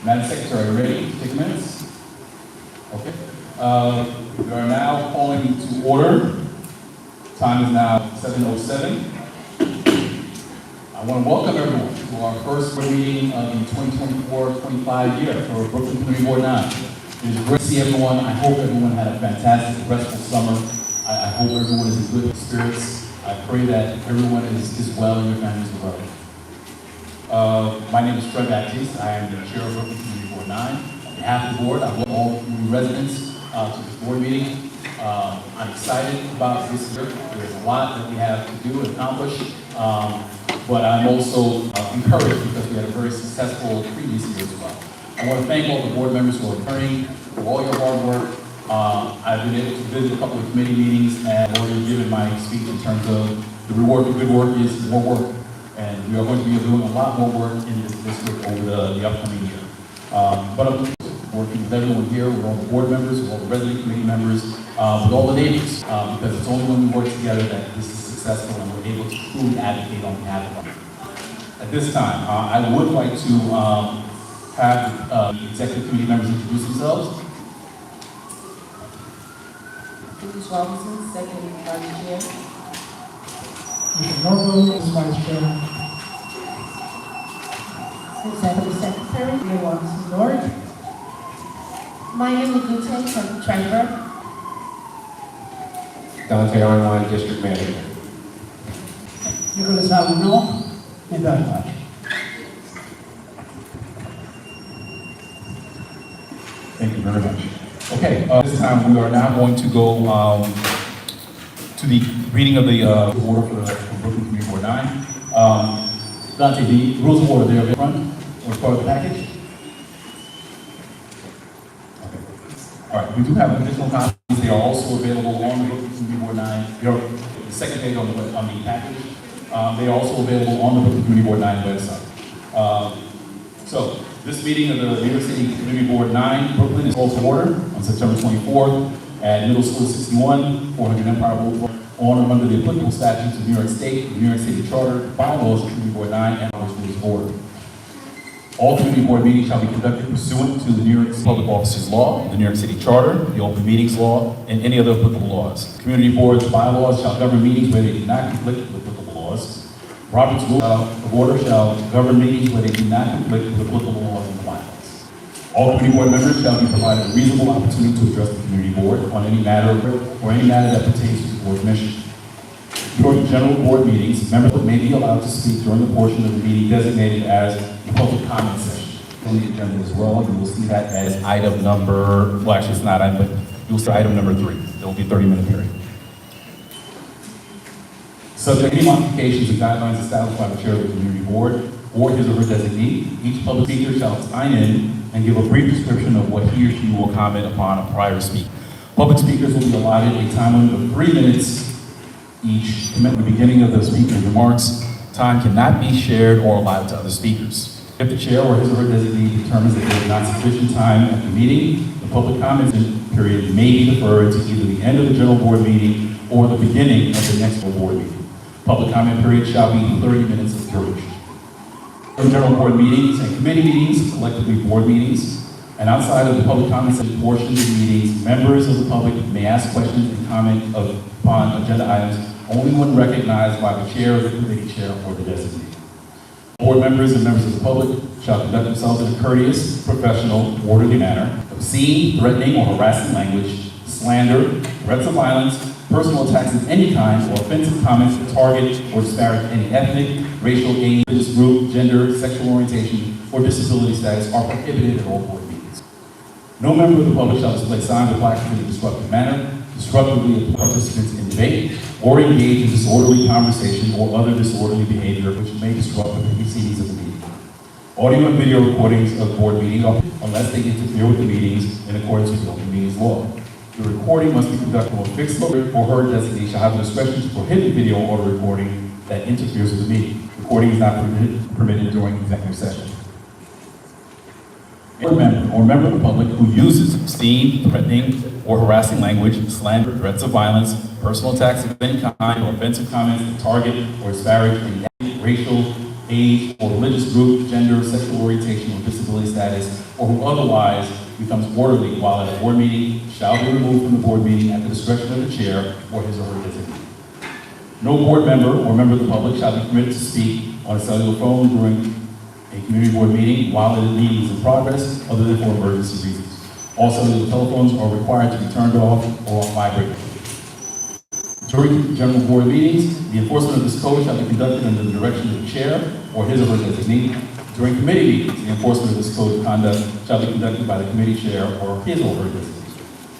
Madam Secretary, ready to take minutes? Okay. We are now calling to order. Time is now 7:07. I want to welcome everyone to our first meeting of the 2024-25 year for Brooklyn Community Board 9. It is great to see everyone. I hope everyone had a fantastic, restful summer. I hope everyone is in good spirits. I pray that everyone is well and your families are well. My name is Fred Baptiste. I am the chair of Brooklyn Community Board 9. On behalf of the board, I welcome all community residents to this board meeting. I'm excited about this year. There's a lot that we have to do and accomplish. But I'm also encouraged because we had a very successful previous year as well. I want to thank all the board members who are returning for all your hard work. I've been able to visit a couple of committee meetings and I've already given my speech in terms of the reward for good work is more work. And we are going to be doing a lot more work in this district over the upcoming year. But I'm working with everyone here, with all the board members, with all the resident committee members, with all the neighbors, because it's only when we work together that this is successful and we're able to truly advocate on behalf of them. At this time, I would like to have the executive committee members introduce themselves. Bruce Robinson, second vice chair. Mr. Norville is vice chair. Executive secretary, Mayor Robinson Lord. Maya Magute from Treasurer. Dante Arnline, district manager. Nicholas Avenel, and Dutch. Thank you very much. Okay, this time we are now going to go to the reading of the order for Brooklyn Community Board 9. Dante, the rules of order there in front, or part of the package? Okay. All right, we do have additional copies. They are also available on the Brooklyn Community Board 9. The second page on the package. They are also available on the Brooklyn Community Board 9 website. So, this meeting of the New York City Community Board 9, Brooklyn, is called to order on September 24th at Middle School 61, 400 Empire Boulevard, on or under the applicable statutes of New York State, the New York City Charter, bylaws of Community Board 9, and our rules of order. All community board meetings shall be conducted pursuant to the New York City Public Officers Law, the New York City Charter, the Open Meetings Law, and any other applicable laws. Community boards' bylaws shall govern meetings where they do not conflict with applicable laws. Robert's Rules of Order shall govern meetings where they do not conflict with applicable laws and bylaws. All community board members shall be provided a reasonable opportunity to address the community board on any matter or any matter that pertains to the board's mission. During general board meetings, members may be allowed to speak during the portion of the meeting designated as the public comment session. On the agenda as well, you will see that as item number, well actually it's not item, but you'll see item number 3. There will be a 30-minute period. Subject to any modifications and guidelines established by the chair of the community board or his or her designee, each public speaker shall sign in and give a brief description of what he or she will comment upon a prior speaker. Public speakers will be allotted a time limit of 3 minutes each. At the beginning of the speaker's remarks, time cannot be shared or allotted to other speakers. If the chair or his or her designee determines that there is not sufficient time at the meeting, the public comment period may be deferred to either the end of the general board meeting or the beginning of the next board meeting. Public comment period shall be 30 minutes of duration. From general board meetings and committee meetings, collectively board meetings, and outside of the public comment portion of the meetings, members of the public may ask questions and comment upon agenda items only when recognized by the chair, the committee chair, or the designee. Board members and members of the public shall conduct themselves in a courteous, professional, orderly manner. Obscene, threatening, or harassing language, slander, threats of violence, personal attacks of any kind, or offensive comments that target or disparage any ethnic, racial, age, religious group, gender, sexual orientation, or disability status are prohibited at all board meetings. No member of the public shall display signs or placards in a disruptive manner, disruptively participants in debate, or engage in disorderly conversation or other disorderly behavior which may disrupt the proceedings of the meeting. Audio and video recordings of board meetings are unless they interfere with the meetings in accordance with the Open Meetings Law. The recording must be conducted on a fixed location or her designee shall have the discretion to prohibit video or audio recording that interferes with the meeting. Recording is not permitted during executive session. A member of the public who uses obscene, threatening, or harassing language, slander, threats of violence, personal attacks of any kind, or offensive comments that target or disparage any ethnic, racial, age, or religious group, gender, sexual orientation, or disability status, or who otherwise becomes orderly while at a board meeting shall be removed from the board meeting at the discretion of the chair or his or her designee. No board member or member of the public shall be permitted to speak on a cellular phone during a community board meeting while the meeting is in progress, other than for emergency reasons. All cellular telephones are required to be turned off or on vibrate. During general board meetings, the enforcement of this code shall be conducted under the direction of the chair or his or her designee. During committee meetings, the enforcement of this code of conduct shall be conducted by the committee chair or his or her designee.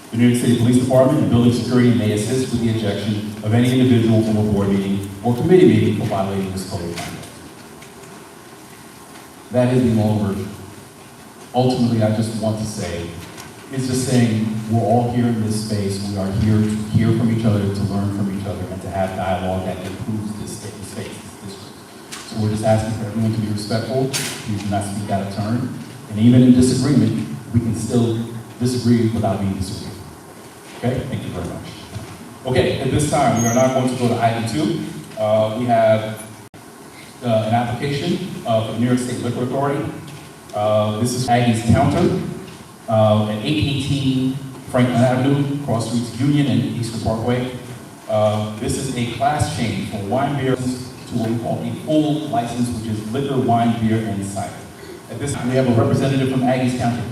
The New York City Police Department and Building Security may assist with the ejection of any individual from a board meeting or committee meeting for violating this code of conduct. That is the long version. Ultimately, I just want to say, it's just saying we're all here in this space. We are here to hear from each other, to learn from each other, and to have dialogue that improves this space, this district. So we're just asking for everyone to be respectful. Please do not speak out of turn. And even in disagreement, we can still disagree without being disagreed. Okay, thank you very much. Okay, at this time, we are now going to go to item 2. We have an application for the New York State Liquor Authority. This is Aggie's Counter at 818 Franklin Avenue, cross streets Union and Eastern Parkway. This is a class change from wine beer to what we call a full license, which is liquor, wine, beer, and cider. At this time, we have a representative from Aggie's Counter.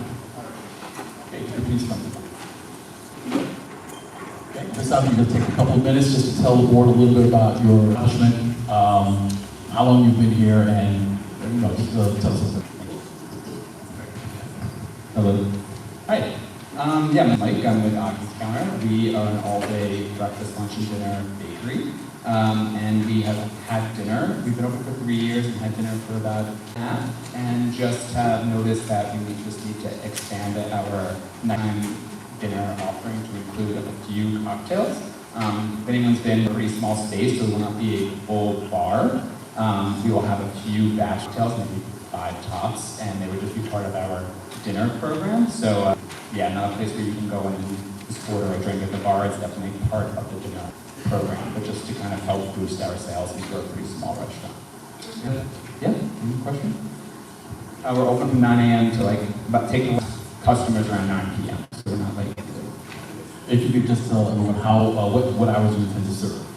Okay, could you please come. Okay, this time you're going to take a couple of minutes just to tell the board a little bit about your accomplishment, how long you've been here, and just tell us a bit. Hello. Hi. I'm Mike. I'm with Aggie's Counter. We are an all-day breakfast, lunch, and dinner bakery. And we have had dinner. We've been open for 3 years and had dinner for about half. And just have noticed that we just need to expand our nighttime dinner offering to include a few cocktails. If anyone's been in a pretty small space, so it will not be a full bar. We will have a few batch cocktails, maybe 5 tops, and they would just be part of our dinner program. So not a place where you can go and just order a drink at the bar. It's definitely part of the dinner program, but just to kind of help boost our sales into a pretty small restaurant. Yeah, any question? We're open from 9 a.m. to take customers around 9 p.m. So we're not late. If you could just tell everyone what hours you intend to serve.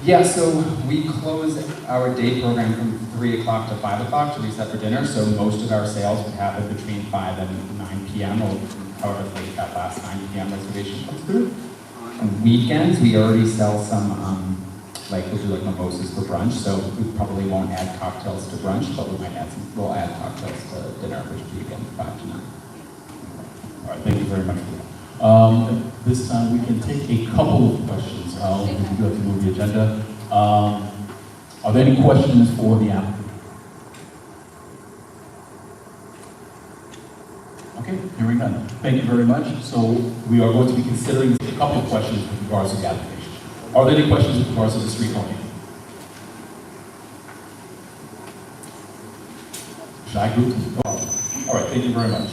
Yeah, so we close our day program from 3 o'clock to 5 o'clock to reset for dinner, so most of our sales would happen between 5 and 9 p.m. or however late that last 9 p.m. reservation comes through. On weekends, we already sell some, we'll do mimosas for brunch, so we probably won't add cocktails to brunch, but we'll add cocktails to dinner, which will be again 5 to 9. All right, thank you very much for that. At this time, we can take a couple of questions. We do have to move the agenda. Are there any questions for the applicant? Okay, hearing none. Thank you very much. So we are going to be considering a couple of questions with regards to the application. Are there any questions with regards to the street parking? Should I group? All right, thank you very much.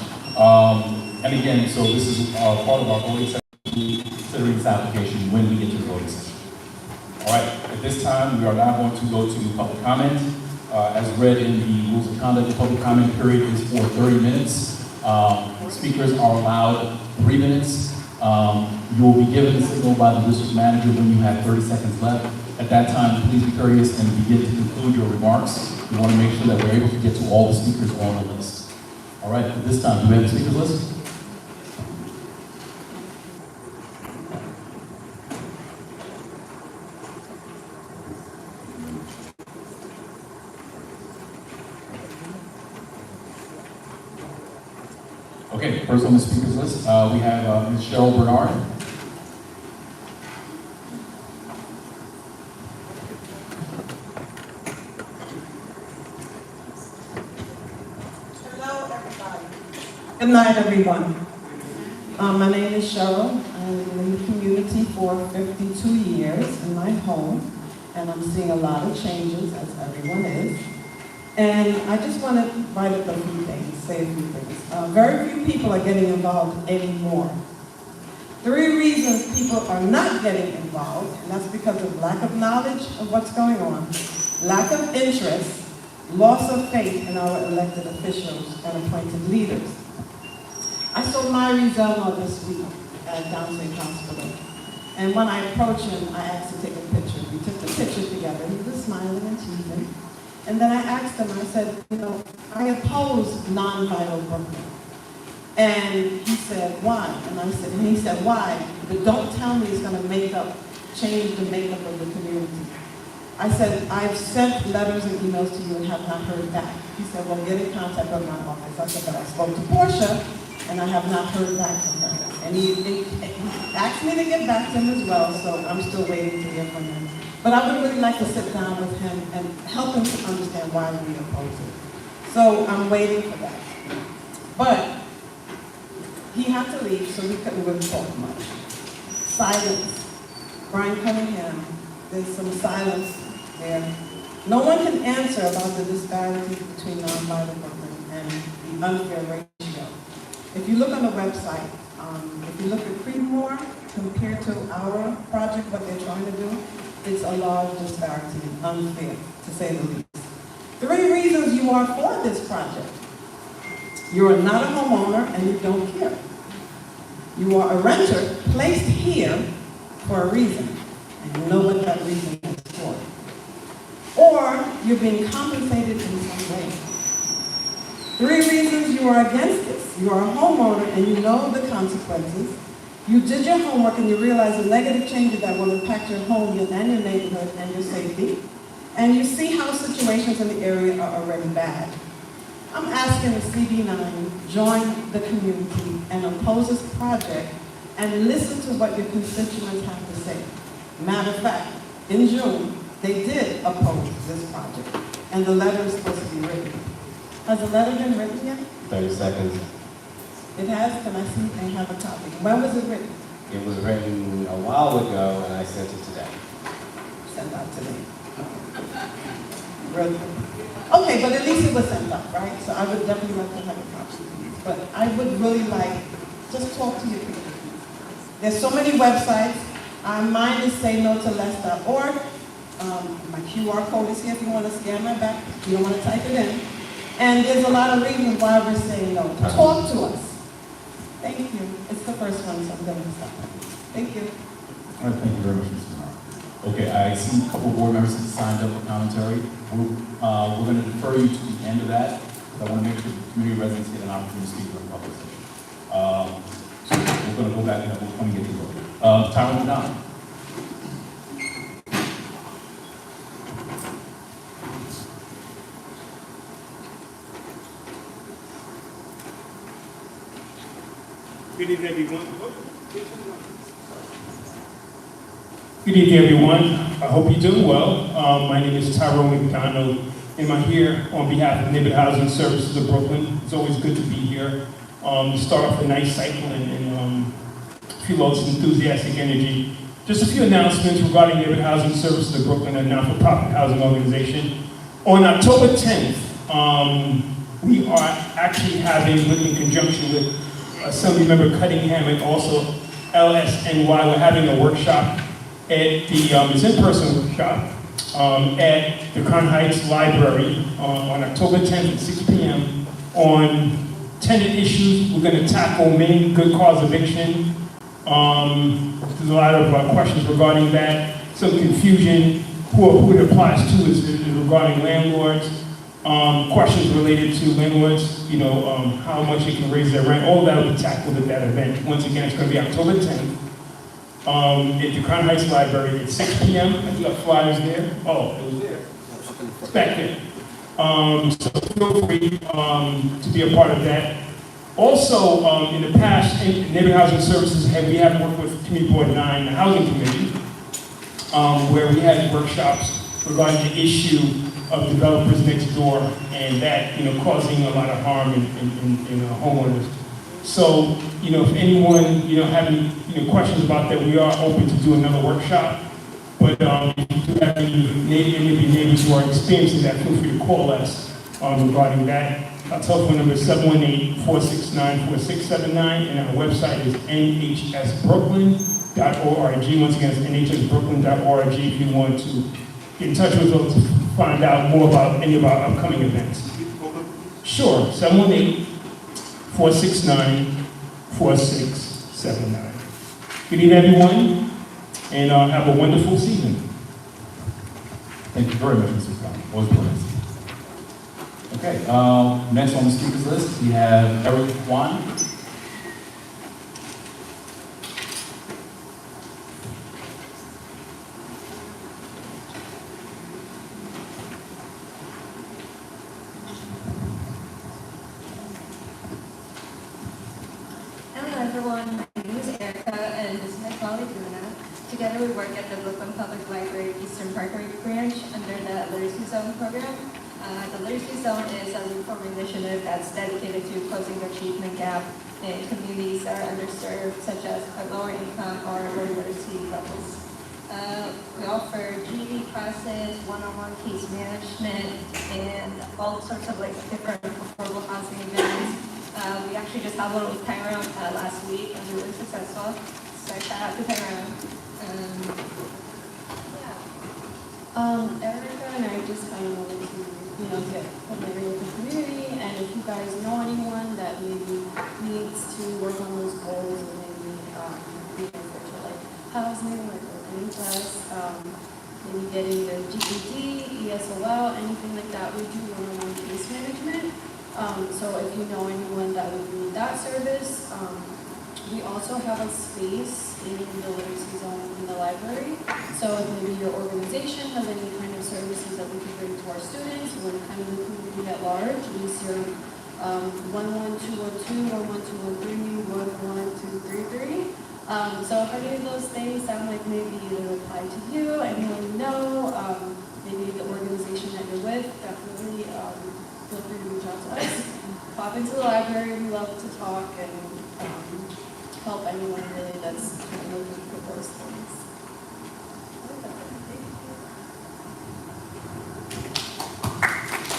And again, so this is part of our voting session, considering this application when we get to the voting session. All right, at this time, we are now going to go to public comment. As read in the rules of conduct, the public comment period is for 30 minutes. Speakers are allowed 3 minutes. You will be given a signal by the district manager when you have 30 seconds left. At that time, please be courteous and begin to conclude your remarks. We want to make sure that we're able to get to all the speakers on the list. All right, at this time, do we have the speakers list? Okay, first on the speakers list, we have Ms. Cheryl Bernard. Hello, everybody. Good night, everyone. My name is Cheryl. I've been in the community for 52 years in my home, and I'm seeing a lot of changes, as everyone is. And I just want to write up a few things, say a few things. Very few people are getting involved anymore. 3 reasons people are not getting involved, and that's because of lack of knowledge of what's going on, lack of interest, loss of faith in our elected officials and appointed leaders. I saw Myri Zelma this week at Downstate Hospital. And when I approached him, I asked to take a picture. We took the picture together. He was smiling and teasing. And then I asked him, I said, you know, I oppose non-vital Brooklyn. And he said, why? And he said, why? But don't tell me it's going to change the makeup of the community. I said, I've sent letters and emails to you and have not heard back. He said, well, get in contact with my office. I said, but I spoke to Portia and I have not heard back from her. And he asked me to get back to him as well, so I'm still waiting to hear from him. But I would really like to sit down with him and help him to understand why we oppose it. So I'm waiting for that. But he had to leave, so we couldn't really talk much. Silence. Brian Cunningham, there's some silence there. No one can answer about the disparity between non-vital Brooklyn and the unfair ratio. If you look on the website, if you look at Creedmoor compared to our project, what they're trying to do, it's a large disparity, unfair, to say the least. 3 reasons you are for this project. You are not a homeowner and you don't care. You are a renter placed here for a reason, and you know what that reason is for. Or you're being compensated in some way. 3 reasons you are against this. You are a homeowner and you know the consequences. You did your homework and you realize the negative changes that will impact your home and your neighborhood and your safety. And you see how situations in the area are already bad. I'm asking the CD9 join the community and oppose this project and listen to what your constituents have to say. Matter of fact, in June, they did oppose this project, and the letter is supposed to be written. Has the letter been written yet? 30 seconds. It has? Can I see? I have a copy. When was it written? It was written a while ago, and I sent it today. Sent out today. Really? Okay, but at least it was sent out, right? So I would definitely like to have a copy. But I would really like, just talk to your people. There's so many websites. Mine is sayno2less.org. My QR code is here if you want to scan my back. You don't want to type it in. And there's a lot of reasons why we're saying no. Talk to us. Thank you. It's the first one, so I'm going to stop. Thank you. All right, thank you very much, Mr. Menard. Okay, I see a couple of board members that signed up for commentary. We're going to defer you to the end of that, because I want to make sure the community residents get an opportunity to speak for the public session. So we're going to go back and we're going to get to vote. Tyler McDonald. Good evening, everyone. Good evening, everyone. I hope you're doing well. My name is Tyrone McDonald, and I'm here on behalf of Neighborhood Housing Services of Brooklyn. It's always good to be here. To start off a nice cycle and feel all this enthusiastic energy. Just a few announcements regarding Neighborhood Housing Services of Brooklyn, a not-for-profit housing organization. On October 10th, we are actually having, in conjunction with Assemblymember Cunningham and also LSNY, we're having a workshop at it's in-person workshop at the Crown Heights Library on October 10th at 6 p.m. on tenant issues. We're going to tackle main good cause eviction. There's a lot of questions regarding that. Some confusion who it applies to is regarding landlords. Questions related to landlords, how much they can raise their rent. All that will be tackled at that event. Once again, it's going to be October 10th at the Crown Heights Library at 6 p.m. I think our flyers there. Oh, it was there. It's back there. So feel free to be a part of that. Also, in the past, in Neighborhood Housing Services, we have worked with Community Board 9, the Housing Committee, where we had workshops regarding the issue of developers next door and that, causing a lot of harm in homeowners. So, if anyone, have any, questions about that, we are open to do another workshop. But if you do have any of your neighbors who are experiencing that, feel free to call us regarding that. Our telephone number is 718-469-4679, and our website is nhsbrooklyn.org. Once again, it's nhsbrooklyn.org if you want to get in touch with us find out more about any of our upcoming events. Sure, 718-469-4679. Good evening, everyone, and have a wonderful season. Thank you very much, Mr. Scott. Was pleased. Okay, next on the speakers list, we have Eric Kwan. Hello everyone, my name is Erica and this is my colleague Luna. Together we work at the Brooklyn Public Library Eastern Parkway branch under the Literacy Zone program. The Literacy Zone is a reform initiative that's dedicated to closing the achievement gap in communities that are underserved, such as lower income or low literacy levels. We offer GED classes, one-on-one case management, and all sorts of different affordable housing events. We actually just had one with Tyrone last week, and we were successful. So shout out to Tyrone. Erica and I just kind of wanted to, get familiar with the community, and if you guys know anyone that maybe needs to work on those goals, or maybe be able to housing, working class, maybe getting their GED, ESOL, anything like that, we do one-on-one case management. So if you know anyone that would need that service, we also have a space in the literacy zone in the library. So if maybe your organization has any kind of services that we can bring to our students, or kind of the community at large, we serve 11202, 11213, 11233. So if any of those things sound like maybe they apply to you, anyone you know, maybe the organization that you're with, definitely feel free to reach out to us. Pop into the library, we love to talk and help anyone really that's looking for those things.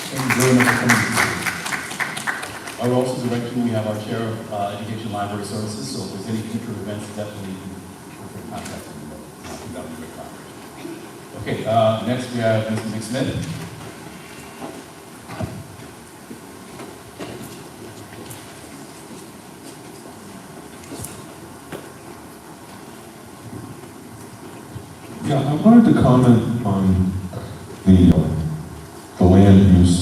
Thank you very much for coming. Our also direction, we have our chair of Education Library Services, so if there's any future events, definitely contact them. That would be great collaboration. Okay, next we have Mr. McSmith. Yeah, I wanted to comment on the land use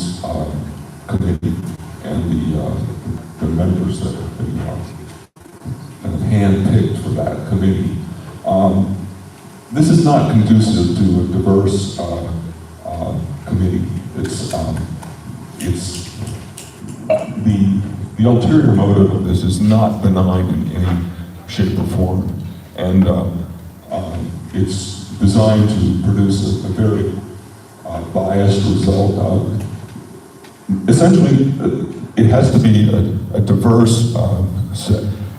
committee and the members that have been handpicked for that committee. This is not conducive to a diverse committee. The ulterior motive of this is not benign in any shape or form, and it's designed to produce a very biased result. Essentially, it has to be a diverse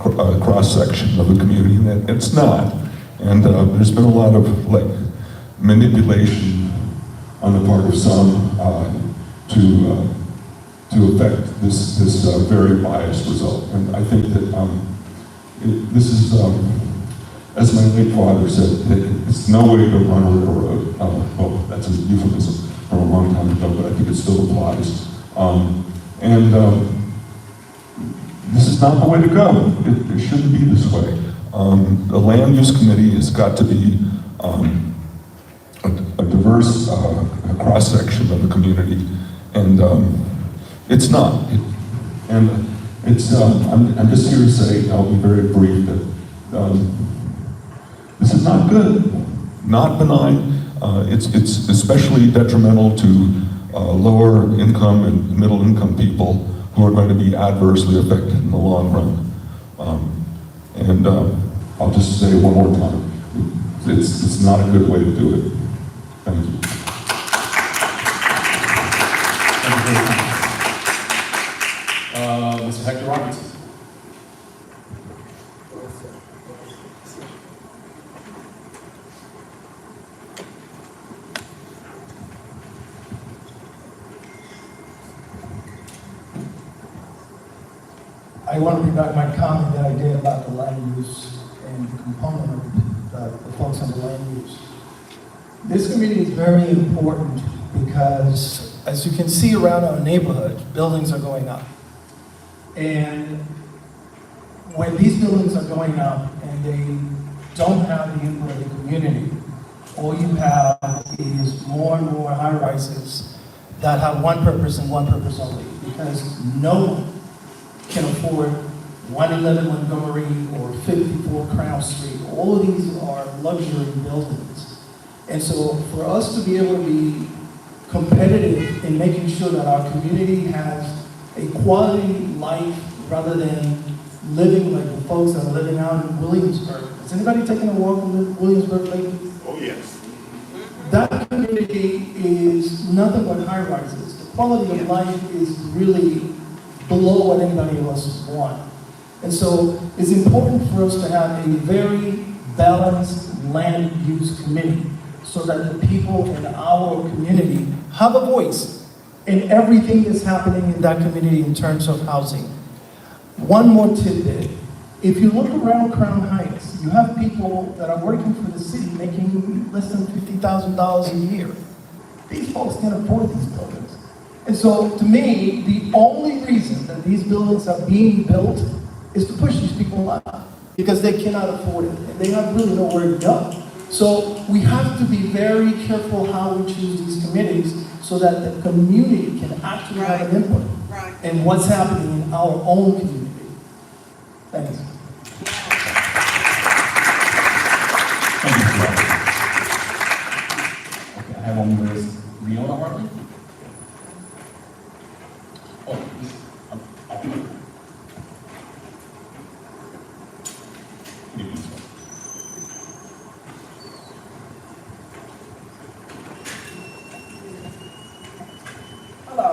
cross-section of the community, and it's not. And there's been a lot of manipulation on the part of some to affect this very biased result. And I think that this is, as my late father said, it's no way to run a railroad. Well, that's a euphemism from a long time ago, but I think it still applies. This is not the way to go. It shouldn't be this way. The land use committee has got to be a diverse cross-section of the community, and it's not. I'm just here to say, I'll be very brief, that this is not good, not benign. It's especially detrimental to lower income and middle income people who are going to be adversely affected in the long run. I'll just say one more time, it's not a good way to do it. Thank you. Thank you very much. Mr. Hector Robertson. I want to bring back my comment that I did about the land use and the component of the folks on the land use. This committee is very important because as you can see around our neighborhood, buildings are going up. And when these buildings are going up and they don't have the input of the community, all you have is more and more high-rises that have one purpose and one purpose only, because no one can afford 111 Montgomery or 54 Crown Street. All of these are luxury buildings. And so for us to be able to be competitive in making sure that our community has a quality life rather than living like the folks that are living out in Williamsburg. Has anybody taken a walk in Williamsburg lately? Oh, yes. That community is nothing but high-rises. The quality of life is really below what anybody else want. And so it's important for us to have a very balanced land use committee so that the people in our community have a voice in everything that's happening in that community in terms of housing. One more tidbit. If you look around Crown Heights, you have people that are working for the city making less than $50,000 a year. These folks can't afford these buildings. And so, to me, the only reason that these buildings are being built is to push these people out because they cannot afford it. And they have really nowhere to go. So we have to be very careful how we choose these committees so that the community can actually have an input in what's happening in our own community. Thanks. Thank you, Mr. Roberts. Okay, I have one more. Is Leona Hartley? Oh, I'll do it. Good evening, sir. Hello.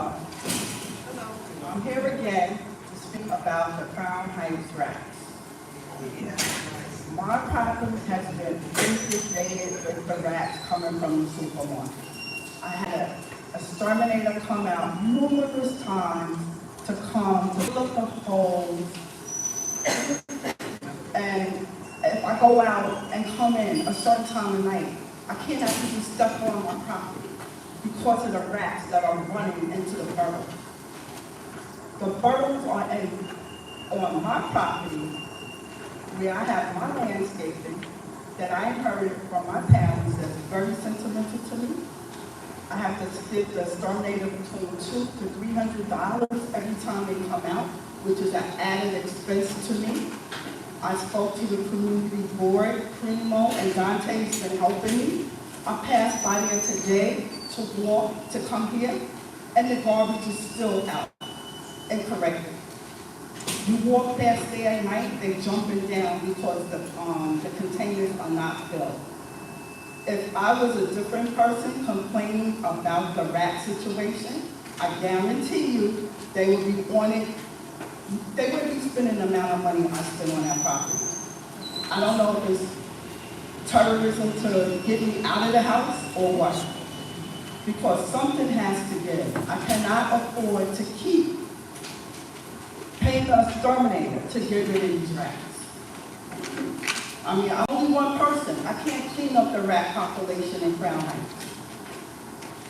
I'm here again to speak about the Crown Heights rats. My property has been infestated with the rats coming from the supermarket. I had an exterminator come out numerous times to come to look for holes. And if I go out and come in a certain time of night, I can't actually step on my property because of the rats that are running into the burrow. The burrows are on my property where I have my landscaping that I inherited from my parents that's very sentimental to me. I have to stick the exterminator between $200 to $300 every time they come out, which is an added expense to me. I spoke to the community board, Primo and Dante's been helping me. I passed by there today to walk, to come here, and the garbage is still out incorrectly. You walk past there at night, they're jumping down because the containers are not filled. If I was a different person complaining about the rat situation, I guarantee you they would be on it. They would be spending the amount of money I spend on that property. I don't know if it's terrorism to get me out of the house or what. Because something has to give. I cannot afford to keep paying the exterminator to get rid of these rats. I mean, I'm only one person. I can't clean up the rat population in Crown Heights.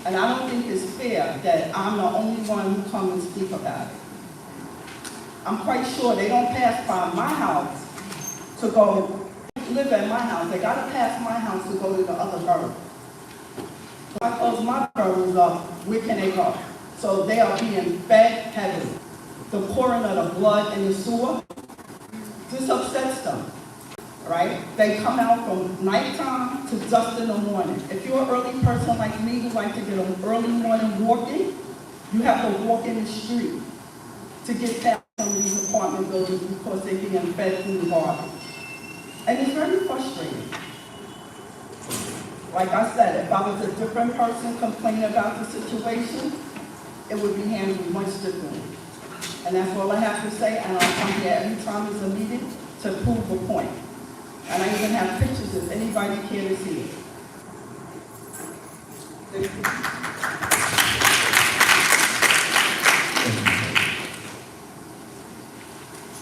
And I don't think it's fair that I'm the only one who come and speak about it. I'm quite sure they don't pass by my house to go live at my house. They gotta pass my house to go to the other borough. If I close my boroughs up, where can they go? So they are being fed heavily. The pouring of the blood in the sewer, this upsets them, right? They come out from nighttime to dusk in the morning. If you're an early person like me who like to get an early morning walking, you have to walk in the street to get past some of these apartment buildings because they're being fed through garbage. And it's very frustrating. Like I said, if I was a different person complaining about the situation, it would be handled much differently. And that's all I have to say, and I'll come here every time there's a meeting to prove a point. And I even have pictures if anybody care to see it.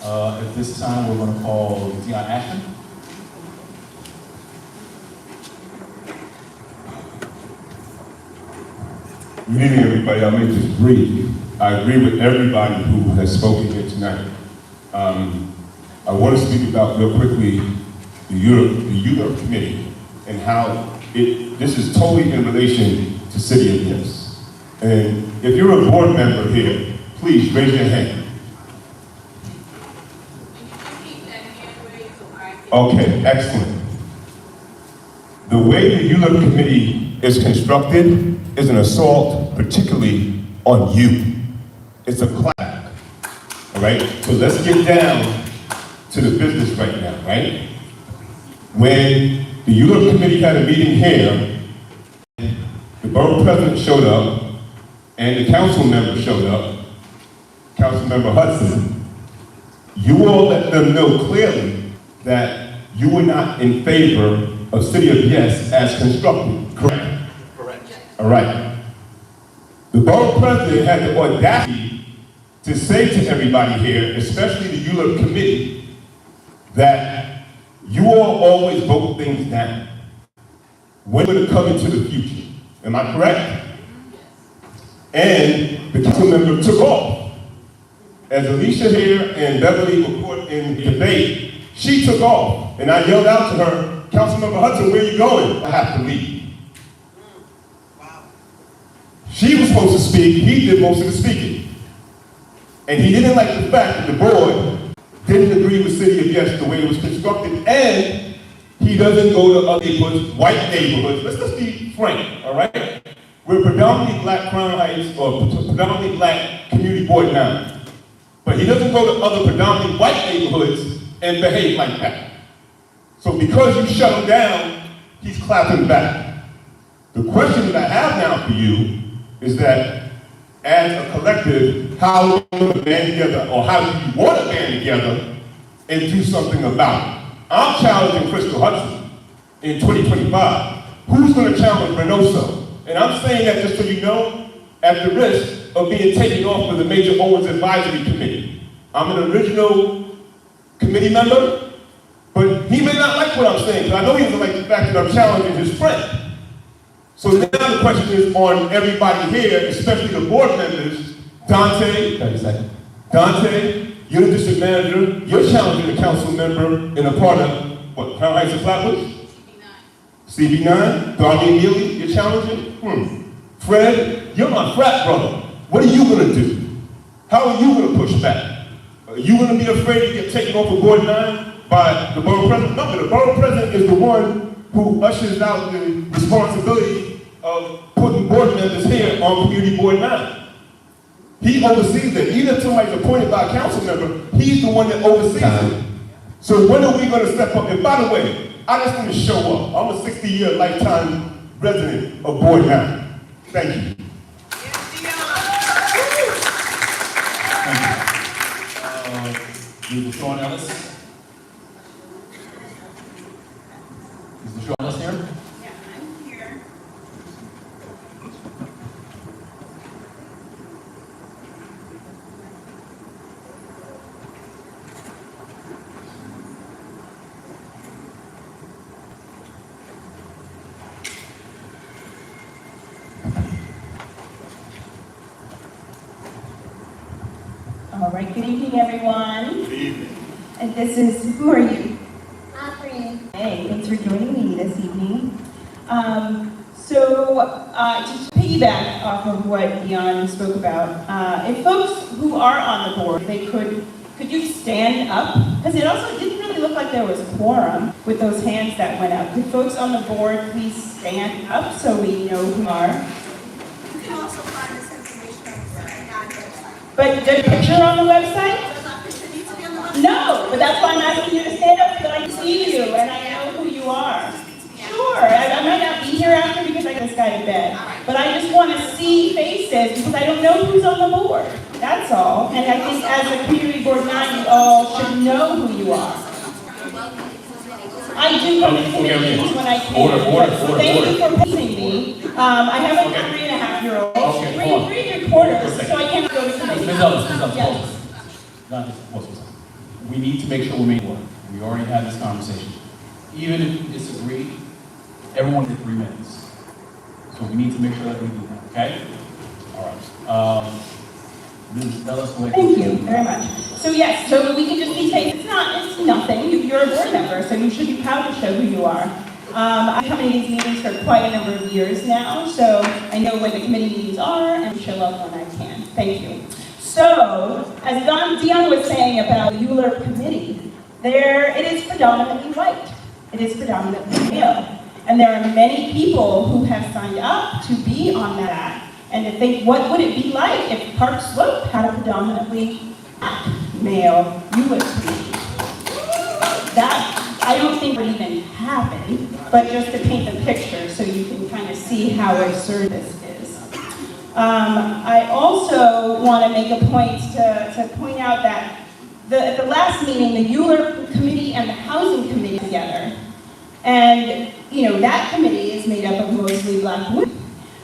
At this time, we're going to call Dion Ashton. Good evening, everybody. I'll make this brief. I agree with everybody who has spoken here tonight. I want to speak about real quickly the ULURP committee and how this is totally in relation to City of Yes. And if you're a board member here, please raise your hand. Okay, excellent. The way the ULURP committee is constructed is an assault, particularly on you. It's a clap, all right? So let's get down to the business right now, right? When the ULURP committee had a meeting here, the borough president showed up, and the council member showed up, Councilmember Hudson. You all let them know clearly that you were not in favor of City of Yes as constructed, correct? Correct. All right. The borough president had the audacity to say to everybody here, especially the ULURP committee, that you all always vote things down when we're coming to the future. Am I correct? And the council member took off. As Alicia here and Beverly report in the debate, she took off. And I yelled out to her, Councilmember Hudson, where are you going? I have to leave. Wow. She was supposed to speak, he did most of the speaking. And he didn't like the fact that the board didn't agree with City of Yes the way it was constructed, and he doesn't go to other neighborhoods, white neighborhoods. Let's just be frank, all right? We're predominantly black Crown Heights or predominantly black community board now. But he doesn't go to other predominantly white neighborhoods and behave like that. So because you shut him down, he's clapping back. The question that I have now for you is that as a collective, how are we going to band together, or how do you want to band together and do something about it? I'm challenging Crystal Hudson in 2025. Who's going to challenge Reynoso? And I'm saying that just so you know, at the risk of being taken off of the Major Owens Advisory Committee. I'm an original committee member, but he may not like what I'm saying, because I know he doesn't like the fact that I'm challenging his friend. So now the question is on everybody here, especially the board members. Dante, 30 seconds. Dante, you're the district manager, you're challenging a council member in a part of, what, Crown Heights and Flatbush? CB9. Darlene Neely, you're challenging? Fred, you're my frat brother. What are you gonna do? How are you gonna push back? Are you gonna be afraid to get taken off of Board 9 by the borough president? No, but the borough president is the one who ushers out the responsibility of putting board members here on Community Board 9. He oversees it. Even if somebody's appointed by a council member, he's the one that oversees it. So when are we going to step up? And by the way, I just want to show up. I'm a 60-year lifetime resident of Board 9. Thank you. Mr. Sean Ellis. Is Mr. Sean Ellis here? Yeah, I'm here. All right, good evening, everyone. Good evening. And this is, who are you? Hey, thanks for joining me this evening. Just to piggyback off of what Ian spoke about, if folks who are on the board, they could you stand up? Because it also didn't really look like there was a quorum with those hands that went up. Could folks on the board please stand up so we know who are? You can also find this information on the website. But there's a picture on the website? No, but that's why I'm asking you to stand up so that I can see you and I know who you are. Sure, I might not be here after because I got this guy to bed. But I just want to see faces because I don't know who's on the board. That's all. And I think as a community board 9, you all should know who you are. I do come to committees when I can. Thank you for pacing me. I have a 3.5-year-old. Three quarters, so I can't go to committees. Ms. Ellis, we need to make sure we're making work. We already had this conversation. Even if you disagree, everyone gets 3 minutes. So we need to make sure that we do that, okay? All right. Ms. Ellis, go ahead. Thank you very much. So yes, so we can just be saying, it's nothing. You're a board member, so you should be proud to show who you are. I've been coming to these meetings for quite a number of years now, so I know when the committee meetings are and show up when I can. Thank you. So, as Dion was saying about the Euler Committee, it is predominantly white. It is predominantly male. And there are many people who have signed up to be on that and to think, what would it be like if Park Slope had a predominantly black male Euler Committee? That, I don't think would even happen, but just to paint the picture so you can kind of see how absurd this is. I also want to make a point to point out that at the last meeting, the Euler Committee and the Housing Committee together. And, that committee is made up of mostly black women.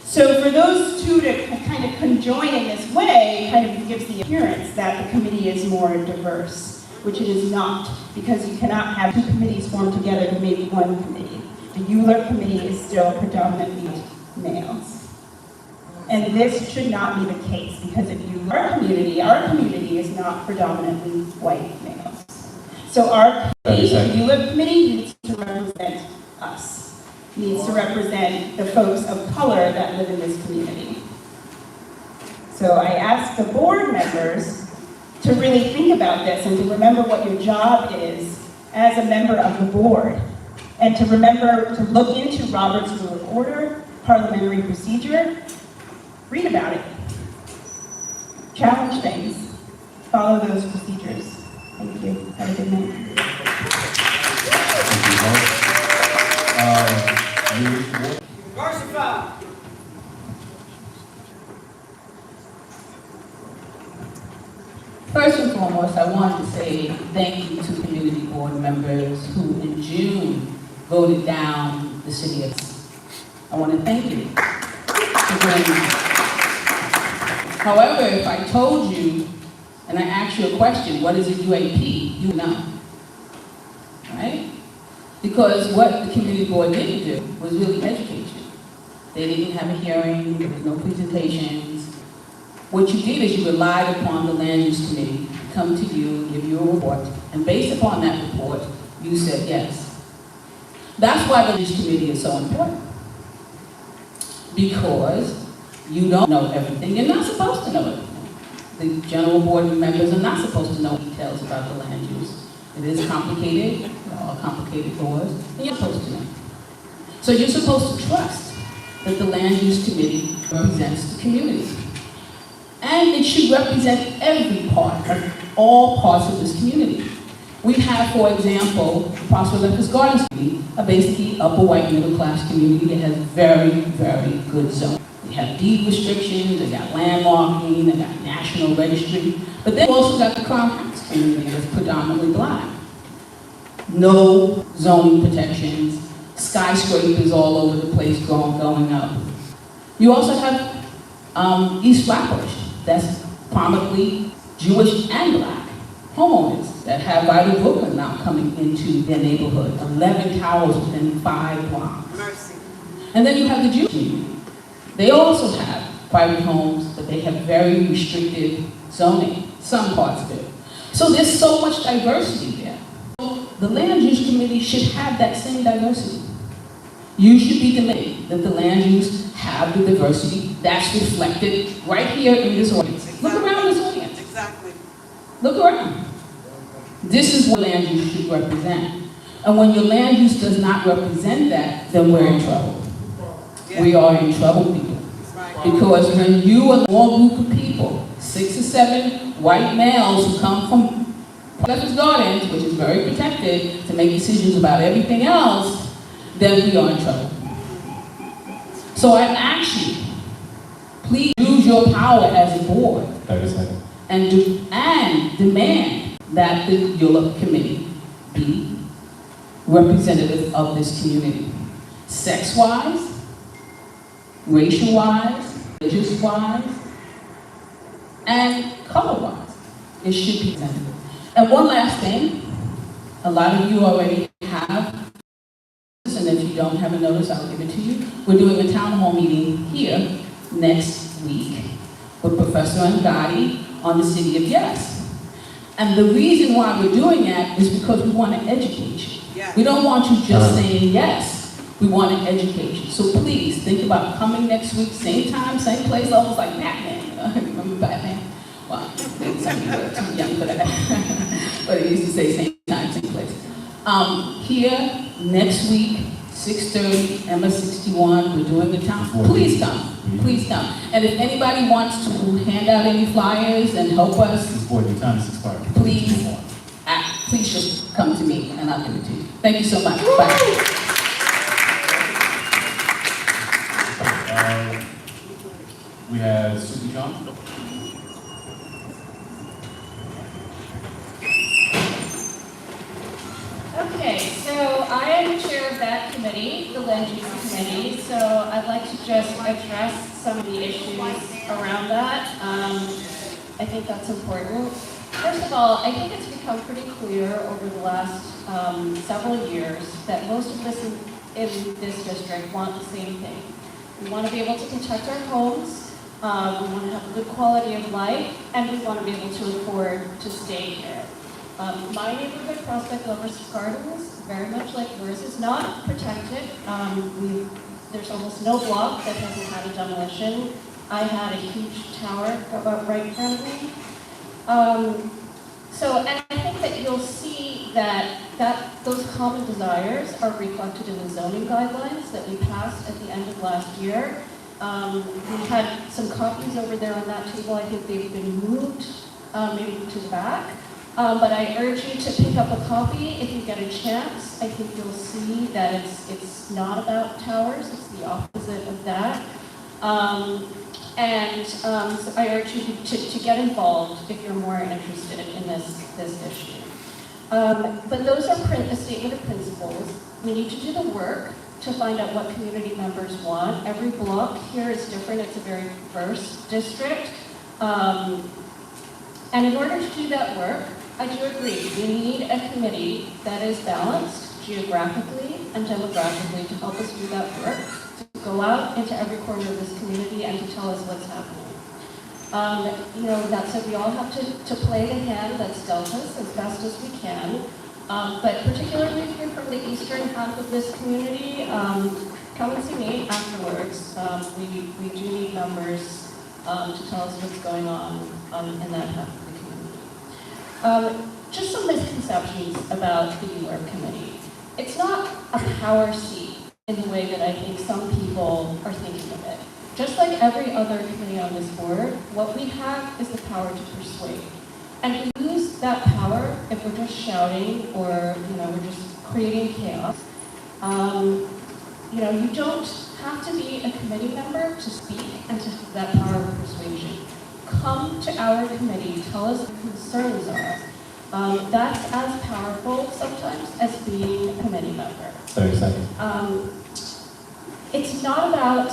So for those two to kind of conjoin in this way, kind of gives the appearance that the committee is more diverse, which it is not, because you cannot have two committees formed together to make one committee. The Euler Committee is still predominantly males. And this should not be the case, because if you our community is not predominantly white males. So our committee, the Euler Committee, needs to represent us, needs to represent the folks of color that live in this community. So I ask the board members to really think about this and to remember what your job is as a member of the board, and to remember to look into Robert's Rule of Order, parliamentary procedure, read about it, challenge things, follow those procedures. Thank you. Have a good night. First and foremost, I wanted to say thank you to community board members who in June voted down the city of. I want to thank you for doing that. However, if I told you and I asked you a question, what is a UAP, you know, right? Because what the community board didn't do was really educate you. They didn't have a hearing, there was no presentations. What you did is you relied upon the land use committee to come to you, give you a report, and based upon that report, you said yes. That's why the land use committee is so important. Because you don't know everything, you're not supposed to know everything. The general board members are not supposed to know details about the land use. It is complicated, all complicated laws, and you're supposed to know. So you're supposed to trust that the land use committee represents the community. And it should represent every part, all parts of this community. We have, for example, the Prosper Lefferts Gardens community, a basically upper white middle class community that has very, very good zoning. They have deed restrictions, they got landmarking, they got national registry, but then also got the Crown Heights community that's predominantly black. No zoning protections, skyscrapers all over the place going up. You also have East Flatbush, that's prominently Jewish and black homeowners that have Vital Brooklyn now coming into their neighborhood, 11 towers within 5 blocks. Mercy. And then you have the Jewish community. They also have private homes, but they have very restricted zoning, some parts of it. So there's so much diversity there. The Land Use Committee should have that same diversity. You should be demanding that the land use have the diversity that's reflected right here in this audience. Exactly. Look around this audience. Exactly. Look around. This is what land use should represent. And when your land use does not represent that, then we're in trouble. Yeah. We are in trouble, people. Right. Because when you are a small group of people, 6 or 7 white males who come from Lefferts Gardens, which is very protected, to make decisions about everything else, then we are in trouble. So I ask you, please use your power as a board and demand that the Euler Committee be representative of this community. Sex-wise, racial-wise, religious-wise, and color-wise. It should be representative. And one last thing, a lot of you already have, and if you don't have a notice, I'll give it to you. We're doing a town hall meeting here next week with Professor Ngadi on the City of Yes. And the reason why we're doing that is because we want to educate you. We don't want you just saying yes. We want to educate you. So please think about coming next week, same time, same place, almost like Batman. Remember Batman? Well, maybe some people are too young for that. But it used to say same time, same place. Here, next week, 6:30, Emma 61, we're doing the town. Please come. Please come. And if anybody wants to hand out any flyers and help us, please just come to me and I'll give it to you. Thank you so much. Bye. We have Susie John. Okay, so I am the chair of that committee, the Land Use Committee, so I'd like to just address some of the issues around that. I think that's important. First of all, I think it's become pretty clear over the last several years that most of us in this district want the same thing. We want to be able to protect our homes, we want to have a good quality of life, and we want to be able to afford to stay here. My neighborhood, Prospect Lovers Gardens, very much like yours, is not protected. There's almost no block that hasn't had a demolition. I had a huge tower right in front of me. And I think that you'll see that those common desires are reflected in the zoning guidelines that we passed at the end of last year. We had some copies over there on that table. I think they've been moved maybe to the back. But I urge you to pick up a copy if you get a chance. I think you'll see that it's not about towers, it's the opposite of that. So I urge you to get involved if you're more interested in this issue. But those are a statement of principles. We need to do the work to find out what community members want. Every block here is different. It's a very diverse district. And in order to do that work, I do agree, we need a committee that is balanced geographically and demographically to help us do that work, to go out into every corner of this community and to tell us what's happening. That said, we all have to play the hand that's dealt us as best as we can. But particularly if you're from the eastern half of this community, come and see me afterwards. We do need members to tell us what's going on in that half of the community. Just some misconceptions about the UARB committee. It's not a power seat in the way that I think some people are thinking of it. Just like every other committee on this board, what we have is the power to persuade. And we lose that power if we're just shouting or we're just creating chaos. You don't have to be a committee member to speak and to have that power of persuasion. Come to our committee, tell us what concerns are. That's as powerful sometimes as being a committee member. 30 seconds. It's not about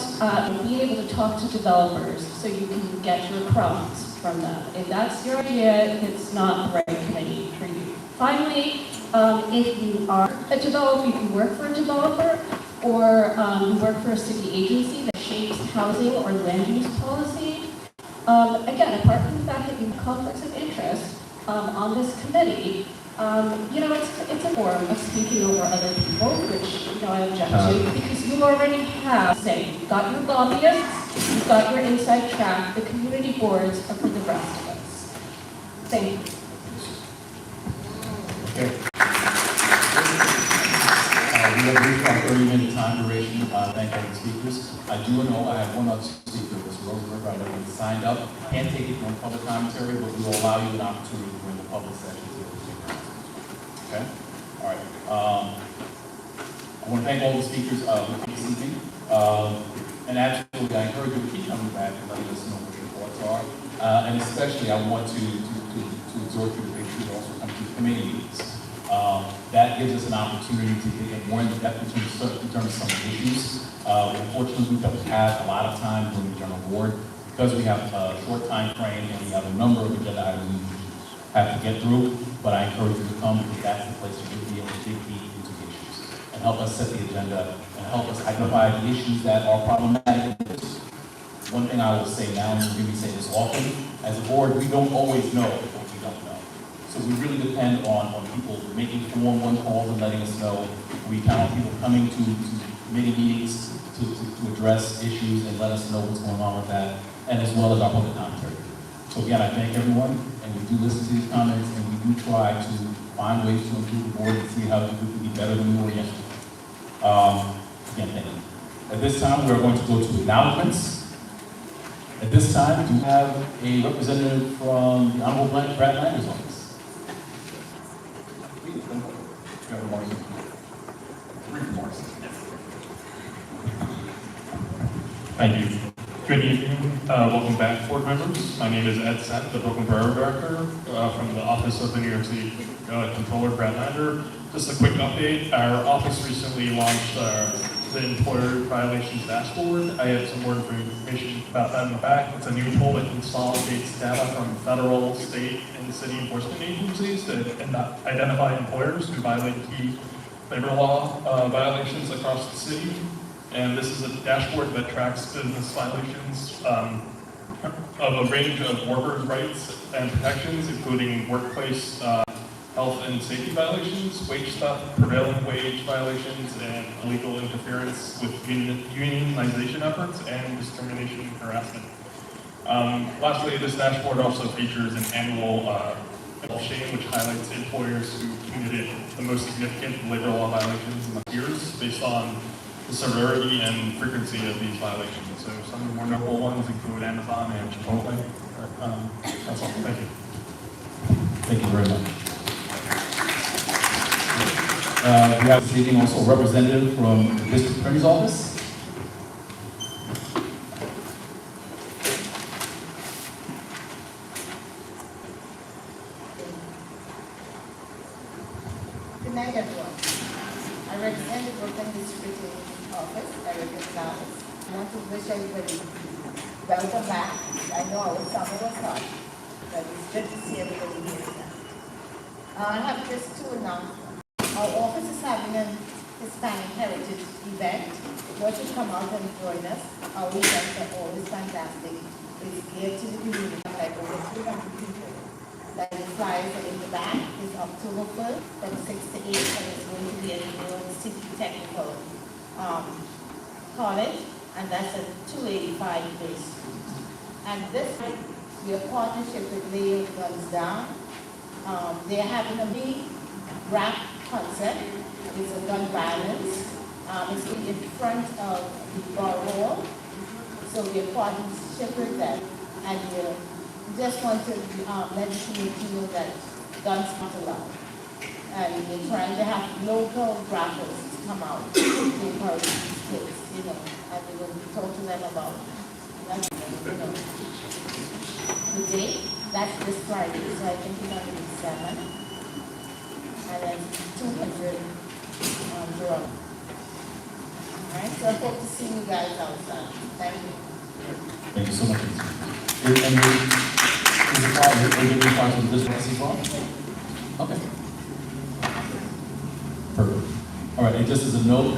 being able to talk to developers so you can get your crumbs from them. If that's your idea, it's not the right committee for you. Finally, if you are a developer, if you work for a developer, or you work for a city agency that shapes housing or land use policy, again, apart from the fact that you have conflicts of interest on this committee, it's a form of speaking over other people, which I object to, because you already have, you've got your lobbyists, you've got your inside track, the community boards are for the rest of us. Thank you. Okay. We have reached our 30-minute time duration. Thank all the speakers. I do know I have one other speaker, Ms. Rosenberg, I know you signed up. Can't take it from public commentary, but we will allow you an opportunity during the public session to take questions. Okay? All right. I want to thank all the speakers this evening. And absolutely, I encourage you to keep coming back and letting us know what your thoughts are. And especially, I want to exhort you to make sure you also come to committee meetings. That gives us an opportunity to get more in depth in terms of some of the issues. Unfortunately, we don't have a lot of time during the general board because we have a short time frame and we have a number of agenda items we have to get through. But I encourage you to come because that's the place to really be able to dig deep into the issues and help us set the agenda and help us identify the issues that are problematic. one thing I will say now, and you'll hear me say this often, as a board, we don't always know what we don't know. So we really depend on people making 411 calls and letting us know. We count on people coming to committee meetings to address issues and let us know what's going on with that, and as well as our public commentary. So again, I thank everyone, and we do listen to these comments, and we do try to find ways to improve the board and see how we can be better than we were yesterday. Again, thank you. At this time, we are going to go to acknowledgements. At this time, do you have a representative from the Honorable Brad Lander's office? Please, come forward. You have remarks? Brief remarks. Thank you. Good evening. Welcome back, board members. My name is Ed Sett, the Brooklyn Borough Director from the Office of the New York City Controller, Brad Lander. Just a quick update. Our office recently launched the Employer Violations Dashboard. I have some more information about that in the back. It's a new tool that consolidates data from federal, state, and city enforcement agencies to identify employers who violate key labor law violations across the city. And this is a dashboard that tracks business violations of a range of workers' rights and protections, including workplace health and safety violations, wage theft, prevailing wage violations, and illegal interference with unionization efforts and discrimination and harassment. Lastly, this dashboard also features an annual shame, which highlights employers who committed the most significant labor law violations in the years based on the severity and frequency of these violations. So some of the more notable ones include Amazon and Chipotle. That's all. Thank you. Thank you very much. We have this evening also a representative from the District Attorney's Office. Good night, everyone. I represent the Brooklyn District Attorney's Office. I represent Alice. I want to wish everybody welcome back. I know our summer was hot, but it's good to see everybody here now. I have just two announcements. Our office is having a Hispanic Heritage event. You should come out and join us. Our events are always fantastic. It's geared to the community, like over 300 people. Like the flyers are in the back. It's October 1st from 6 to 8, and it's going to be at the New York City Technical College, and that's at 285 Bay Street. And this we have partnership with Leo Guns Down. They're having a big rap concert. It's a gun violence. It's going to be in front of the Bar Hall. So we're partnership with them. And we just want to let the community know that guns not allowed. And we're trying to have local rappers come out to encourage these kids, you know, and we're going to talk to them about that, you know. Today, that's this Friday, so I think it's going to be 7. And then 200 drum. All right, so I hope to see you guys outside. Thank you. Thank you so much. And is the flyer, are you giving flyers to the district as well? Okay. Perfect. All right, and just as a note,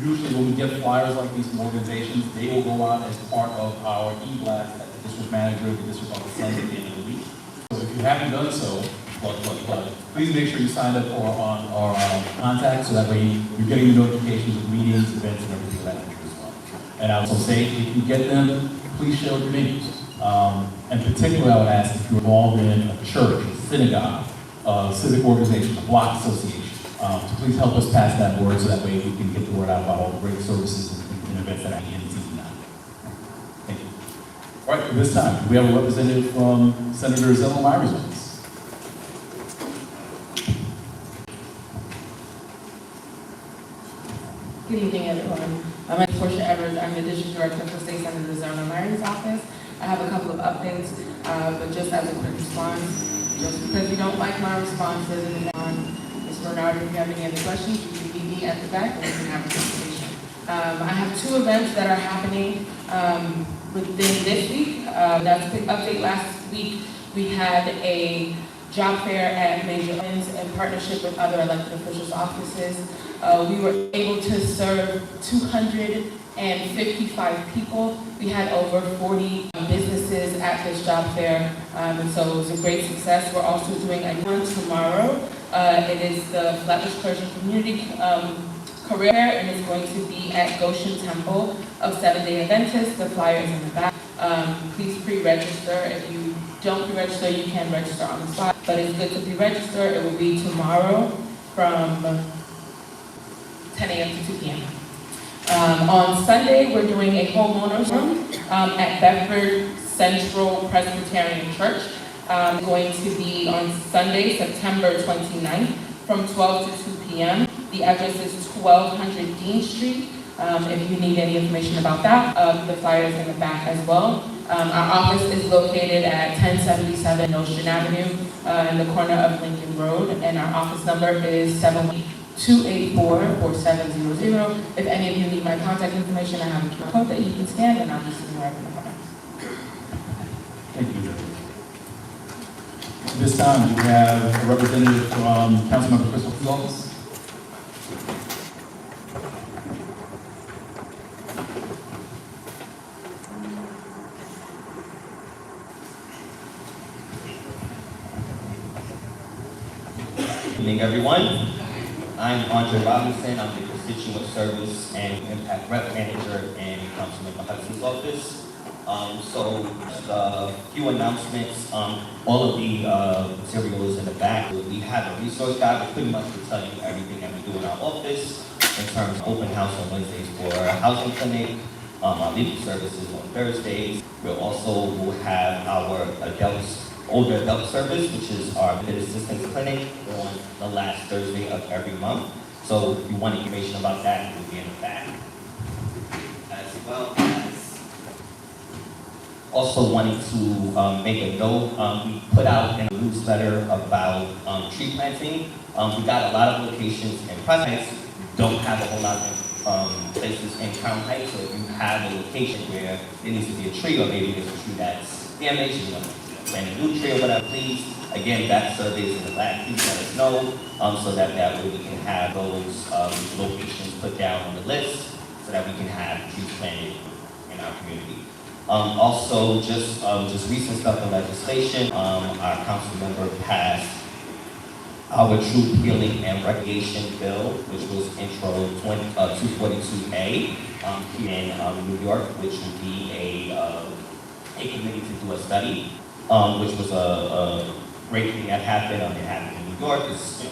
usually when we get flyers like these from organizations, they will go out as part of our e-blast that the district manager, the district office sends at the end of the week. So if you haven't done so, please make sure you sign up for our contact, so that way you're getting the notifications of meetings, events, and everything of that nature as well. And I would also say, if you get them, please share your names. And particularly, I would ask if you're involved in a church, a synagogue, a civic organization, a block association, to please help us pass that word, so that way we can get the word out about all the great services and events that are in the city now. Thank you. All right, at this time, we have a representative from Senator Zell Myers' office. Good evening, everyone. My name is Portia Evers. I'm the District Director for State Senator Zona Myers' office. I have a couple of updates, but just as a quick response, just because you don't like my response doesn't mean Ms. Bernard, if you have any other questions, you can meet me at the back and we can have a conversation. I have 2 events that are happening within this week. That's a quick update. Last week, we had a job fair at Major Owens in partnership with other elected officials' offices. We were able to serve 200 and 55 people. We had over 40 businesses at this job fair, and so it was a great success. We're also doing a one tomorrow. It is the Flatbush Clergy Community Career Fair, and it's going to be at Goshen Temple of Seventh-day Adventists. The flyer is in the back. Please pre-register. If you don't pre-register, you can register on the spot, but it's good to pre-register. It will be tomorrow from 10 a.m. to 2 p.m. On Sunday, we're doing a homeowners room at Bedford Central Presbyterian Church. Going to be on Sunday, September 29th, from 12 to 2 p.m. The address is 1200 Dean Street. If you need any information about that, the flyer is in the back as well. Our office is located at 1077 Nostrand Avenue in the corner of Lincoln Road, and our office number is 71284-4700. If any of you need my contact information, I have a QR code that you can scan, and I'll be sitting right in the front. Thank you. At this time, we have a representative from Councilmember Crystal's office. Good evening, everyone. I'm Andre Robinson. I'm the Constituent Service and Impact Rep Manager in Councilmember Hudson's office. So just a few announcements. All of the materials in the back. We have a resource guide that pretty much will tell you everything that we do in our office in terms of open house on Wednesdays for a housing clinic, our legal services on Thursdays. We'll also will have our older adult service, which is our Mid Assistance Clinic on the last Thursday of every month. So if you want information about that, it will be in the back. As well as also wanting to make a note, we put out a newsletter about tree planting. We got a lot of locations in Providence. Don't have a whole lot of places in Crown Heights. So if you have a location where there needs to be a tree, or maybe there's a tree that's damaged, you want to plant a new tree or whatever, please. Again, that survey is in the back. Please let us know so that way we can have those locations put down on the list so that we can have trees planted in our community. Also, just recent stuff in legislation. Our council member passed our Truth, Healing, and Recreation Bill, which was Intro 242A here in New York, which would be a committee to do a study. Which was a great thing that happened. It happened in New York, it's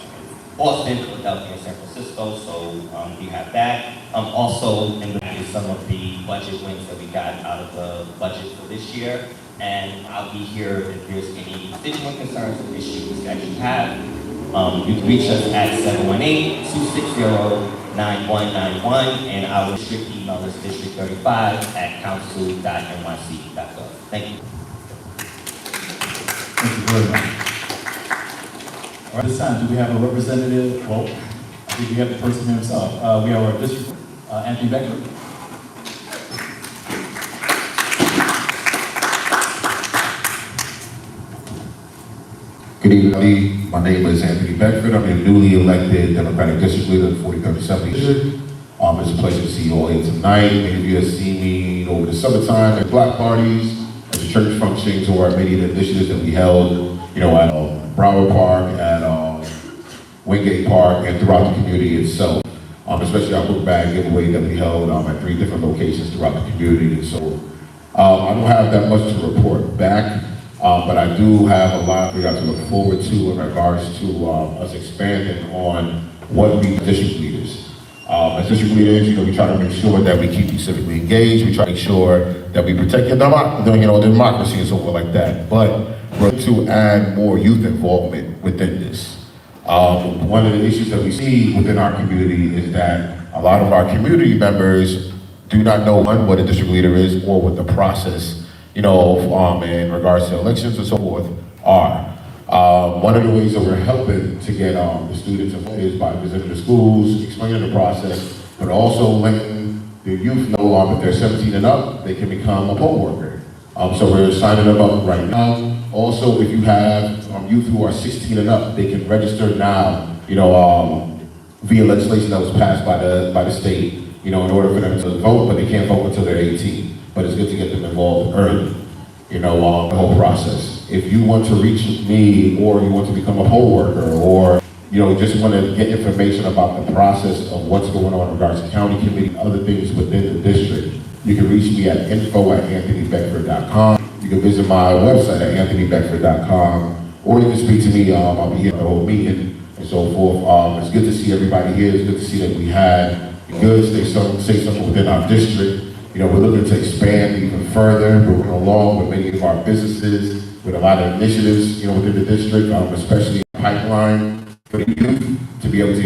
Boston, Philadelphia, and San Francisco, so we have that. Also, in the back is some of the budget wins that we got out of the budget for this year. And I'll be here if there's any constituent concerns or issues that you have. You can reach us at 718-260-9191, and our district email is district35@council.nyc.gov. Thank you. Thank you very much. All right, this time, do we have a representative? Well, I think we have the person himself. We have our district, Anthony Beckford. Good evening. My name is Anthony Beckford. I'm the newly elected Democratic District Leader of the 43rd Assembly District. It's a pleasure to see you all here tonight. Many of you have seen me over the summertime at block parties, at the church functions, or at many of the initiatives that we held, at Broward Park, at Wingate Park, and throughout the community itself. Especially our book bag giveaway that we held at 3 different locations throughout the community. And so I don't have that much to report back, but I do have a lot we got to look forward to in regards to us expanding on what we district leaders. As district leaders, we try to make sure that we keep you civically engaged. We try to make sure that we protect your democracy and so forth like that. But we're to add more youth involvement within this. One of the issues that we see within our community is that a lot of our community members do not know what a district leader is or what the process, in regards to elections and so forth are. One of the ways that we're helping to get the students involved is by visiting the schools, explaining the process, but also letting the youth know if they're 17 and up, they can become a poll worker. So we're signing them up right now. Also, if you have youth who are 16 and up, they can register now, via legislation that was passed by the state you know, in order for them to vote, but they can't vote until they're 18. But it's good to get them involved early, you know, the whole process. If you want to reach me, or you want to become a poll worker, or, you know, just want to get information about the process of what's going on in regards to county committee, other things within the district, you can reach me at info@anthonybeckford.com. You can visit my website at anthonybeckford.com, or you can speak to me. I'll be here at the whole meeting and so forth. It's good to see everybody here. It's good to see that we had good say something within our district. You know, we're looking to expand even further. We're going along with many of our businesses, with a lot of initiatives, you know, within the district, especially pipeline for the youth to be able to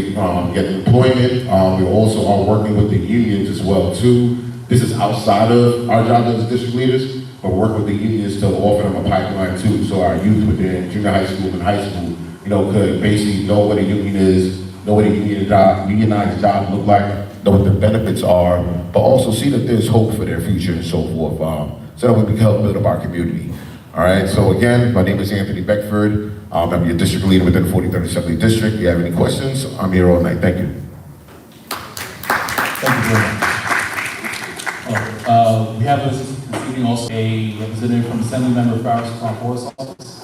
get employment. We also are working with the unions as well too. This is outside of our job as district leaders, but work with the unions to offer them a pipeline too. So our youth within junior high school and high school, you know, could basically know what a union is, know what a unionized job look like, know what the benefits are, but also see that there's hope for their future and so forth, so that we can help build up our community. All right, so again, my name is Anthony Beckford. I'm your district leader within the 43rd Assembly District. If you have any questions, I'm here all night. Thank you. Thank you very much. We have this evening also a representative from Assemblymember Farris Forest Office.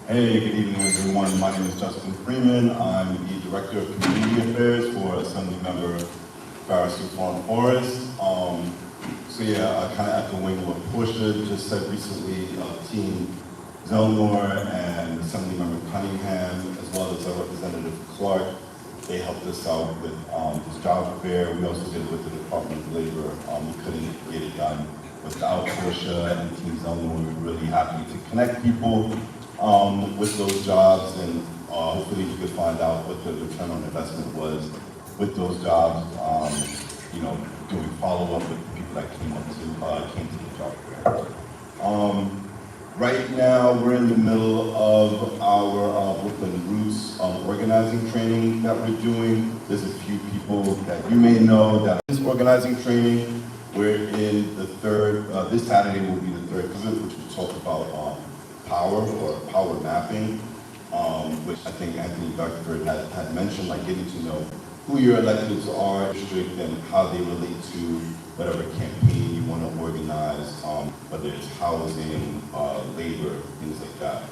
Hey, good evening, everyone. My name is Justin Freeman. I'm the Director of Community Affairs for Assemblymember Farris Forest. So yeah, I kind of echoing what Portia just said recently. Team Zelnor and Assemblymember Cunningham, as well as Representative Clark, they helped us out with this job fair. We also did it with the Department of Labor. We couldn't get it done without Portia and Team Zelnor. We were really happy to connect people with those jobs, and hopefully we could find out what the return on investment was with those jobs. You know, doing follow-up with people that came to the job fair. Right now, we're in the middle of our Brooklyn Roots organizing training that we're doing. There's a few people that you may know that is organizing training. We're in the third, this Saturday will be the third visit, which will talk about power or power mapping, which I think Anthony Beckford had mentioned, like getting to know who your electeds are, district, and how they relate to whatever campaign you want to organize, whether it's housing, labor, things like that.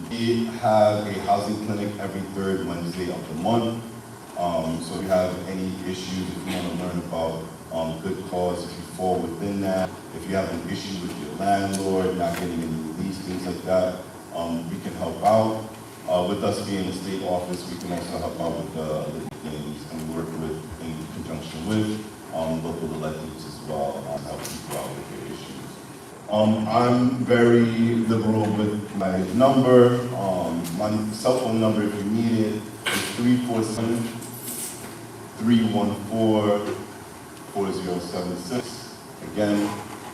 We have a housing clinic every third Wednesday of the month. So if you have any issues, if you want to learn about good cause, if you fall within that, if you have an issue with your landlord, not getting any release, things like that, we can help out. With us being the state office, we can also help out with the things and work with, in conjunction with local electeds as well, help people out with their issues. I'm very liberal with my number. My cell phone number, if you need it, is 347-314-4076. Again,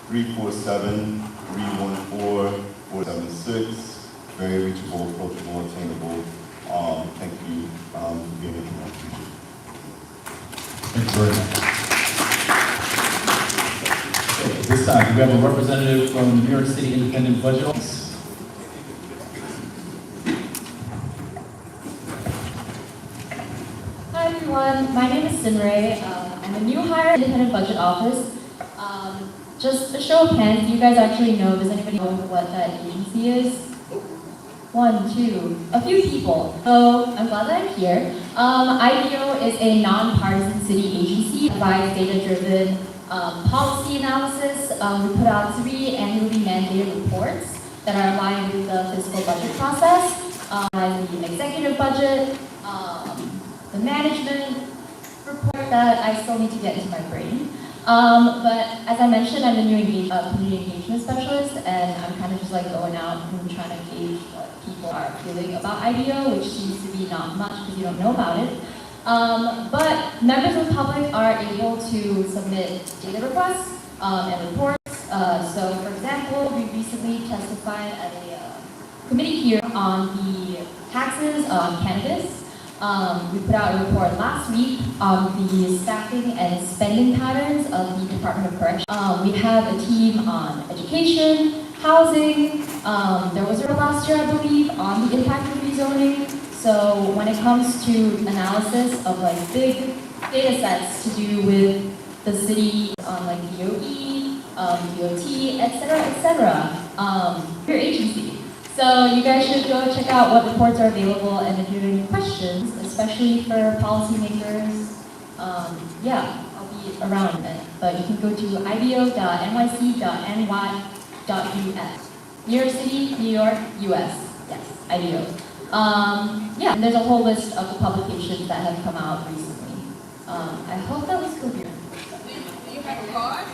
347-314-4076. Very reachable, approachable, attainable. Thank you for being here tonight. Thank you very much. Okay, at this time, we have a representative from the New York City Independent Budget Office. Hi everyone, my name is Sinray. I'm a new hire in the Independent Budget Office. Just a show of hands, do you guys actually know, does anybody know what that agency is? 1, 2, a few people. So I'm glad that I'm here. IDEO is a nonpartisan city agency that provides data-driven policy analysis. We put out 3 annually mandated reports that are aligned with the fiscal budget process, the executive budget, the management report that I still need to get into my brain. But as I mentioned, I'm the new community engagement specialist, and I'm kind of just like going out and trying to gauge what people are feeling about IDEO, which seems to be not much because you don't know about it. But members of the public are able to submit data requests and reports. So for example, we recently testified at a committee hearing on the taxes on cannabis. We put out a report last week on the staffing and spending patterns of the Department of Corrections. We have a team on education, housing. There was a last year, I believe, on the impact of rezoning. So when it comes to analysis of like big data sets to do with the city on like DOE, DOT, etc., your agency. So you guys should go check out what reports are available, and if you have any questions, especially for policymakers, yeah, I'll be around it. But you can go to ibo.nyc.ny.us. New York City, New York, US. Yes, IBO. Yeah, and there's a whole list of the publications that have come out recently. I hope that was clear. Do you have a card?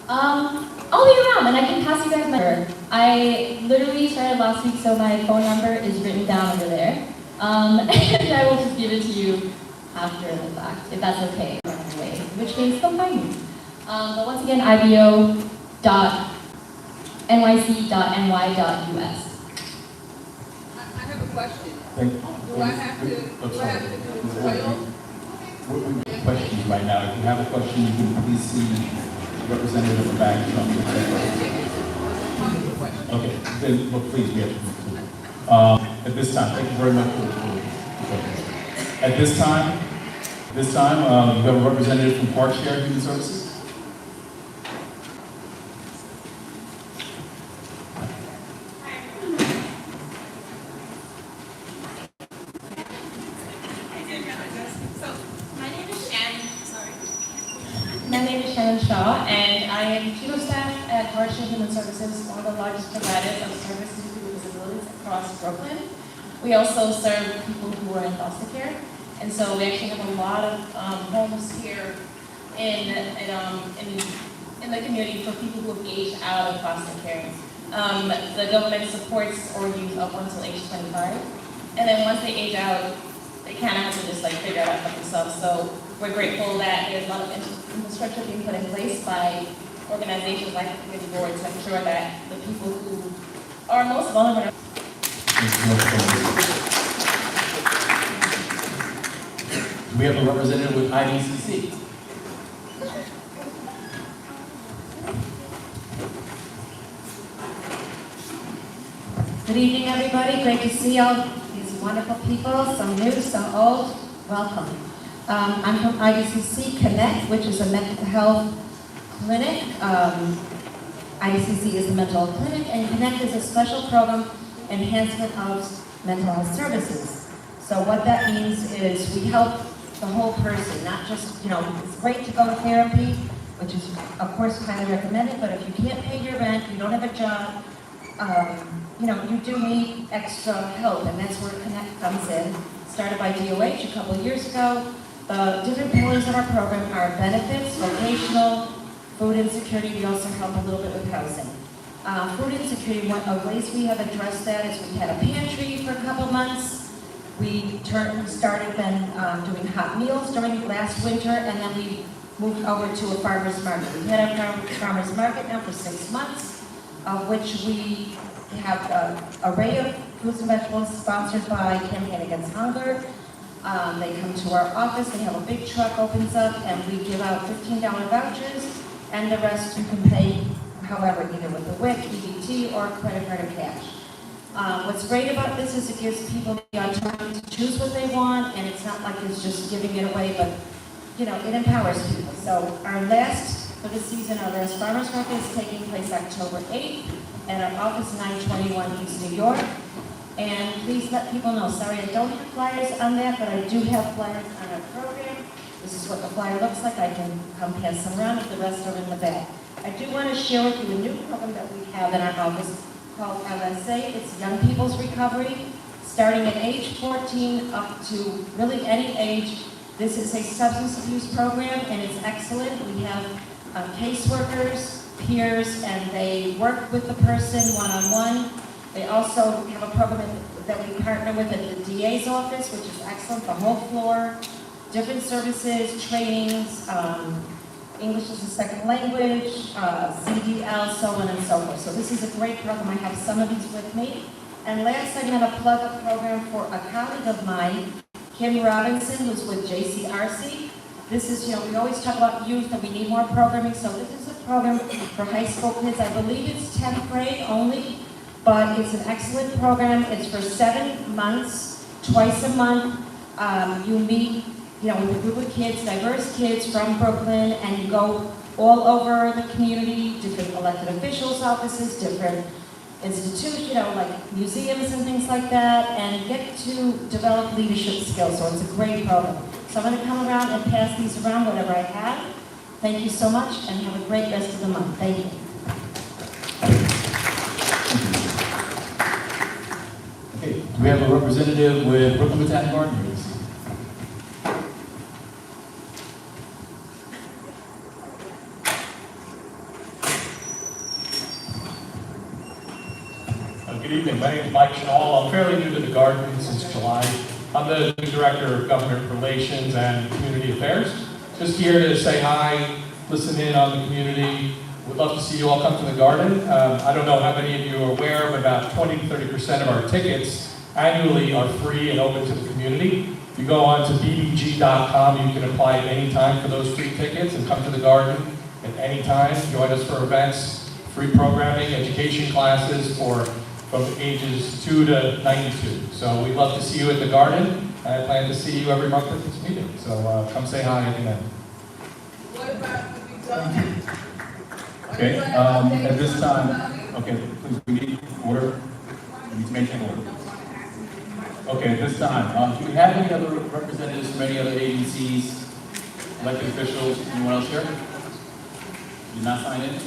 I'll be around and I can pass you guys my number. I literally started last week, so my phone number is written down over there. And I will just give it to you after the fact, if that's okay. Anyway, in which case, come find me. But once again, ibo.nyc.ny.us. I have a question. Thank you. Do I have to We're questions right now. If you have a question, you can please see Representative of the back. Okay, then, look, please, we have to conclude. At this time, thank you very much for the questions. At this time, you have a representative from Park Share Human Services. My name is Shannon Shaw, and I am Chief of Staff at Hardship Human Services, one of the largest providers of services to people with disabilities across Brooklyn. We also serve people who are in foster care, and so we actually have a lot of homes here in the community for people who have aged out of foster care. The government supports our youth up until age 25, and then once they age out, they kind of have to just like figure it out for themselves. So we're grateful that there's a lot of infrastructure being put in place by organizations like the community board to ensure that the people who are most vulnerable. We have a representative with IDCC. Good evening, everybody. Great to see all these wonderful people, some new, some old. Welcome. I'm from IDCC Connect, which is a mental health clinic. IDCC is a mental health clinic, and Connect is a special program enhancement of mental health services. So what that means is we help the whole person, not just, it's great to go to therapy, which is, of course, highly recommended, but if you can't pay your rent, you don't have a job, you do need extra help, and that's where Connect comes in. Started by DOH a couple of years ago. The different pillars of our program are benefits, vocational, food insecurity. We also help a little bit with housing. Food insecurity, one of the ways we have addressed that is we had a pantry for a couple months. We started then doing hot meals during last winter, and then we moved over to a farmer's market. We had a farmer's market now for 6 months, of which we have an array of fruits and vegetables sponsored by Campaign Against Hunger. They come to our office, they have a big truck opens up, and we give out $15 vouchers, and the rest you can pay however, either with the WIC, EBT, or credit card or cash. What's great about this is it gives people the autonomy to choose what they want, and it's not like it's just giving it away, but it empowers people. So our last, for the season, our last farmer's market is taking place October 8th at our office 921 East New York. And please let people know, sorry I don't have flyers on that, but I do have flyers on our program. This is what the flyer looks like. I can come pass them around if the rest are in the back. I do want to share with you a new program that we have in our office called LSA. It's Young People's Recovery, starting at age 14 up to really any age. This is a substance abuse program, and it's excellent. We have caseworkers, peers, and they work with the person one-on-one. They also have a program that we partner with at the DA's office, which is excellent, the whole floor, different services, trainings, English as a second language, CDL, so on and so forth. So this is a great program. I have some of these with me. And last, I'm going to plug a program for a colleague of mine Kim Robinson, who's with JCRC. This is, we always talk about youth and we need more programming, so this is a program for high school kids. I believe it's 10th grade only, but it's an excellent program. It's for 7 months, twice a month. You meet, with a group of kids, diverse kids from Brooklyn, and you go all over the community, different elected officials' offices, different institutions, like museums and things like that, and get to develop leadership skills. So it's a great program. So I'm going to come around and pass these around, whatever I have. Thank you so much, and have a great rest of the month. Thank you. Okay, do we have a representative with Brooklyn Botanic Garden here this evening? Good evening. My name is Mike Schnall. I'm fairly new to the garden since July. I'm the new Director of Government Relations and Community Affairs. Just here to say hi, listen in on the community. We'd love to see you all come to the garden. I don't know how many of you are aware, but about 20 to 30% of our tickets annually are free and open to the community. If you go on to bbg.com, you can apply at any time for those free tickets and come to the garden at any time. Join us for events, free programming, education classes from ages 2 to 92. So we'd love to see you at the garden, and I plan to see you every month at this meeting. So come say hi at the end. What about when we don't? Okay, at this time, okay, please, we need order. We need to maintain order. Okay, at this time, do we have any other representatives from any other agencies, elected officials, anyone else here? Did not sign in?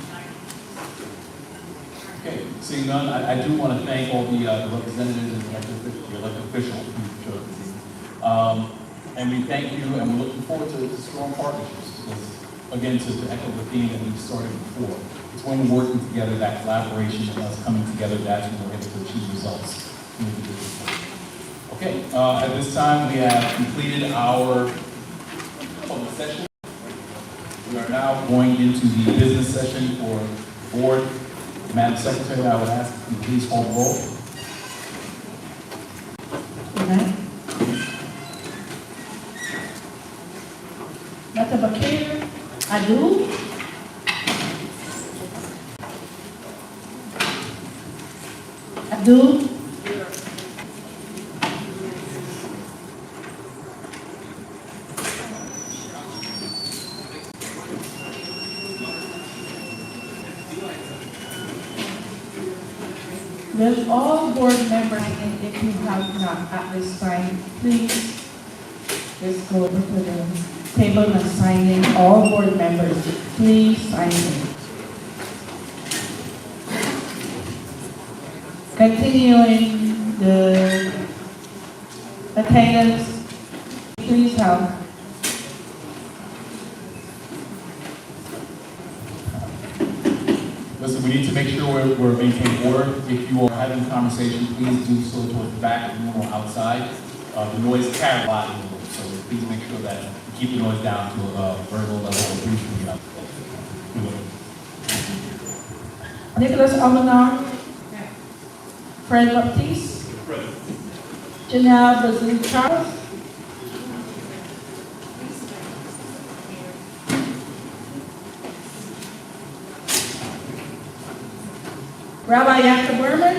Okay, seeing none, I do want to thank all the representatives and the elected officials who showed up this evening. And we thank you, and we're looking forward to strong partnerships. Because, again, to echo the theme that we started before, it's when we're working together, that collaboration and us coming together, that's when we're able to achieve results. Okay, at this time, we have completed our public session. We are now going into the business session for board. Madam Secretary, I would ask if you please call the roll. Amen. Dr. Bakir, Adu. Adu. Will all board members, and if you have not at this time, please just go over to the table and sign in. All board members, please sign in. Continuing the attendance, please help. Listen, we need to make sure we're maintaining order. If you are having a conversation, please do so towards the back of the room or outside. The noise carries a lot in the room, so please make sure that you keep the noise down to a very low level of breathing. Nicholas Almanar. Fred Baptiste. Janelle Brazil Charles. Rabbi Yaakov Berman.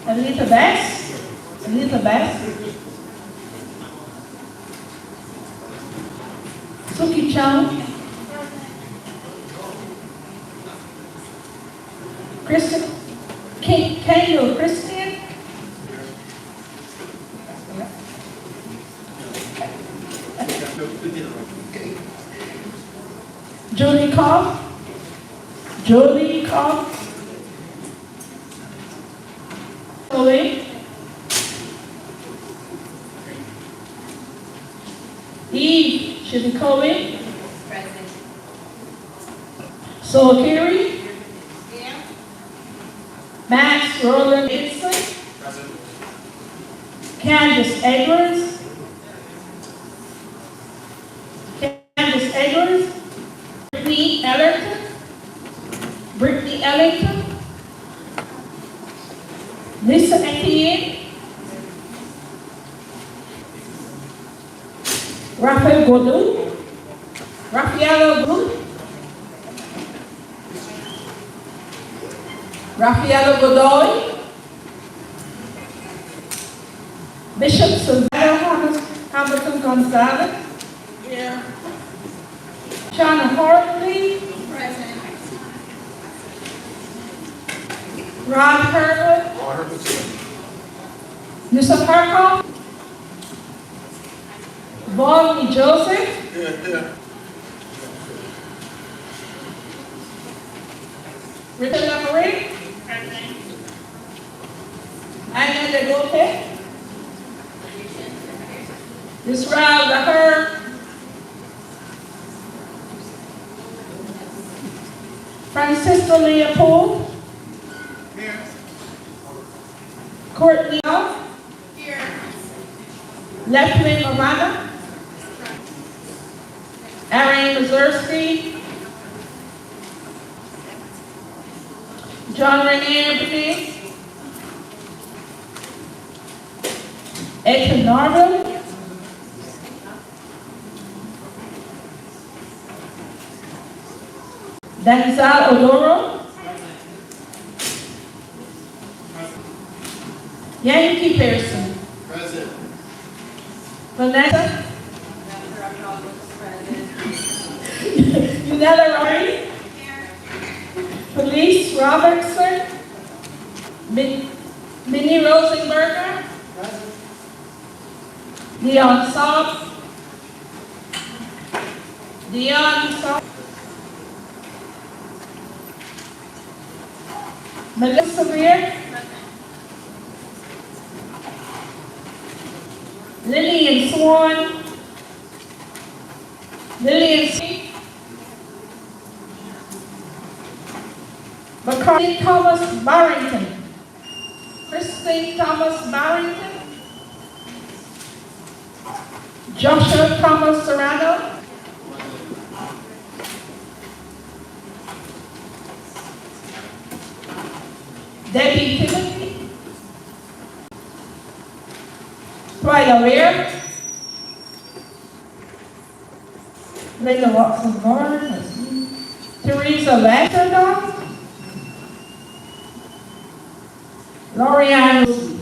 Anita Bass. Anita Bass. Suki Chung. Kristen. Kendall Christian. Julie Cobb. Julie Cobb. Chloe. Eve Shibikowi. Present. Solakiri. Yeah. Max Roland Inslee. Present. Candace Edwards. Candace Edwards. Brittany Ellerton. Brittany Ellington. Lisa Etienne. Raphael Godu, Raffaello Godu, Raffaello Godoy, Bishop Savannah Hamilton Gonzalez, here. Shauna Hartley, present. Rod Herwood, Yusuf Harkoff, Vaughn Joseph, Richard Lamoureux, Aina Degote, Yusra Lahir, Francisco Leopold, Courtney Off, Leflin Morana, Ariane Mazursky, John Renier Benet, Ed Narville, Denzel Odoro, Yankee Pearson, present. Vanessa, Unella Ryan, Felice Robertson, Minnie Rosenberger, Dion Saab, Melissa Weir, Lillian Swan, Lillian C. McCarthy Thomas Barrington, Christine Thomas Barrington, Joshua Thomas Serrano, Debbie Timothy, Twyla Ware, Linda Watson Barnes, Teresa Lasserdon, Lorianne Wilson.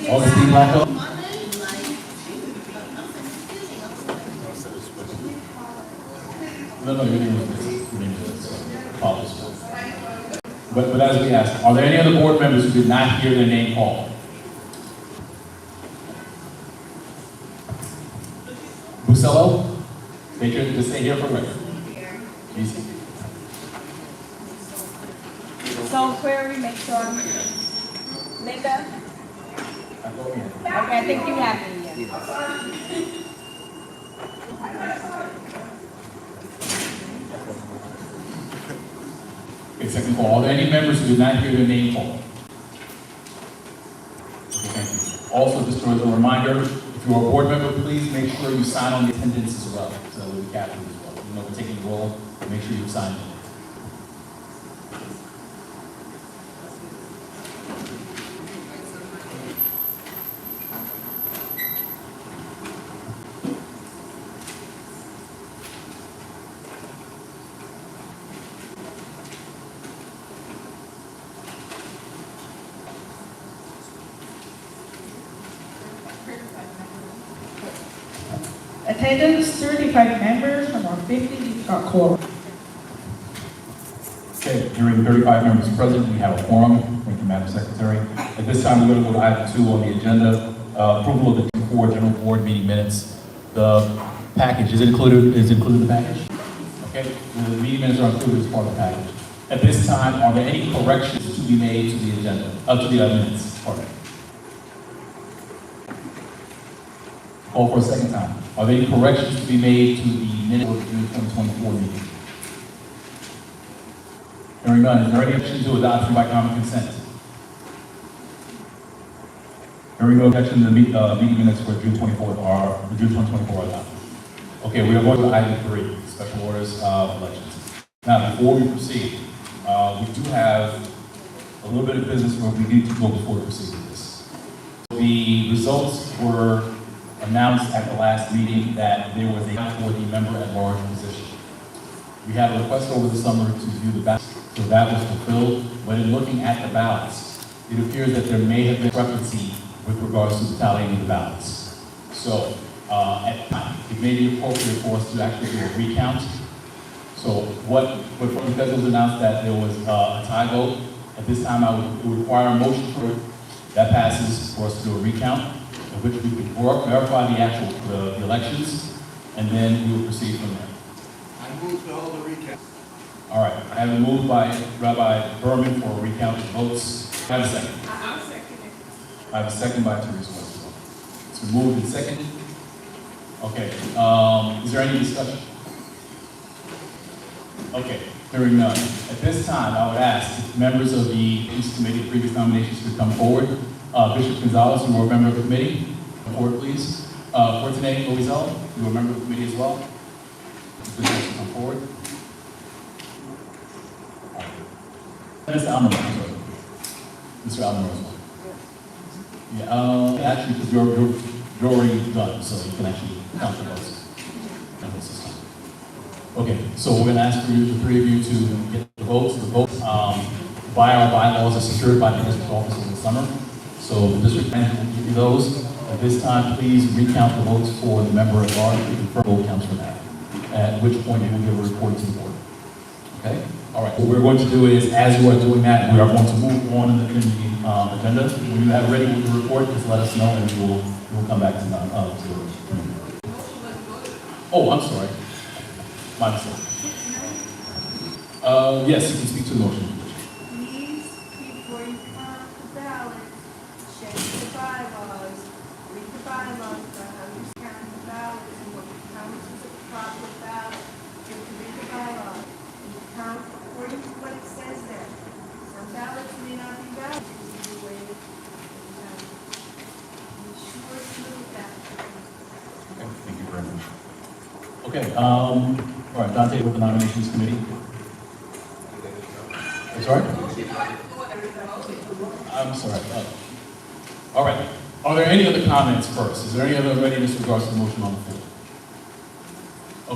Augustine Blacko. No, your name is But as we asked, are there any other board members who did not hear their name called? Bucello? Make sure to stay here for record. Please. So query, make sure. Linda? Okay, I think you have me, yeah. Okay, second call. Are there any members who did not hear their name called? Okay, thank you. Also, just as a reminder, if you're a board member, please make sure you sign on the attendance as well, so that we capture it as well. You know, we're taking roll, make sure you sign in. Attendance 35 members from our 50 quorum. Okay, hearing 35 members present, we have a quorum. Thank you, Madam Secretary. At this time, we're going to go to item 2 on the agenda, approval of the June 4 general board meeting minutes. The package is included in the package. Okay, the meeting minutes are included as part of the package. At this time, are there any corrections to be made to the agenda, to the minutes? Pardon. Call for a second time. Are there any corrections to be made to the minutes of the June 2024 meeting? Hearing none, is there any objection to adoption by common consent? Hearing no objection, the meeting minutes for June 2024 are adopted. Okay, we are going to item 3, special orders of elections. Now, before we proceed, we do have a little bit of business where we need to go before we proceed with this. The results were announced at the last meeting that there was a for the member at large position. We had a request over the summer to view the ballots, so that was fulfilled. But in looking at the ballots, it appears that there may have been discrepancy with regards to the tallying of the ballots. So, it may be appropriate for us to actually do a recount. So because it was announced that there was a tie vote, at this time I would require a motion for it. That passes for us to do a recount, in which we could verify the elections, and then we will proceed from there. I move to hold a recount. All right, I have a move by Rabbi Berman for a recount of votes. I have a second. I'll second it. I have a second by Teresa Westphal. It's been moved and seconded. Okay, is there any discussion? Okay, hearing none. At this time, I would ask if members of the Peace Committee, previous nominations, could come forward. Bishop Gonzalez, you are a member of the committee. Come forward, please. Fortunato Loizel, you are a member of the committee as well. Please come forward. Mr. Almer, I'm sorry. Mr. Almer as well. Yeah, actually, because you're already done, so you can actually count the votes. Okay, so we're going to ask for you, the three of you, to get the votes. The votes by our bylaws are secured by the district office over the summer. So the district manager will give you those. At this time, please recount the votes for the member at large to confirm vote counts for that. At which point you will give a report to the board. Okay? All right. What we're going to do is, as you are doing that, we are going to move on in the agenda. When you have ready with the report, just let us know, and we will come back to it. Oh, I'm sorry. My mistake. Yes, you can speak to the motion. Please, before you count the ballots, check the bylaws, read the bylaws about how you count the ballots and what counts as a proper ballot. You have to read the bylaws and you count according to what it says there. Some ballots may not be valid. This is the way it is. Be sure to look at that. Okay, thank you very much. Okay, all right, Dante with the nominations committee. I'm sorry? I'm sorry. All right. Are there any other comments first? Is there any other readiness with regards to the motion on the floor?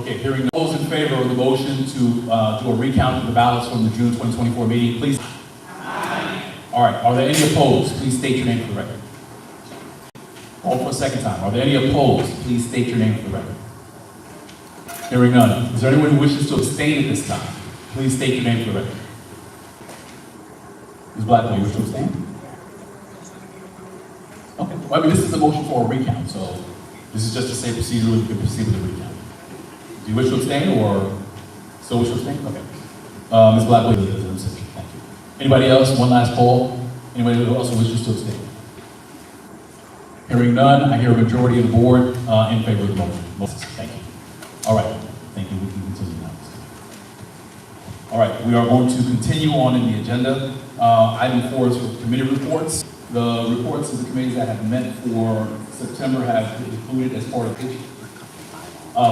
Okay, hearing those in favor of the motion to do a recount of the ballots from the June 2024 meeting, please. Aye. All right. Are there any opposed? Please state your name for the record. Call for a second time. Are there any opposed? Please state your name for the record. Hearing none. Is there anyone who wishes to abstain at this time? Please state your name for the record. Ms. Blackwell, you wish to abstain? Okay. Well, I mean, this is a motion for a recount, so this is just to say procedurally you can proceed with the recount. Do you wish to abstain or still wish to abstain? Okay. Ms. Blackwell, you wish to abstain. Thank you. Anybody else? One last call. Anybody who also wishes to abstain? Hearing none, I hear a majority of the board in favor of the motion. Thank you. All right. Thank you. We can continue now. All right. We are going to continue on in the agenda. Item 4 is for committee reports. The reports of the committees that have met for September have been included as part of it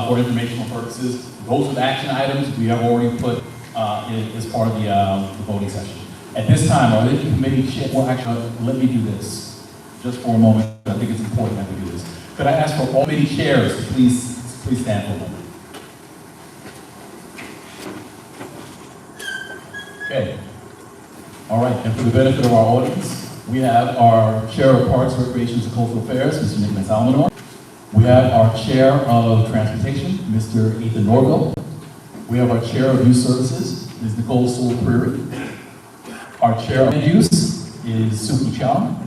for informational purposes. Those with action items we have already put as part of the voting session. At this time, are there any committee chair? Well, actually, let me do this just for a moment. I think it's important that we do this. Could I ask for all committee chairs to please stand for a moment? Okay. All right, and for the benefit of our audience, we have our Chair of Parks, Recreations, and Cultural Affairs, Mr. Nicholas Almanor. We have our Chair of Transportation, Mr. Ethan Norville. We have our Chair of Youth Services, Ms. Nicole Sewell-Creary. Our Chair of Land Use is Suki Chow.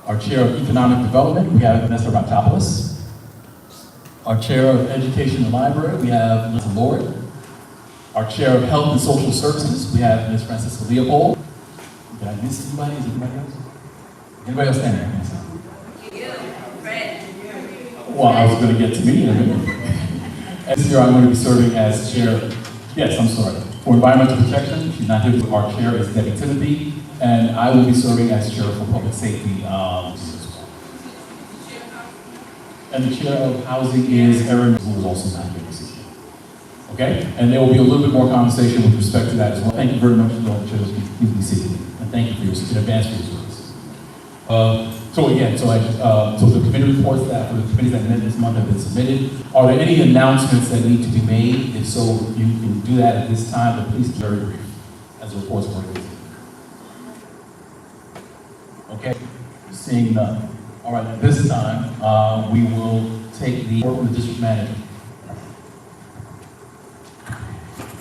Our Chair of Economic Development, we have Vanessa Raptopoulos. Our Chair of Education and Library, we have Ms. Lord. Our Chair of Health and Social Services, we have Ms. Francisca Leopold. Did I miss anybody? Is anybody else? Anybody else standing? Well, I was going to get to me in a minute. This year, I'm going to be serving as chair. Yes, I'm sorry. For environmental protection, she's not here. Our chair is Debbie Timothy, and I will be serving as chair for public safety. And the chair of housing is Erin, who is also not here this evening. Okay? And there will be a little bit more conversation with respect to that as well. Thank you very much for all the chairs please be seated. And thank you for your in advance for your service. So the committee reports that for the committees that met this month have been submitted. Are there any announcements that need to be made? If so, you can do that at this time, but please be very brief as the reports are released. Okay, seeing none. All right, at this time, we will take the report from the district manager.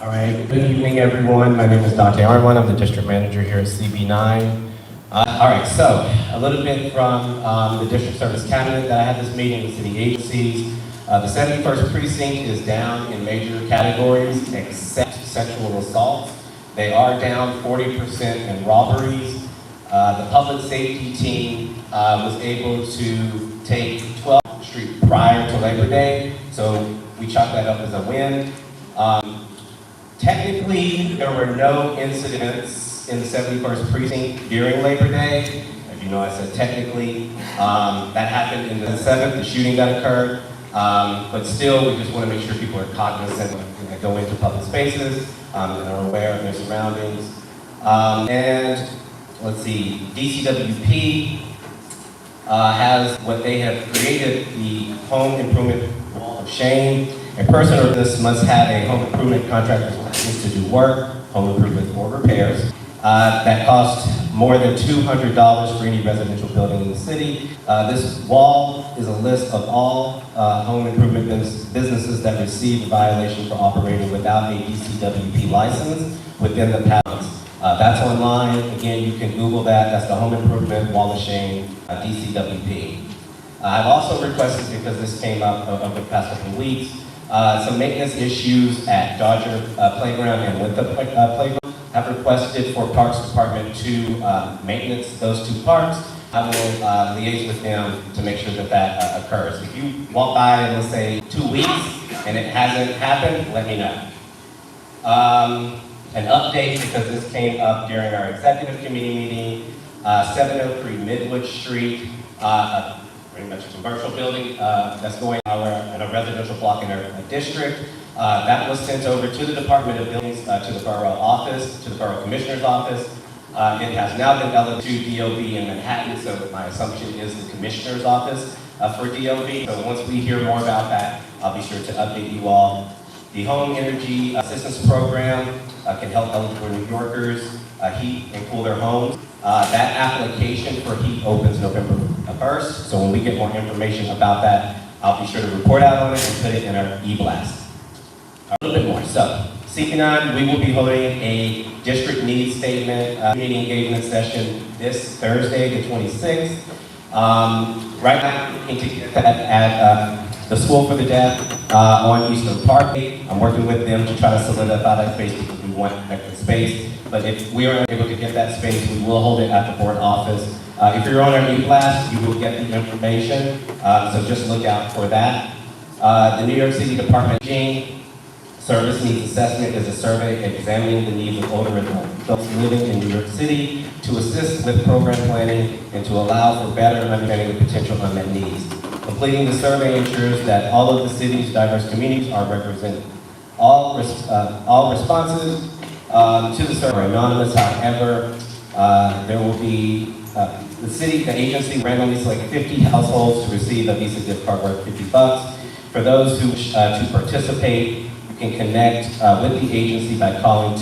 All right, good evening, everyone. My name is Dante Armon. I'm the district manager here at CB9. All right, so a little bit from the district service cabinet that I had this meeting with city agencies. The 71st precinct is down in major categories except sexual assaults. They are down 40% in robberies. The public safety team was able to take 12th Street prior to Labor Day, so we chalk that up as a win. Technically, there were no incidents in the 71st precinct during Labor Day. As you know, I said technically. That happened in the 7th, the shooting that occurred. But still, we just want to make sure people are cognizant when they go into public spaces and are aware of their surroundings. And let's see, DCWP has what they have created, the Home Improvement Wall of Shame. A person or this must have a home improvement contractor's license to do work, home improvement or repairs, that cost more than $200 for any residential building in the city. This wall is a list of all home improvement businesses that received a violation for operating without a DCWP license within the past. That's online. Again, you can Google that. That's the Home Improvement Wall of Shame, DCWP. I've also requested, because this came up over the past couple of weeks, some maintenance issues at Dodger Playground and Winthrop Playground. I've requested for Parks Department to maintenance those two parks. I will liaise with them to make sure that that occurs. If you walk by in, let's say, 2 weeks and it hasn't happened, let me know. An update, because this came up during our executive committee meeting, 703 Midwood Street, pretty much a commercial building that's going in a residential block in our district. That was sent over to the Department of Buildings, to the borough office, to the borough commissioner's office. It has now been elevated to DOB in Manhattan, so my assumption is the commissioner's office for DOB. So once we hear more about that, I'll be sure to update you all. The Home Energy Assistance Program can help eligible New Yorkers heat and cool their homes. That application for heat opens November 1st, so when we get more information about that, I'll be sure to report out on it and put it in our e-blast. A little bit more. So, CP9, we will be holding a district needs statement, community engagement session this Thursday, the 26th. Right now, we're looking to get that at the School for the Deaf on Eastern Park. I'm working with them to try to solidify that space because we want that space. But if we are able to get that space, we will hold it at the board office. If you're on our e-blast, you will get the information. So just look out for that. The New York City Department of Aging Service Needs Assessment is a survey examining the needs of older adults living in New York City to assist with program planning and to allow for better understanding of potential unmet needs. Completing the survey ensures that all of the city's diverse communities are represented. All responses to the survey are anonymous. However, there will be the agency randomly select 50 households to receive a Visa gift card worth $50. For those who wish to participate, you can connect with the agency by calling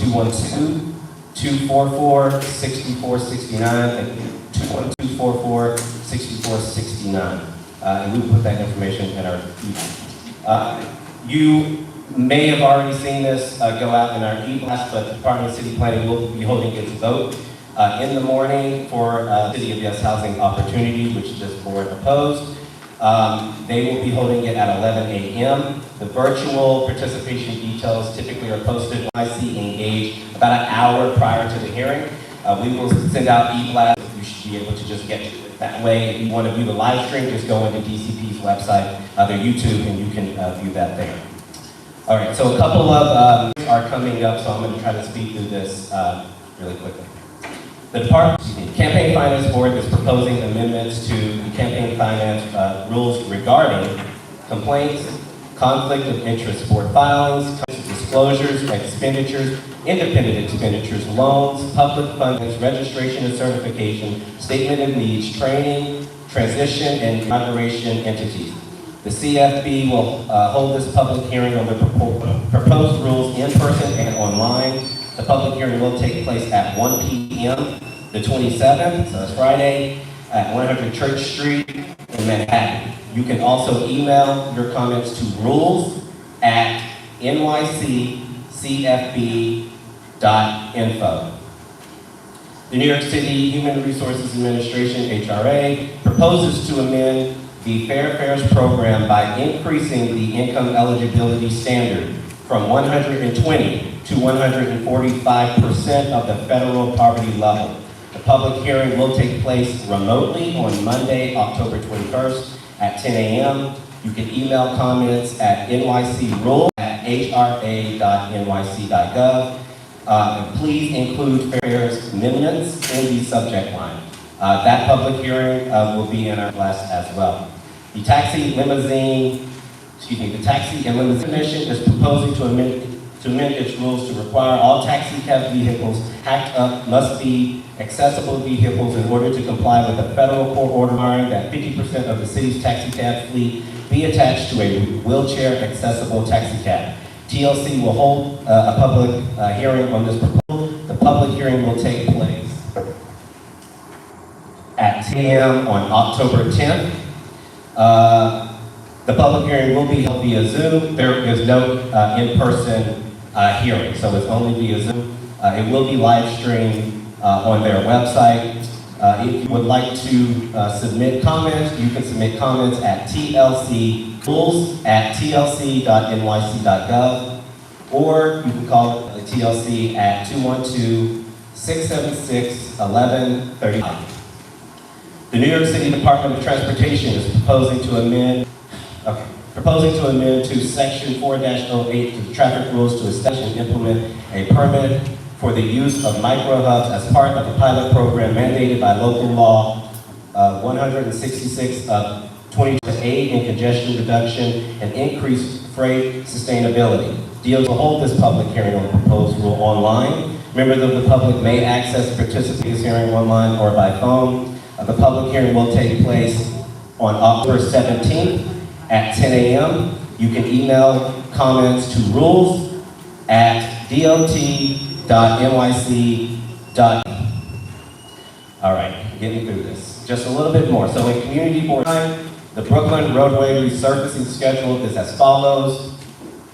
212-244-6469 and 212-244-6469. And we will put that information in our email. You may have already seen this go out in our e-blast, but the Department of City Planning will be holding its vote in the morning for City of Yes Housing Opportunity, which this board opposed. They will be holding it at 11 a.m. The virtual participation details typically are posted on IC Engage about an hour prior to the hearing. We will send out e-blast. You should be able to just get to it That way, if you want to view the live stream, just go into DCP's website, their YouTube, and you can view that there. All right, so a couple of are coming up, so I'm going to try to speed through this really quickly. The Campaign Finance Board is proposing amendments to the campaign finance rules regarding complaints, conflict of interest board filings, disclosures, expenditures, independent expenditures, loans, public funds, registration and certification, statement of needs, training, transition, and inauguration entities. The CFB will hold this public hearing on the proposed rules in person and online. The public hearing will take place at 1 p.m. the 27th, so that's Friday, at 100 Church Street in Manhattan. You can also email your comments to rules@nyccfb.info. The New York City Human Resources Administration, HRA, proposes to amend the Fair Fares program by increasing the income eligibility standard from 120 to 145% of the federal poverty level. The public hearing will take place remotely on Monday, October 21st at 10 a.m. You can email comments at nycrule@hra.nyc.gov. And please include fares amendments in the subject line. That public hearing will be in our class as well. The Taxi and Limousine Commission is proposing to amend its rules to require all taxi cab vehicles hacked up must be accessible vehicles in order to comply with the federal court order requiring that 50% of the city's taxi cab fleet be attached to a wheelchair accessible taxi cab. TLC will hold a public hearing on this proposal. The public hearing will take place at 10 a.m. on October 10th. The public hearing will be held via Zoom. There is no in-person hearing, so it's only via Zoom. It will be live streamed on their website. If you would like to submit comments, you can submit comments at tlcrules@tlc.nyc.gov, or you can call the TLC at 212-676-1135. The New York City Department of Transportation is proposing to amend to Section 4-08 to the traffic rules to establish and implement a permit for the use of micro-hubs as part of a pilot program mandated by local law 166 of 20 to aid in congestion reduction and increase freight sustainability. DOT will hold this public hearing on the proposed rule online. Members of the public may access and participate in this hearing online or by phone. The public hearing will take place on October 17th at 10 a.m. You can email comments to rules@dot.nyc.gov. All right, getting through this. Just a little bit more. So in community board time, the Brooklyn roadway resurfacing schedule is as follows.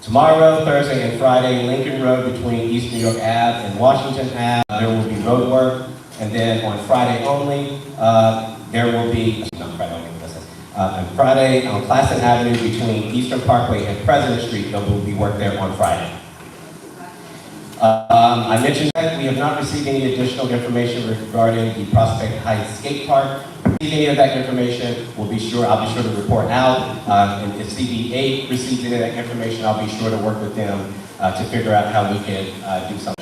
Tomorrow, Thursday, and Friday, Lincoln Road between East New York Ave and Washington Ave, there will be road work. And then on Friday only, there will be, on Friday on Classen Avenue between Eastern Parkway and President Street, there will be work there on Friday. I mentioned that we have not received any additional information regarding the Prospect Heights Skate Park. If any of that information, I'll be sure to report out. And if CB8 receives any of that information, I'll be sure to work with them to figure out how we can do something.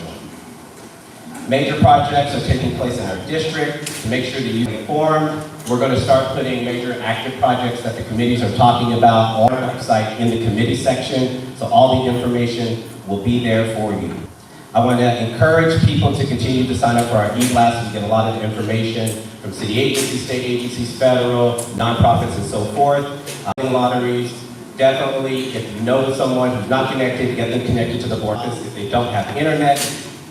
Major projects are taking place in our district. To make sure that you're informed, we're going to start putting major active projects that the committees are talking about on our website in the committee section, so all the information will be there for you. I want to encourage people to continue to sign up for our e-blast. We get a lot of information from city agencies, state agencies, federal, nonprofits, and so forth. Lotteries. Definitely, if you know someone who's not connected, get them connected to the board office. If they don't have internet,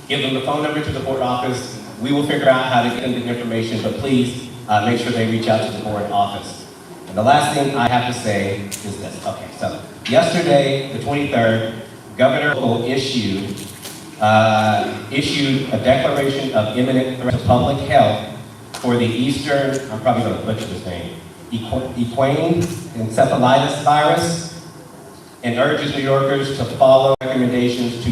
give them the phone number to the board office. We will figure out how to get them the information, but please make sure they reach out to the board office. And the last thing I have to say is this. Okay, so yesterday, the 23rd, Governor issued a declaration of imminent threat to public health for the Eastern, I'm probably going to butcher this name, equine encephalitis virus, and urges New Yorkers to follow recommendations to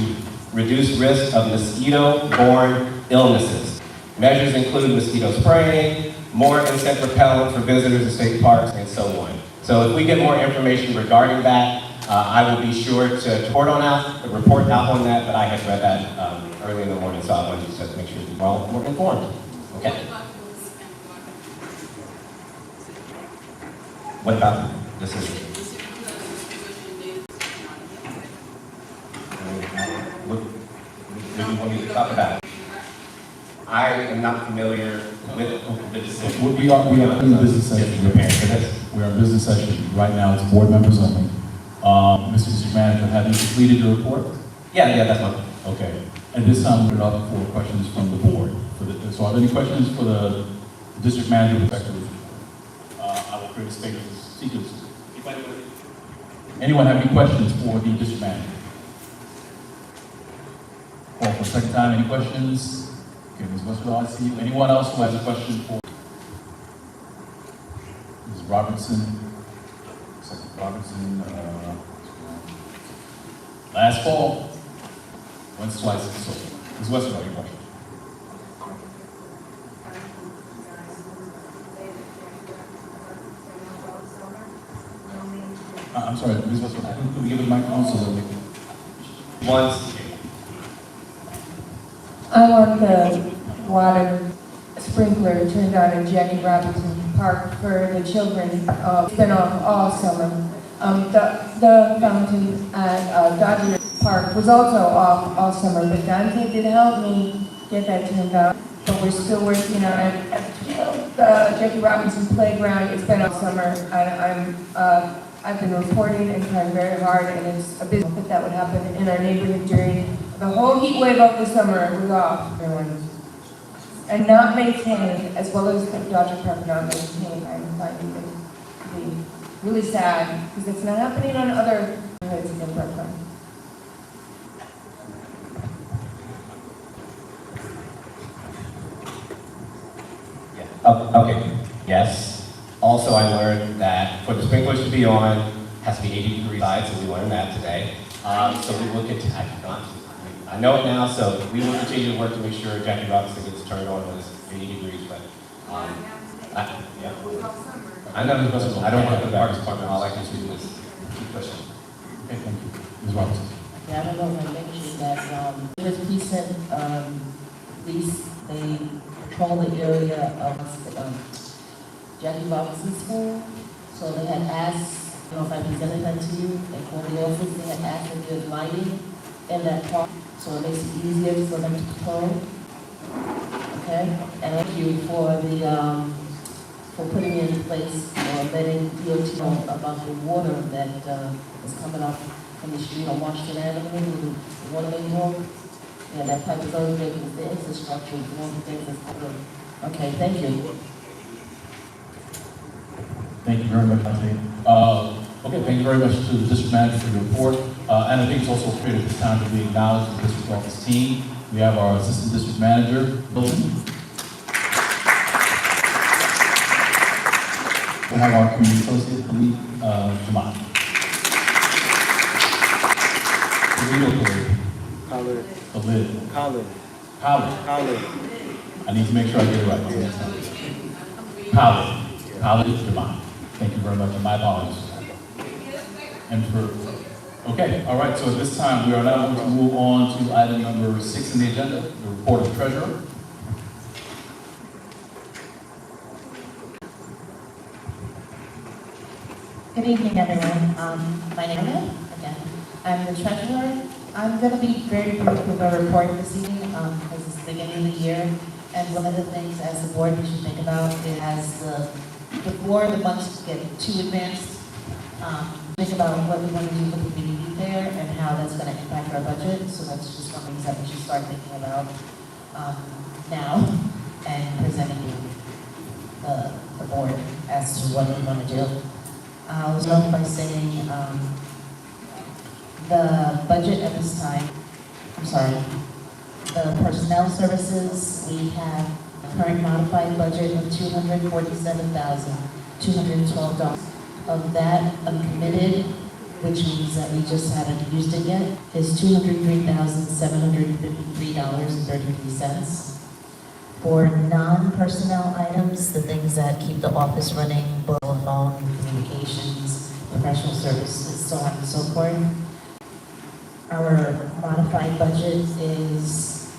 reduce risk of mosquito-borne illnesses. Measures include mosquito spraying, more insect repellent for visitors to state parks, and so on. So if we get more information regarding that, I will be sure to report out on that, but I had read that early in the morning, so I wanted to just make sure you're all more informed. Okay. What about this? What do you want me to talk about? I am not familiar with the decision. We are in the business session. We are in business session. Right now, it's board members only. Mr. District Manager, have you completed your report? Yeah, that's fine. Okay. At this time, we're up for questions from the board. So are there any questions for the District Manager respectively? I will create a space for seekers. Anyone have any questions for the District Manager? Call for a second time. Any questions? Okay, Ms. Westwell, I see you. Anyone else who has a question for Ms. Robertson? Last fall, once, twice, so. Ms. Westwell, your question. I'm sorry, Ms. Westwell, could we give the microphone so that we can... Once. I want the water sprinkler turned on in Jackie Robinson Park for the children. It's been off all summer. The fountain at Dodger Park was also off all summer, but Dante did help me get that turned on. But we're still working on it. The Jackie Robinson playground, it's been all summer. I've been reporting and trying very hard, and it's a business that would happen in our neighborhood during the whole heat wave of the summer. It was off, and not maintained, as well as the Dodger Park not maintained. I'm finding it to be really sad because it's not happening on other neighborhoods in Brooklyn. Yeah. Okay. Yes. Also, I learned that for the sprinklers to be on, it has to be 80 degrees outside, so we learned that today. So we will continue. I know it now, so we will continue to work to make sure Jackie Robinson gets turned on when it's 80 degrees. But yeah. I know I don't work with the Parks Department. All I can do is keep pushing. Okay, thank you. Ms. Robinson. Yeah, I don't know if I mentioned that, with recent, they patrol the area of, Jackie Robinson School. So they had asked, I don't know if I presented that to you, they called the office, they had asked if there's lighting in that park, so it makes it easier for them to patrol. Okay, and thank you for the, for putting in place, or letting DOT know about the water that, is coming up from the street on Washington Avenue, the water main broke. Yeah, that pipe is already there because the infrastructure is one of the things that's covered. Okay, thank you. Thank you very much, Dante. Okay, thank you very much to the District Manager for your report. And I think it's also appropriate at this time to be acknowledged the District Office team. We have our Assistant District Manager, Wilson. We have our Community Associate, Jamon. Khalid. I need to make sure I get it right. Khalid Jamon. Thank you very much, and my apologies. And okay, all right, so at this time, we are now going to move on to item number 6 in the agenda, the report of the treasurer. Good evening, everyone. My name is, again, I'm the treasurer. I'm going to be very brief with our report this evening, because it's the beginning of the year. And one of the things as the board we should think about is as before the months get too advanced, think about what we want to do for the community there and how that's going to impact our budget. So that's just one of the things that we should start thinking about now and presenting you the board as to what we want to do. I'll start by saying the budget at this time, the personnel services, we have a current modified budget of $247,212. Of that, uncommitted, which means that we just haven't used it yet, is $203,753.33. For non-personnel items, the things that keep the office running, phone, communications, professional services, so on and so forth, our modified budget is,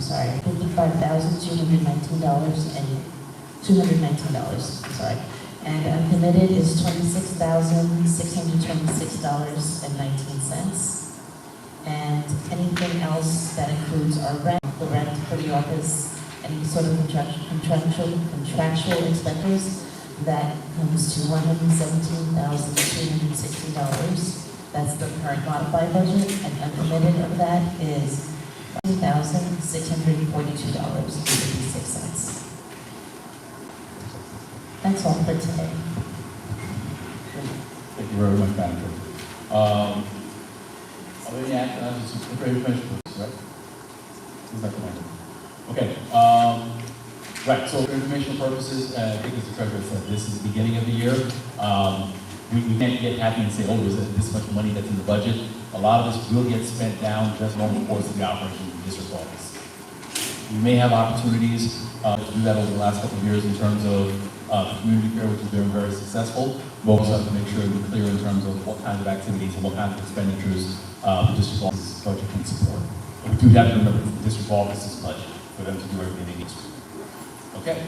$55,219, and uncommitted is $26,626.19. And anything else that includes our rent, the rent for the office, any sort of contractual expenses, that comes to $117,260. That's the current modified budget, and uncommitted of that is $2,642.56. That's all for today. Thank you very much, Madam Chair. Are there any actions for information, right? Is that the one? Okay. Right. So for informational purposes, I think as the treasurer said, this is the beginning of the year. We can't get happy and say, oh, there's this much money that's in the budget. A lot of this will get spent down just normal course of the operation of the district office. We may have opportunities to do that over the last couple of years in terms of community care, which has been very successful. We also have to make sure we're clear in terms of what kinds of activities and what kinds of expenditures the district office's budget can support. But we do have to remember the district office's budget for them to do everything they need to. Okay.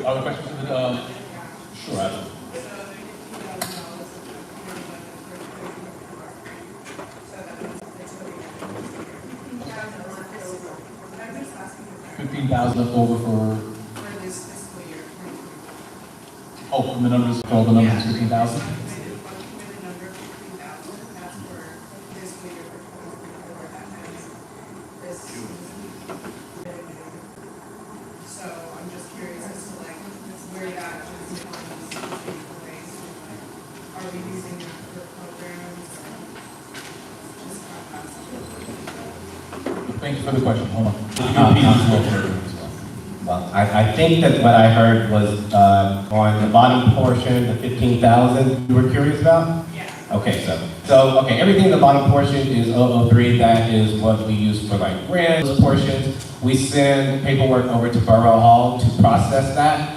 Other questions? Sure, absolutely. $15,000 left over for this fiscal year. Oh, from the numbers, all the numbers, 15,000? So I'm just curious as to like where that is going. Are we using that for programs? Thank you for the question. Hold on. Well, I think that what I heard was on the bottom portion, the 15,000 you were curious about? Yeah. Okay, okay, everything in the bottom portion is 003. That is what we use for like grants, portions. We send paperwork over to Borough Hall to process that.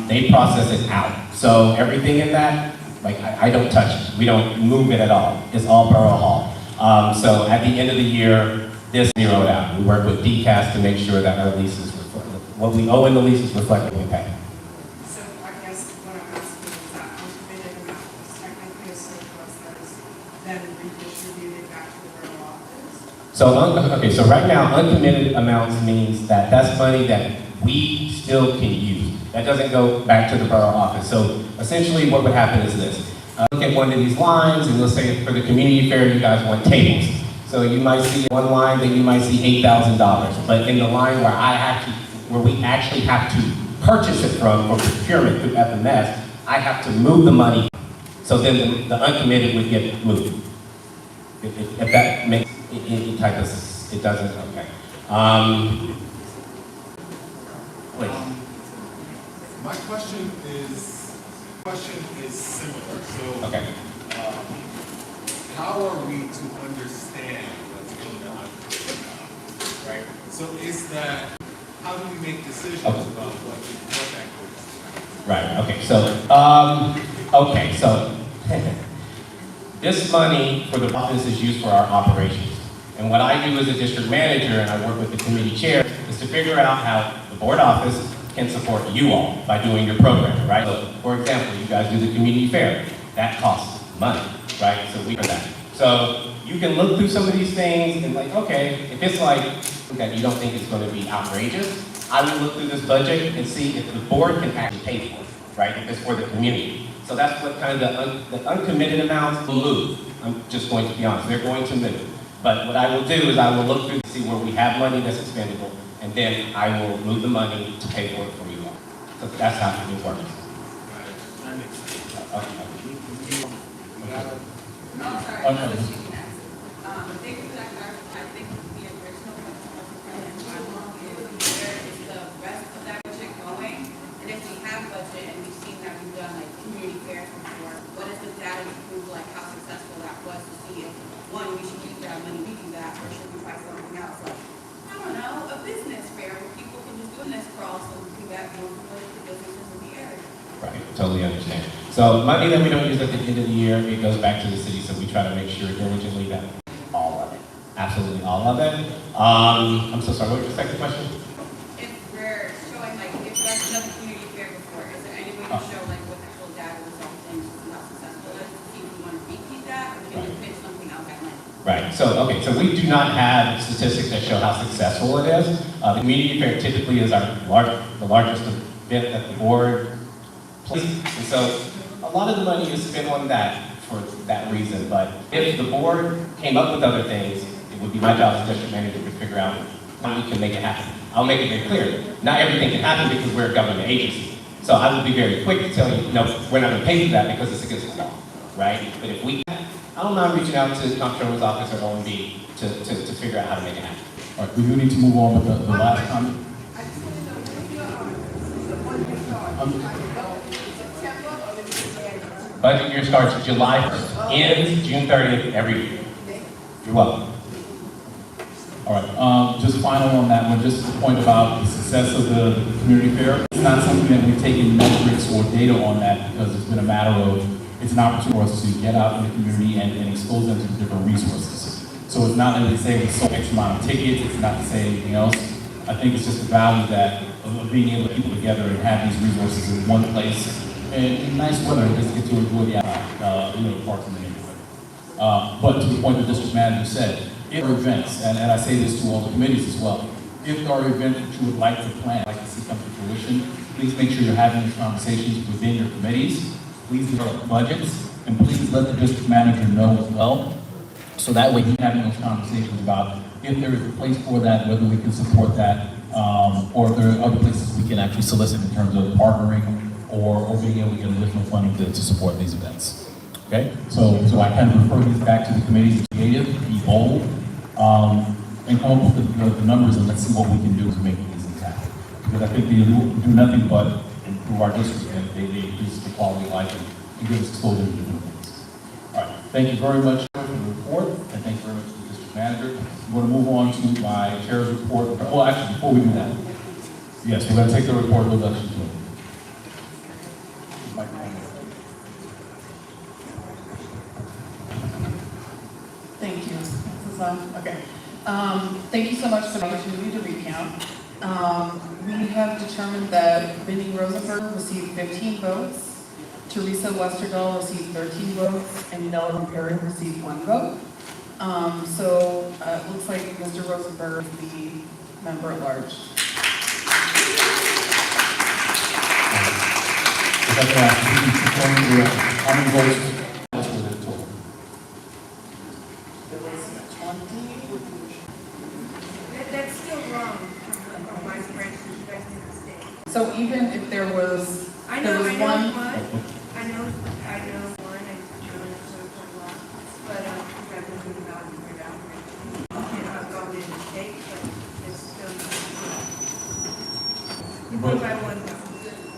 They process it out. So everything in that, like I don't touch it. We don't move it at all. It's all Borough Hall. So at the end of the year, this zeroed out. We work with DCAS to make sure that our leases reflect what we owe in the leases reflect what we pay. So I guess what I'm asking is that uncommitted amount is technically a surplus that is then redistributed back to the borough office. So, okay, so right now, uncommitted amounts means that that's money that we still can use. That doesn't go back to the borough office. So essentially what would happen is this. Look at one of these lines, and let's say for the community fair, you guys want tables. So you might see one line, then you might see $8,000. But in the line where we actually have to purchase it from for procurement through FMS, I have to move the money. So then the uncommitted would get moved. If that makes any type of, it doesn't, okay. Please. My question is similar. So, okay. How are we to understand what's going on? Right? So is that, how do we make decisions about what that goes? Right, okay, so this money for the office is used for our operations. And what I do as a district manager, and I work with the committee chair, is to figure out how the board office can support you all by doing your program, right? So, for example, you guys do the community fair. That costs money, right? So we do that. So you can look through some of these things and like, okay, if it's like that you don't think it's going to be outrageous, I would look through this budget and see if the board can actually pay for it, right? If it's for the community. So that's what kind of the uncommitted amounts will move. I'm just going to be honest, they're going to move. But what I will do is I will look through to see where we have money that's expendable, and then I will move the money to pay for it for you all. So that's how it works. Okay. No, sorry, I was thinking that. Thank you for that clarification. I think the original is where is the rest of that budget going? And if we have budget and we've seen that we've done like community fairs before, what is the data to prove like how successful that was to see if, one, we should use that money, we do that, Right, totally understand. So money that we don't use at the end of the year, it goes back to the city, so we try to make sure diligently that all of it, absolutely all of it. I'm so sorry, what was your second question? If we're showing, like, if you guys done the community fair before, is there any way to show, like, what the actual data results and how successful it is, to see if we want to repeat that, or can we pitch something out that night? Right, so, okay, so we do not have statistics that show how successful it is. The community fair typically is the largest event that the board plays. And so a lot of the money is spent on that for that reason. But if the board came up with other things, it would be my job as district manager to figure out how we can make it happen. I'll make it very clear. Not everything can happen because we're a government agency. So I would be very quick to tell you, no, we're not going to pay for that because it's against the law, right? But if we, I don't mind reaching out to the comptroller's office or OMB to figure out how to make it happen. All right, we do need to move on with the last comment. Budget year starts July 1st, ends June 30th every year. You're welcome. All right, just final on that one, just the point about the success of the community fair. It's not something that we've taken metrics or data on that because it's been a matter of, it's an opportunity for us to get out in the community and expose them to different resources. So it's not that they say we sold X amount of tickets, it's not to say anything else. I think it's just the value that of being able to keep people together and have these resources in one place and in nice weather, just get to enjoy the parks in the neighborhood. But to the point the district manager said, if there are events, and I say this to all the committees as well, if there are events that you would like to plan, like to see come to fruition, please make sure you're having these conversations within your committees. Please develop budgets, and please let the district manager know as well. So that way, he's having those conversations about if there is a place for that, whether we can support that, or if there are other places we can actually solicit in terms of partnering or being able to get additional funding to support these events. Okay, so I kind of refer these back to the committees, be creative, be bold, and come up with the numbers and let's see what we can do to make these things happen. Because I think they do nothing but improve our district and they increase the quality of life and give us exposure to different things. All right, thank you very much for the report and thank you very much to the district manager. I'm going to move on to my chair's report. Well, actually, before we do that, yes, we're going to take the report of election to it. Thank you. This is on? Okay. Thank you so much for the opportunity to recount. We have determined that Vinnie Rosenberg received 15 votes, Teresa Westerdahl received 13 votes, and Nella Perry received 1 vote. So it looks like Mr. Rosenberg is the member at large. If I can ask, can you confirm how many votes? That's still wrong from my spreadsheet, you guys need to stay. So even if there was, I there know was one, one. I know one, and Joan is sort of one lot, but, that was really not right out here. And I've gone in mistake, but it's still not. One by one, though.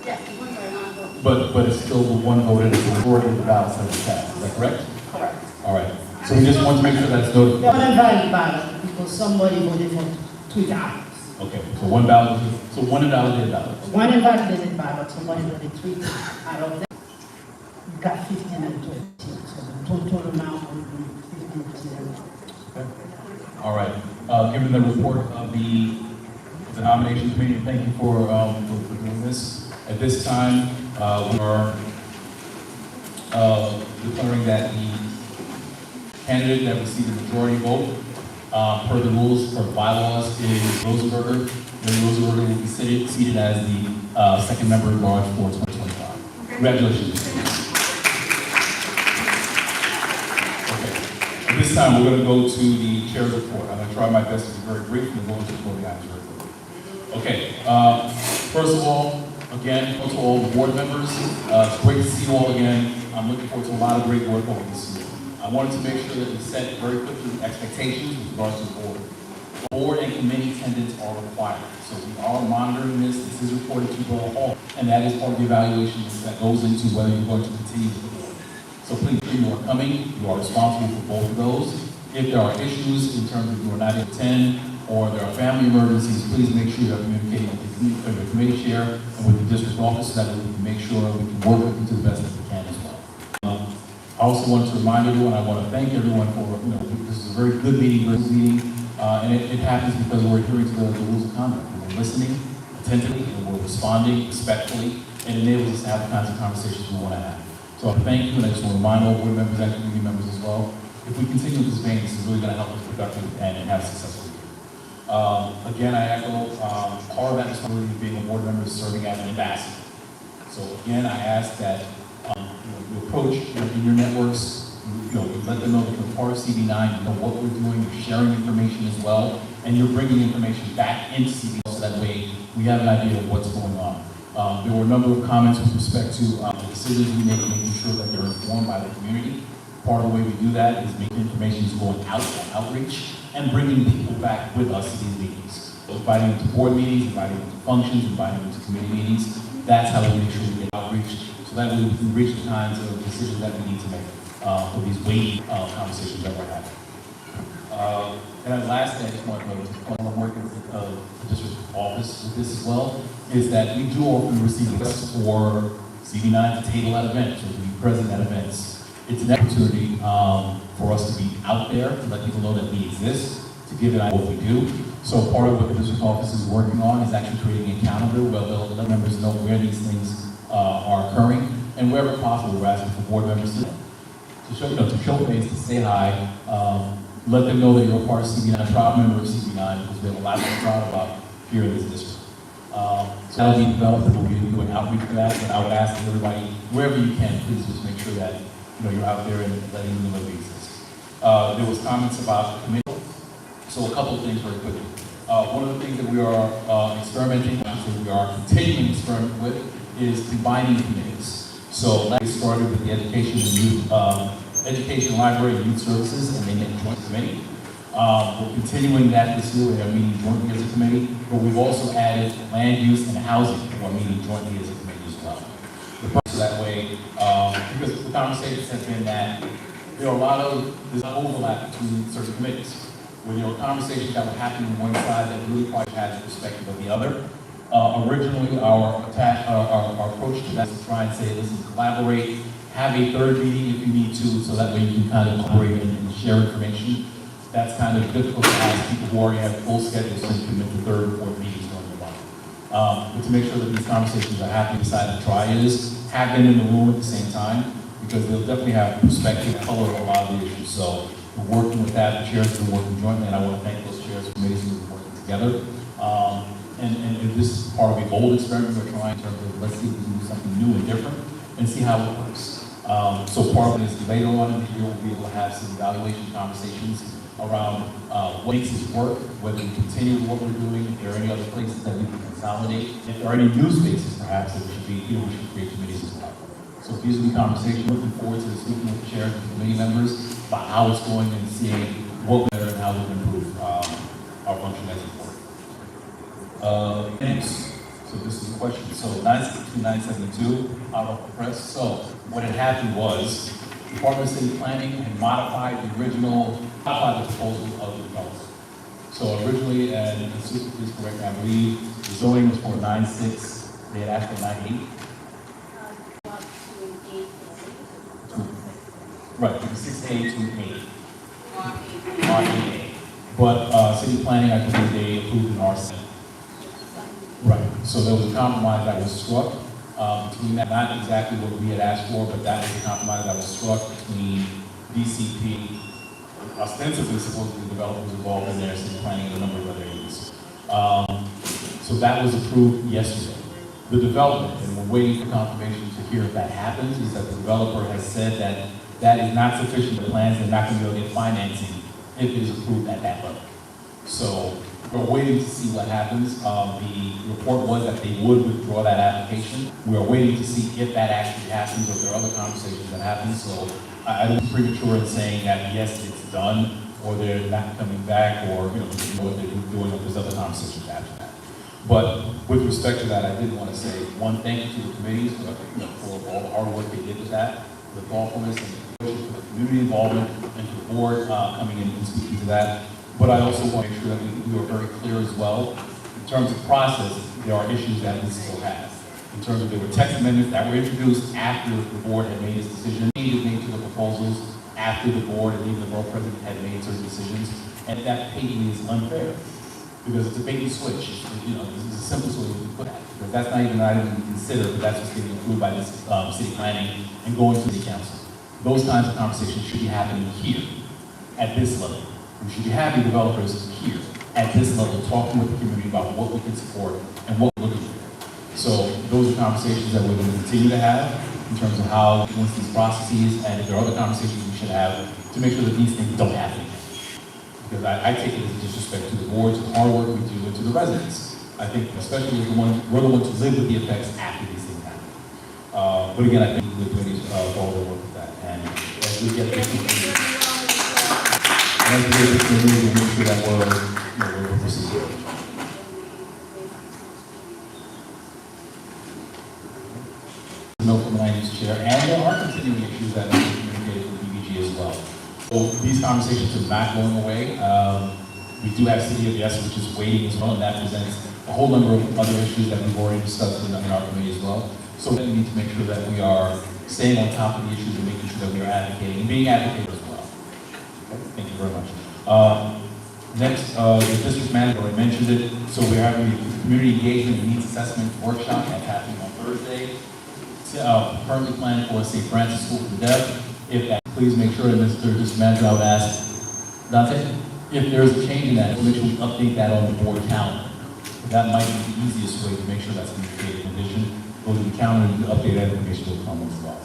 Yeah, one by one, though. But it's still the one vote and it's the majority of the ballots that was cast, is that correct? Correct. All right, so we just want to make sure that's noted. One invalid ballot because somebody voted for 2 times. Okay, so one ballot, so one invalidated ballot. One invalidated ballot, somebody voted 3 times. Out of that, you got 15 and 20. So the total amount would be 15 and 20. Okay. All right, given the report of the nomination committee, thank you for doing this. At this time, we are declaring that the candidate that received the majority vote per the rules for bylaws is Rosenberger. Then Rosenberger will be seated as the second member at large for 2025. Congratulations. Okay. At this time, we're going to go to the chair's report. I'm going to try my best to be very brief and go into the voting manager's report. Okay. First of all, again, to all the board members, it's great to see you all again. I'm looking forward to a lot of great work over this year. I wanted to make sure that we set very quickly expectations with regards to the board. Board and committee attendance are required. So we are monitoring this. This is reported to the hall. And that is part of the evaluation that goes into whether you're going to continue with the board. So please, if you are coming, you are responsible for both of those. If there are issues in terms of you are not able to attend or there are family emergencies, please make sure you are communicating with the committee chair and with the district office so that we can make sure we can work with you to the best that we can as well. I also want to remind everyone, I want to thank everyone for, this is a very good meeting, and it happens because we're adhering to the rules of conduct. We're listening attentively, and we're responding respectfully, and enables us to have the kinds of conversations we want to have. So I thank you, and I just want to remind all board members and community members as well, if we continue in this vein, this is really going to help us productive and have a successful year. Again, I echo, part of that responsibility of being a board member is serving as an ambassador. So again, I ask that you approach in your networks, let them know that you're part of CV9, you know what we're doing, you're sharing information as well, and you're bringing information back into CV9 so that way we have an idea of what's going on. There were a number of comments with respect to the decisions we make, making sure that they're informed by the community. Part of the way we do that is making information is going out for outreach and bringing people back with us to these meetings. So inviting them to board meetings, inviting them to functions, inviting them to committee meetings. That's how we make sure we get outreach. So that way we can reach the kinds of decisions that we need to make for these weighty conversations that we're having. And then lastly, I just want to point out working with the district office with this as well, is that we do often receive requests for CV9 to table at events or to be present at events. It's an opportunity for us to be out there, to let people know that we exist, to give an idea of what we do. So part of what the district office is working on is actually creating a calendar where they'll let members know where these things are occurring, and wherever possible, we're asking for board members to show face, to say hi, let them know that you're a part of CV9, proud member of CV9, because we have a lot to be proud about here in this district. So that'll be developed, and we'll be doing outreach for that, and I would ask everybody, wherever you can, please just make sure that you're out there and letting them know that we exist. There was comments about the committee, so a couple of things very quickly. One of the things that we are experimenting with, that we are continuing to experiment with, is combining committees. So that started with the education and youth, education, library, and youth services, and they made a joint committee. We're continuing that this year. We are meeting jointly as a committee, but we've also added land use and housing. We're meeting jointly as a committee as well. So that way, because the conversations have been that there are there's an overlap between certain committees. Where there were conversations that were happening on one side that really quite had the perspective of the other. Originally, our approach to that is to try and say, listen, collaborate, have a third meeting if you need to, so that way you can kind of collaborate and share information. That's kind of difficult to ask people who already have full schedules to commit to third or fourth meetings during the month. But to make sure that these conversations are happening, we decided to try is have them in the room at the same time, because they'll definitely have perspective, color of a lot of the issues. So we're working with that. The chairs have been working jointly, and I want to thank those chairs for amazingly working together. And this is part of a bold experiment we're trying in terms of let's see if we can do something new and different and see how it works. So part of it is later on in the year we'll be able to have some evaluation conversations around what makes this work, whether we continue with what we're doing, if there are any other places that we can consolidate, if there are any new spaces perhaps that we should create committees as well. So these will be conversations. Looking forward to speaking with the chairs and committee members about how it's going and seeing what we're doing and how we can improve our function as a board. Next, so this is a question. So 962, 972 out of the press. So what had happened was the Department of City Planning had modified the proposal of the developer. So originally, and Susan, please correct me, I believe the zoning was for 9.6. They had asked for 9.8. Right, from 6A to 8. R8A. But city planning, I believe they approved an R7. Right, so there was a compromise that was struck between that, not exactly what we had asked for, but that was a compromise that was struck between DCP, ostensibly supposedly developers involved in there, city planning, and a number of other agencies. So that was approved yesterday. The development, and we're waiting for confirmation to hear if that happens, is that the developer has said that that is not sufficient for plans, they're not going to be able to get financing if it is approved at that level. So we're waiting to see what happens. The report was that they would withdraw that application. We're waiting to see if that actually happens or if there are other conversations that happen. So I don't be premature in saying that yes, it's done, or they're not coming back, or what they're doing, or there's other conversations after that. But with respect to that, I did want to say one, thank you to the committees for all the hard work they did with that, the thoughtfulness and for the community involvement, and to the board coming in and speaking to that. But I also want to make sure that we are very clear as well. In terms of process, there are issues that we still have. in terms of there were text amendments that were introduced after the board had made its decision, changes made to the proposals after the board and even the borough president had made certain decisions, and that patently is unfair. Because it's a bait and switch. You know, this is the simplest way to put that. Because that's not even an item you consider, but that's what's getting approved by this city planning and going to the council. Those kinds of conversations should be happening here, at this level. We should be having developers here, at this level, talking with the community about what we can support and what we're looking for. So those are conversations that we're going to continue to have in terms of how to influence these processes, and if there are other conversations we should have to make sure that these things don't happen. Because I take it as a disrespect to the board, to the hard work we do, and to the residents. I think especially we're the ones who live with the effects after these things happen. But again, I think the committee's all the work with that. And as we get this, we'll make sure that we're proceeding. No from the land use chair, and there are continuing issues that are communicated with BBG as well. So these conversations are not going away. We do have City of Yes, which is waiting as well, and that presents a whole number of other issues that we've already discussed in our committee as well. So we need to make sure that we are staying on top of the issues and making sure that we are advocating and being advocated as well. Okay, thank you very much. Next, the district manager already mentioned it. So we're having a community engagement and needs assessment workshop that's happening on Thursday. Currently planning for St. Francis School for the Deaf. If that, please make sure that Mr. District Manager, I would ask Dante, if there's a change in that, make sure we update that on the board calendar. That might be the easiest way to make sure that's communicated. In addition, go to the calendar and update that information will come as well.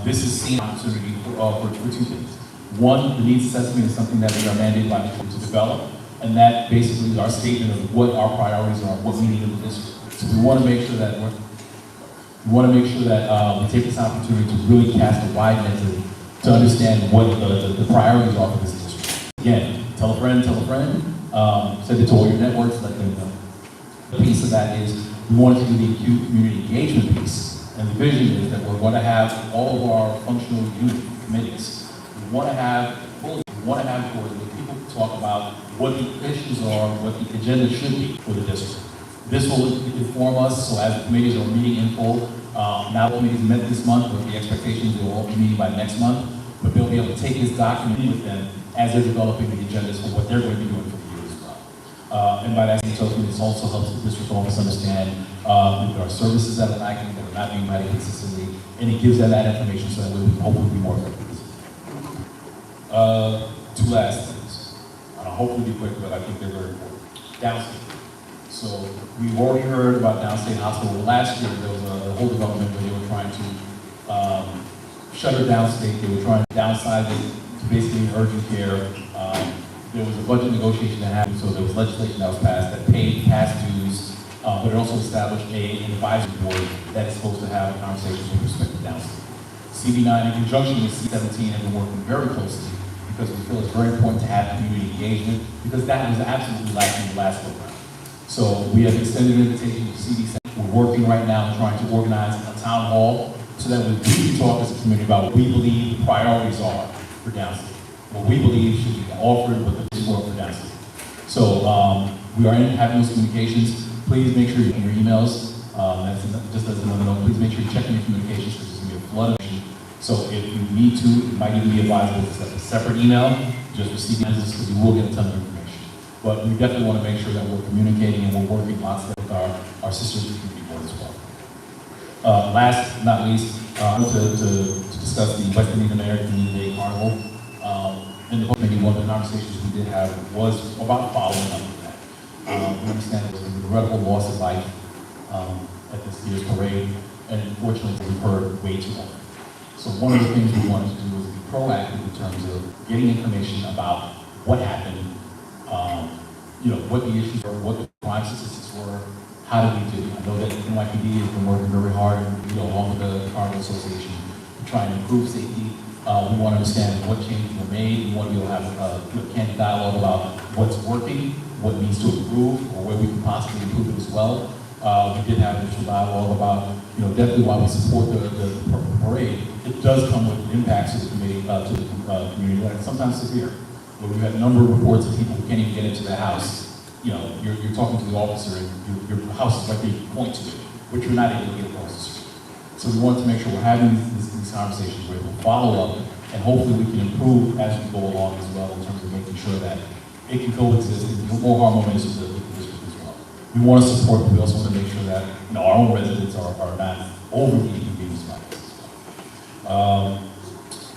This is seen opportunity for two things. One, the needs assessment is something that we are mandated by the to develop, and that basically is our statement of what our priorities are, what we need in the district. So we want to make sure that we take this opportunity to really cast a wide net to understand what the priorities are for this district. Again, tell a friend, send it to all your networks, let them know. The piece of that is we want to do the acute community engagement piece. And the vision is that we're going to have all of our functional unit committees. We want to have boards where people talk about what the issues are, what the agenda should be for the district. This will inform us, so as the committees are meeting in full, now the committees met this month, with the expectations they will all be meeting by next month, but they'll be able to take this document with them as they're developing the agendas for what they're going to be doing for the year as well. And by that same token, this also helps the district office understand if there are services that are lacking, that are not being provided consistently, and it gives them that information so that we can hopefully be more effective. Two last things. I'll hopefully be quick, but I think they're very important. Downstate. So we've already heard about Downstate Hospital. Last year, there was a whole development where they were trying to shutter Downstate. They were trying to downsize it to basically urgent care. There was a budget negotiation that happened, so there was legislation that was passed that paid past dues, but it also established an advisory board that is supposed to have a conversation with respect to Downstate. CB9, in conjunction with C17, have been working very closely because we feel it's very important to have community engagement, because that was absolutely lacking in the last program. So we have extended an invitation to CB7. We're working right now trying to organize a town hall so that we can talk as a community about what we believe the priorities are for Downstate. What we believe should be offered, what the vision for Downstate. So we are having those communications. Please make sure you get your emails. That's just as another note, please make sure you check in your communications because there's going to be a flood of issues. So if you need to, it might even be advisable to set a separate email, just receive messages because you will get a ton of information. But we definitely want to make sure that we're communicating and we're working lockstep with our sisters and community board as well. Last but not least, to discuss the West Indian American Day Carnival. In the book, maybe one of the conversations we did have was about following up with that. We understand there was a regrettable loss of life at this year's parade, and unfortunately, we've heard way too often. So one of the things we wanted to do was be proactive in terms of getting information about what happened, what the issues were, what the crime statistics were, how did we do? I know that NYPD has been working very hard, along with the Carnival Association, to try and improve safety. We want to understand what changes were made. We want to be able to have a candid dialogue about what's working, what needs to improve, or where we can possibly improve it as well. We did have initial dialogue about, definitely while we support the parade, it does come with impacts to the community, like sometimes severe. Where we've had a number of reports of people who can't even get into their house. You're talking to the officer and your house is right there, you point to it. which we're not able to get across the street. So we want to make sure we're having these conversations where we'll follow up, and hopefully we can improve as we go along as well in terms of making sure that it can coexist and be more harmonious with the district as well. We want to support, but we also want to make sure that our own residents are not overly inconvenienced by this as well.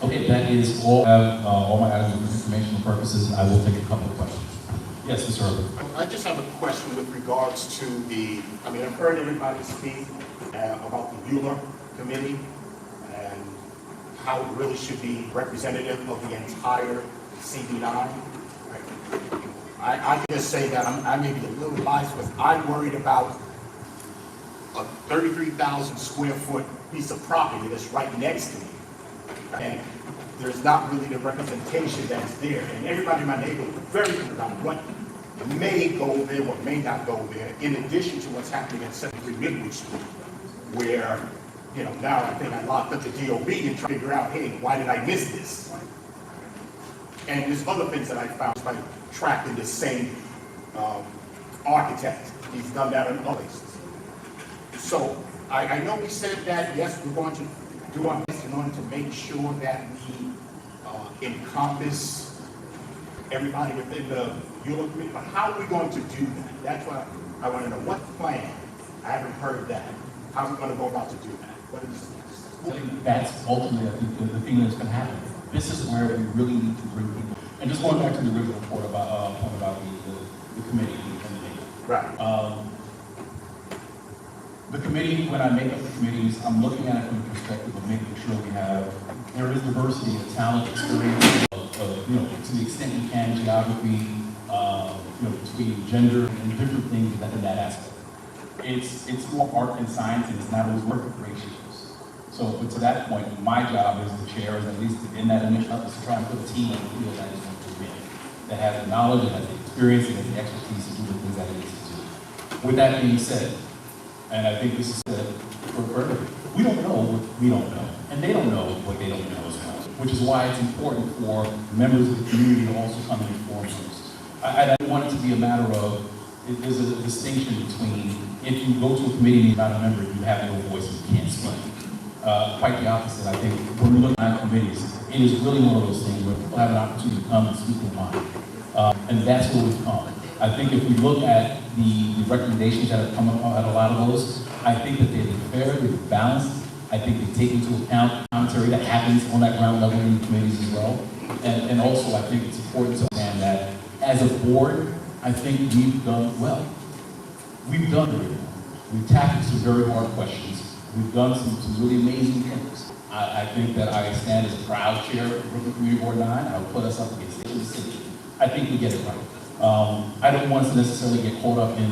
Okay, that is all. I have all my items for informational purposes. I will take a couple of questions. Yes, Mr. Herbert. I just have a question with regards to I've heard everybody speak about the Bueller Committee and how it really should be representative of the entire CD9. I can just say that I may be a little biased, but I'm worried about a 33,000 square foot piece of property that's right next to me. And there's not really the representation that's there. And everybody in my neighborhood is very clear about what may go there, what may not go there, in addition to what's happening at 73 Midwood Street, where, now I think I locked up the DOB and try to figure out, hey, why did I miss this? And there's other things that I found, like tracked in the same architect. He's done that in other places. So I know we said that, yes, we're going to do our best in order to make sure that we encompass everybody within the Bueller Committee, but how are we going to do that? That's what I want to know. What plan? I haven't heard that. How are we going to go about to do that? What is this? That's ultimately, I think, the thing that's going to happen. This is where we really need to bring people. And just going back to the original report about the committee and the data. Right. The committee, when I make up the committees, I'm looking at it from the perspective of making sure there is diversity of talent, experience, to the extent we can, geography, between gender and different things in that aspect. It's more art and science, and it's not always work ratios. So, but to that point, my job as the chair is at least in that initial is to try and put a team on the field that is going to win, that has the knowledge, that has the experience, and has the expertise to do the things that it needs to do. With that being said, and I think this is for everybody, we don't know what we don't know, and they don't know what they don't know as well, which is why it's important for members of the community to also come and inform us. I want it to be a matter of, there's a distinction between if you go to a committee and you're not a member, you have no voice and you can't speak. Quite the opposite. I think when we look at committees, it is really one of those things where people have an opportunity to come and speak their mind. And that's where we've come. I think if we look at the recommendations that have come out of a lot of those, I think that they're fair, they're balanced. I think they take into account commentary that happens on that ground level in the committees as well. And also, I think it's important to understand that as a board, I think we've done well. We've done very well. We've tackled some very hard questions. We've done some really amazing things. I think that I stand as a proud chair of Brooklyn Community Board 9. I would put us up against the city. I think we get it right. I don't want us to necessarily get caught up in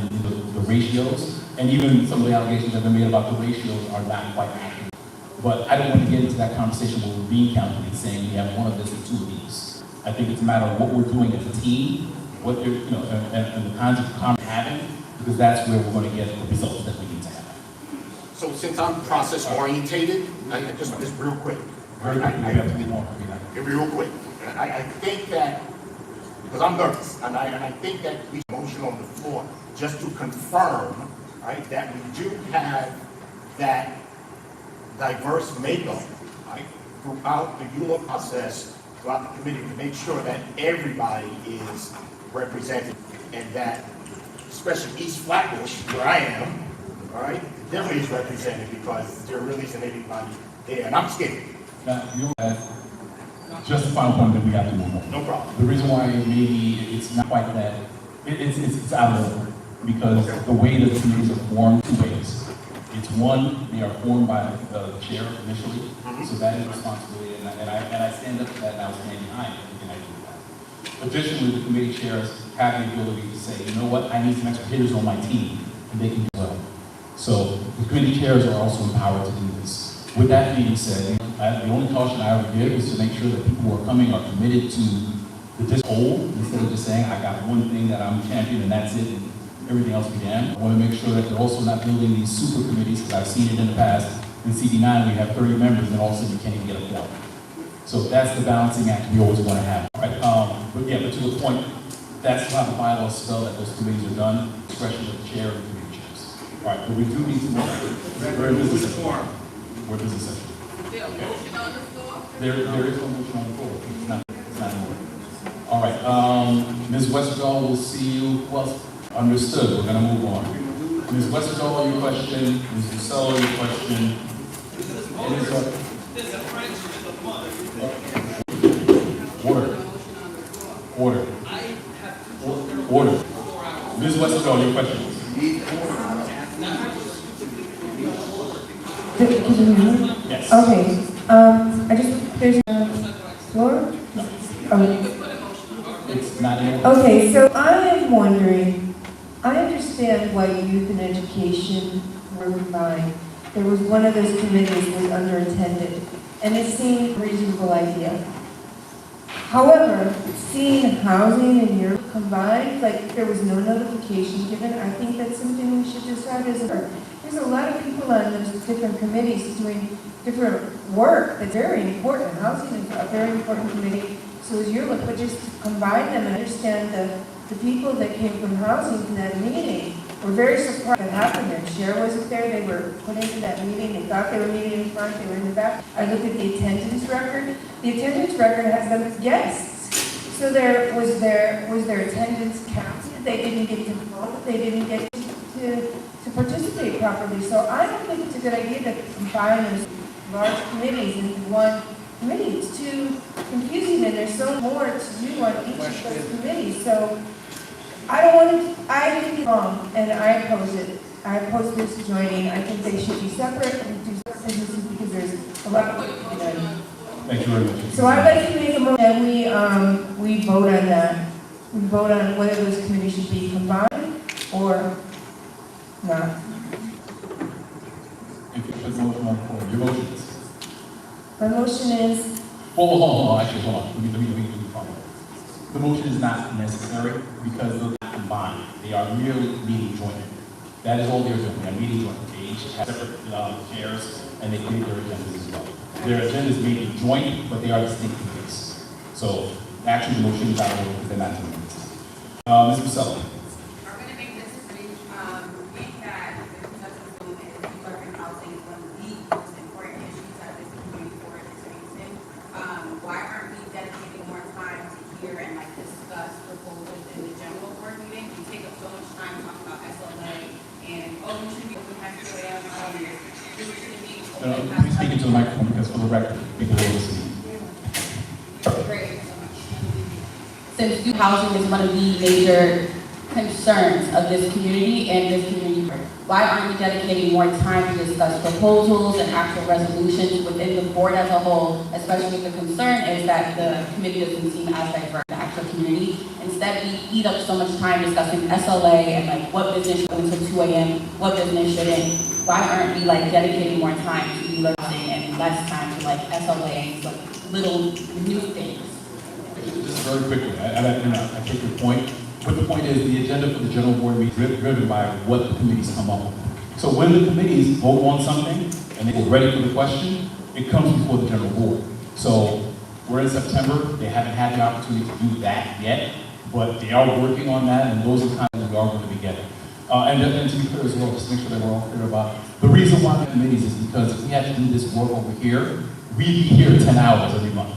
the ratios, and even some of the allegations that have been made about the ratios are not quite accurate. But I don't want to get into that conversation where we're being counted and saying we have one of this and two of these. I think it's a matter of what we're doing as a team, what they're, and the kinds of comments we're having, because that's where we're going to get the results that we need to have. So since I'm process orientated, just real quick. Very quickly, we have to be more. Real quick. I think that, because I'm nervous, and I think that we motion on the floor just to confirm, right, that we do have that diverse makeup, right, throughout the Bueller process, throughout the committee, to make sure that everybody is represented, and that, especially East Flatbush, where I am, all right, definitely is represented, because there really isn't anybody there, and I'm scared. Now, you have just the final point that we have to move on. No problem. The reason why maybe it's not quite that, it's out of order, because the way that the committees are formed, two ways. It's one, they are formed by the chair initially, so that is responsibility, and I stand up to that, and I will stand behind everything I do with that. Additionally, the committee chairs have the ability to say, you know what, I need some extra hitters on my team, and they can do well. So the committee chairs are also empowered to do this. With that being said, the only caution I would give is to make sure that people who are coming are committed to the district whole, instead of just saying, I got one thing that I'm champion and that's it, and everything else began. I want to make sure that they're also not building these super committees, because I've seen it in the past. In CD9, we have 30 members, and all of a sudden you can't even get a quorum. So that's the balancing act we always want to have, right? But to the point, that's how the bylaws spell that those committees are done, discretion of the chair and the committee chairs. All right, but we do need to move. We're in business session. We're in business session. There is no motion on the floor. It's not in order. All right, Ms. Westerdahl, we'll see you. Who else? Understood. We're gonna move on. Ms. Westerdahl, your question. Ms. Russello, your question. Order. Order. Order. Ms. Westerdahl, your question. Yes. Okay, there's a floor? It's not in. Okay, so I am wondering, I understand why youth and education were combined. There was one of those committees was underattended, and it seemed a reasonable idea. However, seeing housing and your combined, like there was no notification given, I think that's something we should decide as a, there's a lot of people on those different committees doing different work that's very important. Housing is a very important committee. So as you're looking, but just to combine them and understand the people that came from housing to that meeting were very surprised that happened there. Chair wasn't there, they were put into that meeting, they thought they were meeting in front, they were in the back. I looked at the attendance record. The attendance record has them as guests. So was their attendance counted? They didn't get to vote, they didn't get to participate properly. So I don't think it's a good idea to combine those large committees into one committee. It's too confusing and there's so more to do on each of those committees. So I don't want to, I think it's wrong and I oppose it. I oppose this joining. I think they should be separate and do separate businesses because there's a lot of work to be done. Thank you very much. So I'd like to make a motion that we vote on that. We vote on whether those committees should be combined or not. If you put the motion on the floor, your motion is. My motion is. Hold on, actually, hold on. Let me follow. The motion is not necessary because they're not combined. They are merely meeting jointly. That is all they're doing. They're meeting jointly. They each have separate chairs and they create their agendas as well. Their agendas may be joint, but they are distinct committees. So actually, the motion is out of order because they're not doing this. Ms. Russello. Are we going to make this think that work and housing is one of the most important issues that this community board is facing? Why aren't we dedicating more time to hear and discuss proposals in the general board meeting? We take up so much time talking about SLA and we should be open past 2 a.m. We should be open past. Please speak into the microphone because for the record, people will listen. Great. Since youth housing is one of the major concerns of this community and this community, why aren't we dedicating more time to discuss proposals and actual resolutions within the board as a whole, especially if the concern is that the committee doesn't seem as diverse as the actual community. Instead, we eat up so much time discussing SLA and what business should go until 2 a.m., what business shouldn't. Why aren't we dedicating more time to learning and less time to SLA and little new things? Just very quickly, I take your point. But the point is, the agenda for the general board meeting is driven by what the committees come up with. So when the committees vote on something and they get ready for the question, it comes before the general board. So we're in September. They haven't had the opportunity to do that yet, but they are working on that, and those are the kinds we are going to be getting. And to be clear as well, just to make sure that we're all clear about the reason why the committees is because if we had to do this work over here, we'd be here 10 hours every month.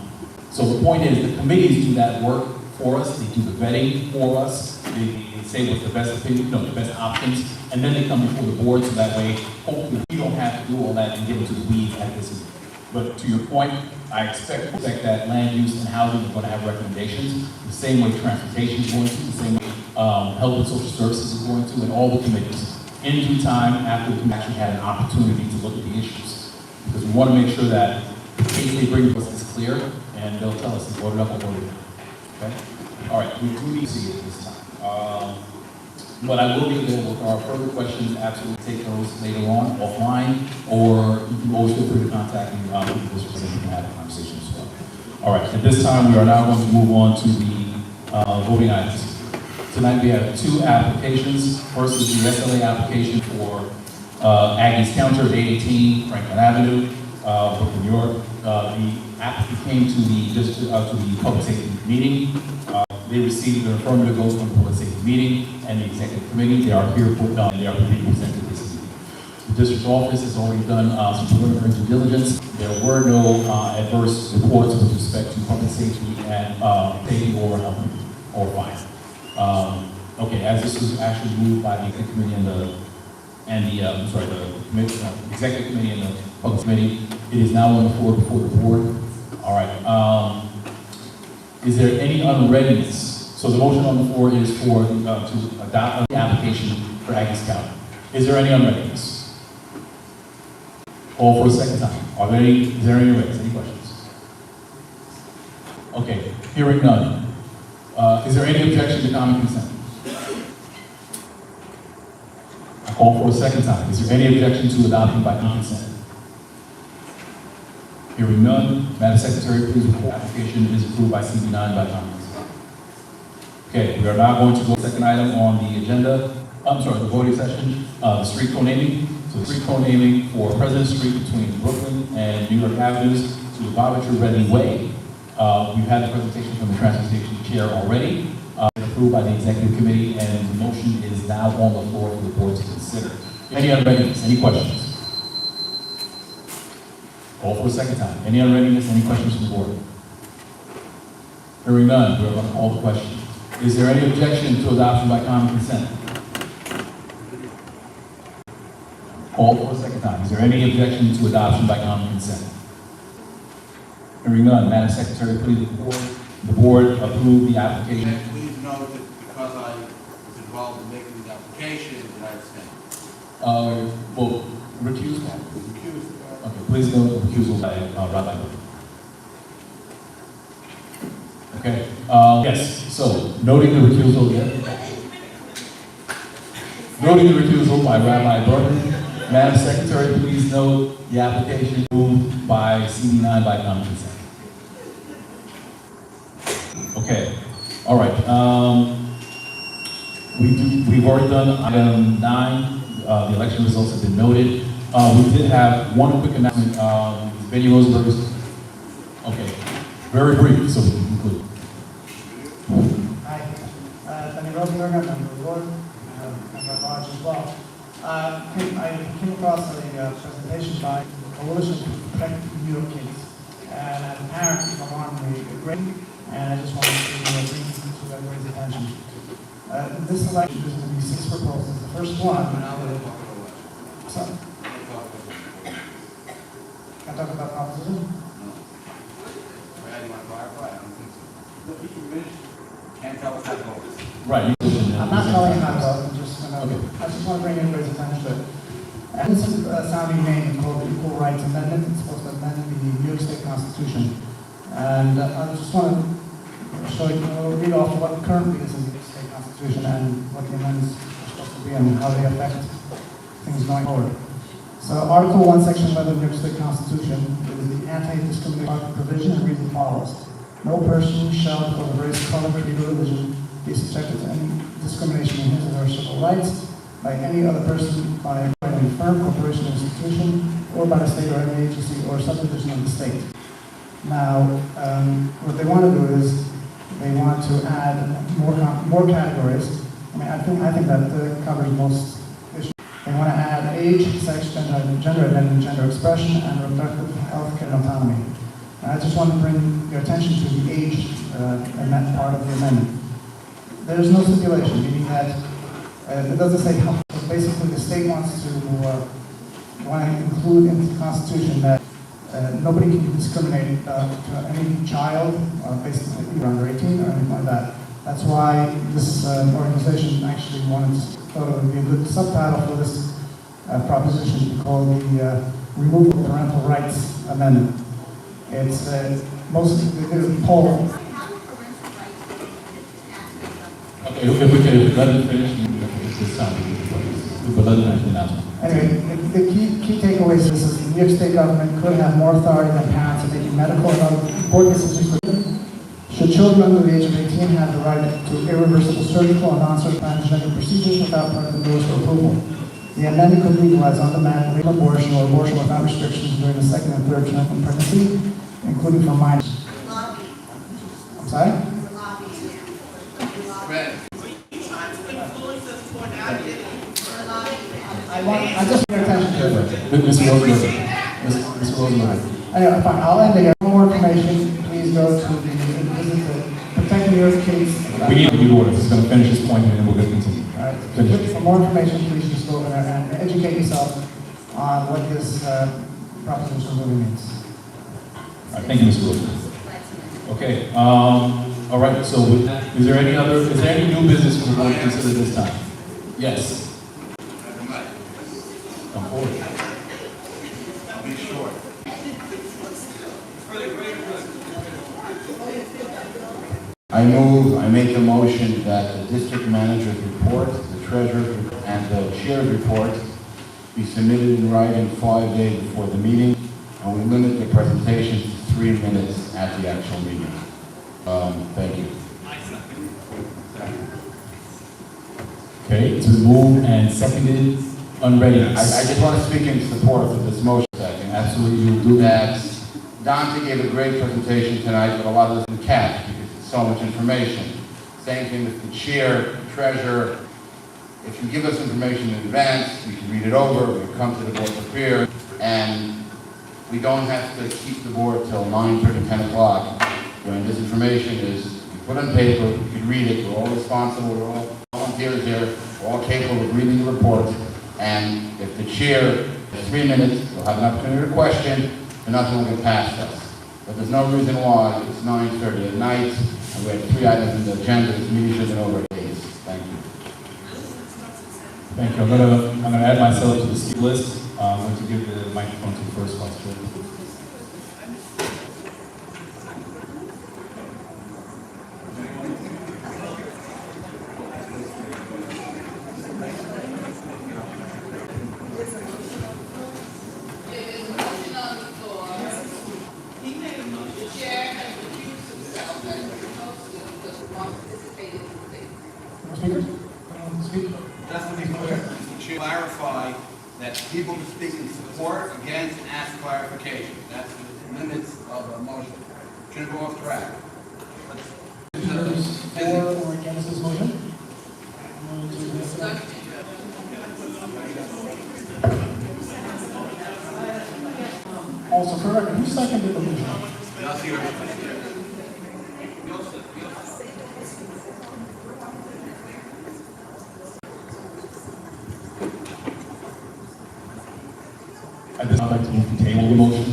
So the point is, the committees do that work for us. They do the vetting for us. They say what's the best opinion, the best options, and then they come before the board so that way, hopefully, we don't have to do all that and get into the weeds at this meeting. But to your point, I expect that land use and housing are going to have recommendations, the same way transportation is going to, the same way health and social services is going to, and all the committees, in due time after we actually had an opportunity to look at the issues. Because we want to make sure that the case they bring to us is clear, and they'll tell us if voted up or voted down. Okay? All right, we do need to see it this time. But I will be available if there are further questions. Absolutely take those later on, offline, or you can always feel free to contact me with the district and we can have a conversation as well. All right, at this time, we are now going to move on to the voting items. Tonight we have 2 applications. First is the SLA application for Aggies Counter, 818 Franklin Avenue, Brooklyn, New York. The applicant came to the public safety meeting. They received an affirmative vote from the public safety meeting and the executive committee. They are here for they are being presented this evening. district's office has already done some preliminary due diligence. There were no adverse reports with respect to public safety and safety or fire. Okay, as this was actually moved by the executive committee the executive committee and the public committee, it is now on the floor before the board. All right. Is there any unreadiness? So the motion on the floor is for to adopt the application for Aggies County. Is there any unreadiness? Call for a second time. Is there any readiness? Any questions? Okay, hearing none. Is there any objection to common consent? I call for a second time. Is there any objection to adopting by common consent? Hearing none. Madam Secretary, please report the application is approved by CB9 by common consent. Okay, we are now going to go to the second item on the agenda. The voting session, the street co-naming. So the street co-naming for President Street between Brooklyn and New York Avenues to the Bonaventure Reading Way. We've had the presentation from the Transportation Chair already, approved by the Executive Committee, and the motion is now on the floor for the board to consider. Any unreadiness? Any questions? Call for a second time. Any unreadiness? Any questions from the board? Hearing none, we're going to call the question. Is there any objection to adoption by common consent? Call for a second time. Is there any objection to adoption by common consent? Hearing none, Madam Secretary, please report. The board approved the application. And please note that because I was involved in making the application, that I abstained. Well, recuse. Okay, please note the recusal by Rabbi Berger. Okay, yes, so noting the recusal, noting the recusal by Rabbi Berger. Madam Secretary, please note the application moved by CB9 by common consent. Okay, all right. We've already done item 9. The election results have been noted. We did have one quick announcement. Benny Rosenberg. Okay, very brief, so we can conclude. Hi, Benny Rosenberg, I'm on the board, I'm at large as well. I came across a presentation by the Coalition to Protect New York Kids, and as a parent, I'm on the grade, and I just wanted to bring to everybody's attention. This election, there's going to be 6 proposals. The first one, sorry. Can I talk about proposition? Can't tell us how to vote. Right. I'm not telling you how to vote, I just want to bring everybody's attention to it. And this is a sounding name called the Equal Rights Amendment. It's supposed to amend the New York State Constitution. And I just want to show you, read off what currently is in the New York State Constitution and what the amendments are supposed to be and how they affect things going forward. So Article 1, Section 11 of the New York State Constitution is the anti-discrimination provision and reason follows. No person shall, because of race, color, creed, or religion, be subjected to any discrimination in his or her civil rights by any other person, by any firm, corporation, or institution, or by the state or any agency or subdivision of the state. Now, what they want to do is they want to add more categories. I mean, I think that covers most issues. They want to add age, sex, gender identity, gender expression, and reproductive health care and autonomy. And I just want to bring your attention to the age in that part of the amendment. There's no stipulation, meaning that it doesn't say how. So basically, the state wants to include in the Constitution that nobody can discriminate to any child, basically either under 18 or anything like that. That's why this organization actually thought it would be a good subtitle for this proposition called the Removal of Parental Rights Amendment. It's mostly they did a poll. Okay, if we can let it finish, this time, but let it finish the announcement. Anyway, the key takeaways is the New York State government could have more authority than parents in making medical and other important decisions for children. Should children under the age of 18 have the right to irreversible surgical and non-surgical transgender procedures without parental notice or approval? The amendment could legalize on-demand legal abortion or abortion without restrictions during the second and third trimester of pregnancy, including for minors. I'm sorry? I I just pay attention to it. Mr. Rosenberg. Mr. Rosenberg. Anyway, fine, I'll end here. For more information, please go to visit the Protect New York Kids. We need to do order. He's going to finish his point and then we're going to continue. All right. Finish. For more information, please just go over there and educate yourself on what this proposition really means. All right, thank you, Mr. Rosenberg. Okay, all right, so with that, is there any new business for the board to consider this time? Yes. Come forward. I'll be short. I make a motion that the district manager's report, the treasurer's report, and the chair's report be submitted in writing 5 days before the meeting, and we limit the presentation to 3 minutes at the actual meeting. Thank you. Okay, it's been moved and seconded, unreadiness. I just want to speak in support of this motion a second. Absolutely, you'll do that. Dante gave a great presentation tonight, but a lot of this in catch because it's so much information. Same thing with the chair, treasurer. If you give us information in advance, we can read it over, we can come to the board prepared, and we don't have to keep the board till 9:30, 10 o'clock. When this information is put on paper, you can read it, we're all responsible, we're all volunteers here, we're all capable of reading the report, and if the chair has 3 minutes, we'll have an opportunity to question, and nothing will get past us. But there's no reason why it's 9:30 at night, and we have 3 items in the agenda, this meeting should have been over days. Thank you. Thank you. I'm gonna add myself to the speak list. I'm going to give the microphone to the first vice chair. Clarify that people can speak in support, against, and ask clarification. That's the limits of a motion. Shouldn't go off track. For or against this motion? Also, for record, who seconded the motion? I'd like to move to table the motion.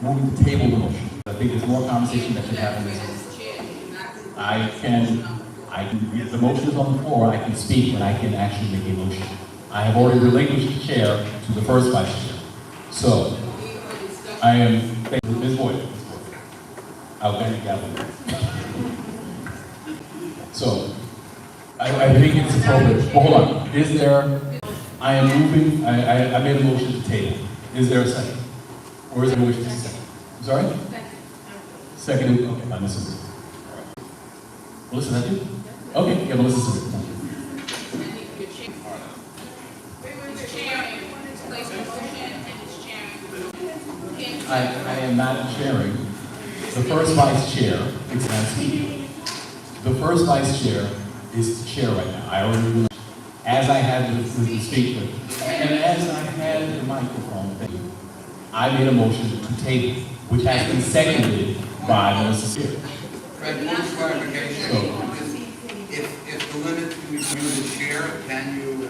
Moving to table the motion. I think there's more conversation that should happen. The motion is on the floor, I can speak, but I can actually make a motion. I have already relinquished the chair to the first vice chair. So, I am, Ms. Boyd. I'll get it gavel. So, I think it's appropriate. Well, hold on. Is there, I am moving, I made a motion to table. Is there a second? Or is there a wish to second? I'm sorry? Second. Okay, by Mrs. Smith. Melissa, that you? Okay, yeah, Melissa Smith. Thank you. I am not chairing. The first vice chair is not speaking. The first vice chair is the chair right now. I already, as I had the speaker, and as I had the microphone, I made a motion to table, which has been seconded by Melissa Spear. Fred, one clarification. If the limit to you the chair, can you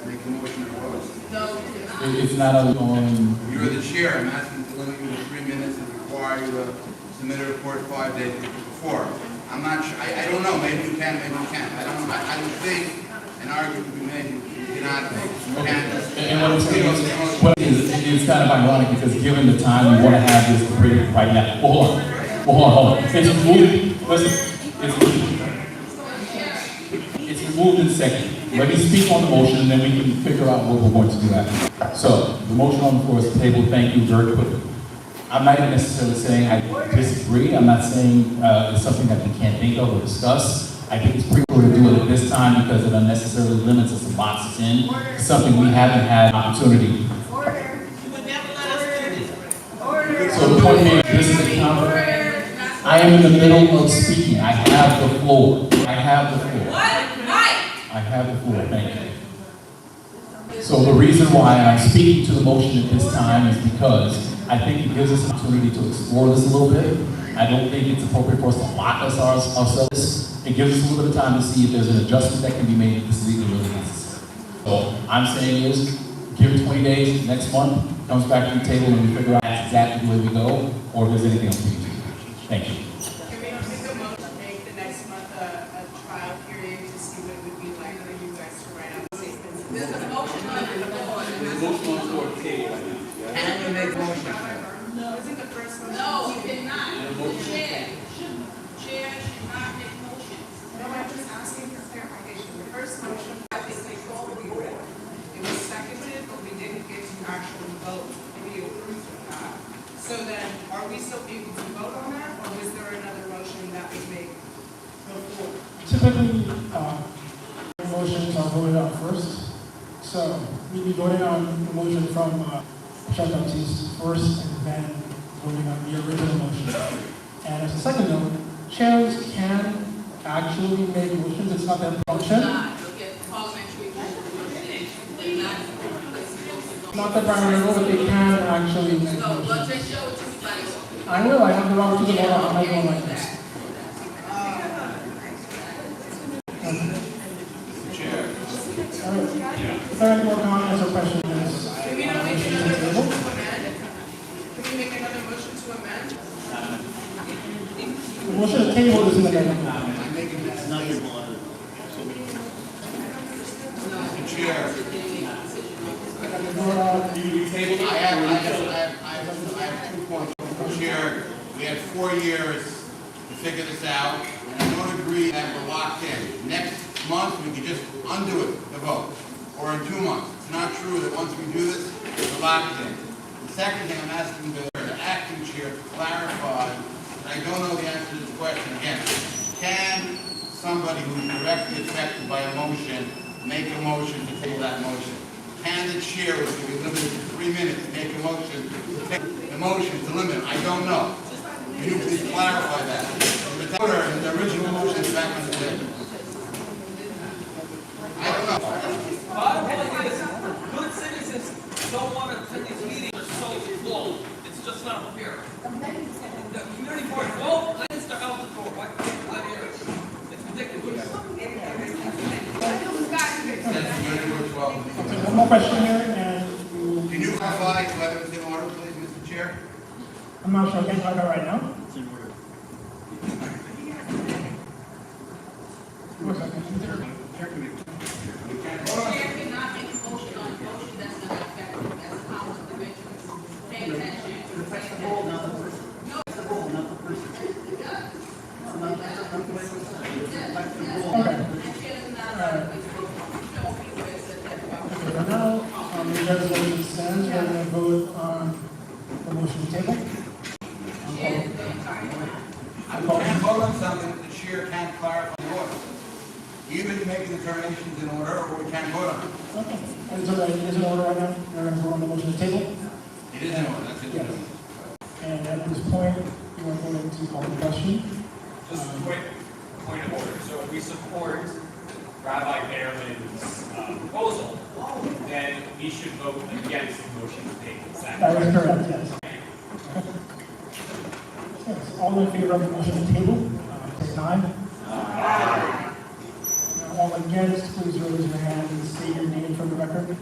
make a motion to close? No. It's not on. You're the chair. I'm asking to limit you to 3 minutes and require you to submit a report 5 days before. I'm not sure. I don't know. Maybe you can, maybe you can't. I don't know. I would think an argument could be made you cannot make. And what I'm saying is, it's kind of ironic because given the time we want to have this debate right now. Well, hold on. It's moved. Listen, it's moved in second. Let me speak on the motion and then we can figure out what we're going to do after. So, the motion on the floor is tabled. Thank you very quickly. I'm not even necessarily saying I disagree. I'm not saying it's something that we can't think of or discuss. I think it's premature to do it at this time because it unnecessarily limits us and boxes in something we haven't had an opportunity. So the point being, this is a conference. I am in the middle of speaking. I have the floor. I have the floor. I have the floor. Thank you. So the reason why I'm speaking to the motion at this time is because I think it gives us an opportunity to explore this a little bit. I don't think it's appropriate for us to lock ourselves. It gives us a little bit of time to see if there's an adjustment that can be made if this is even really necessary. So I'm saying is, give it 20 days, next month, comes back to the table and we figure out exactly the way we go, or if there's anything else we need to do. Thank you. Can we make a motion to make the next month a trial period to see what it would be like for you guys to write out statements? There's a motion on the floor. And you make motion. No, isn't the first motion? No, you did not. The chair should not make motions. No, I'm just asking for clarification. The first motion, I think they called the board. It was seconded, but we didn't get to actually vote if we approved or not. So then, are we still able to vote on that, or was there another motion that was made before? Typically, motions are voted on first. So we'd be voting on the motion from Chair Baptiste first, and then voting on the original motion. And as a second note, chairs can actually make motions. It's not their function. Not the primary role, but they can actually make motions. I will. I have the Robert's Rules of Order on my phone like this. Is there any more comments or questions? Can we not make another motion to amend? Can we make another motion to amend? The motion to table is in the amendment. Chair. I have 2 points. Chair, we had 4 years to figure this out, and I don't agree that we're locked in. Next month, we could just undo it, the vote, or in 2 months. It's not true that once we do this, we're locked in. The second thing, I'm asking the acting chair to clarify, and I don't know the answer to this question again. Can somebody who's directly affected by a motion make a motion to table that motion? Can the chair, which will be limited to 3 minutes, make a motion to table the motion to limit? I don't know. Can you please clarify that? The order and the original motion is back on the table. I don't know. Bottom line is, good citizens don't want to attend these meetings, they're so long. It's just not fair. The community board, well, let's start out the door. Why can't we let here? It's ridiculous. Okay, one more question here, and Can you clarify whether it's in order, please, Mr. Chair? I'm not sure I can talk about right now. Chair cannot make a motion on a motion that's not effective. That's how the convention. Pay attention. No. It's the rule, not the person. It does. For now, the resolution stands. We're going to vote on the motion to table. I'm going to vote on something the chair can't clarify the order. Either you make the determinations in order, or we can't vote on it. Okay. It's all right. It is in order right now. We're going to vote on the motion to table. It is in order, that's it. Yes. And at this point, you are going to call the question. Just a quick point of order. So if we support Rabbi Behrman's proposal, then we should vote against the motion to table. Is that That is correct? correct, yes. Yes. All in favor of the motion to table, say aye. Aye. Now, all against, please raise your hand and state your name for the record.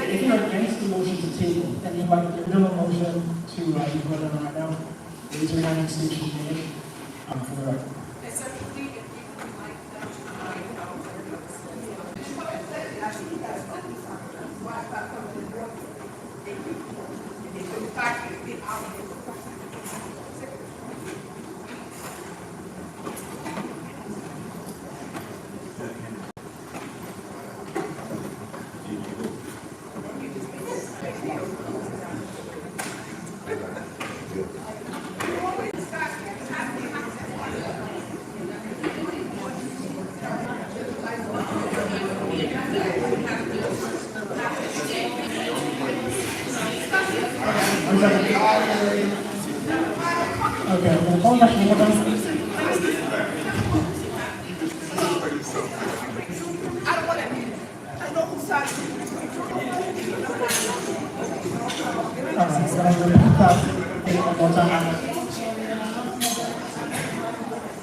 If you're against the motion to table, and you'd like the original motion to be voted on right now, raise your hand and state your name for the record. Essentially, if you would like them to find out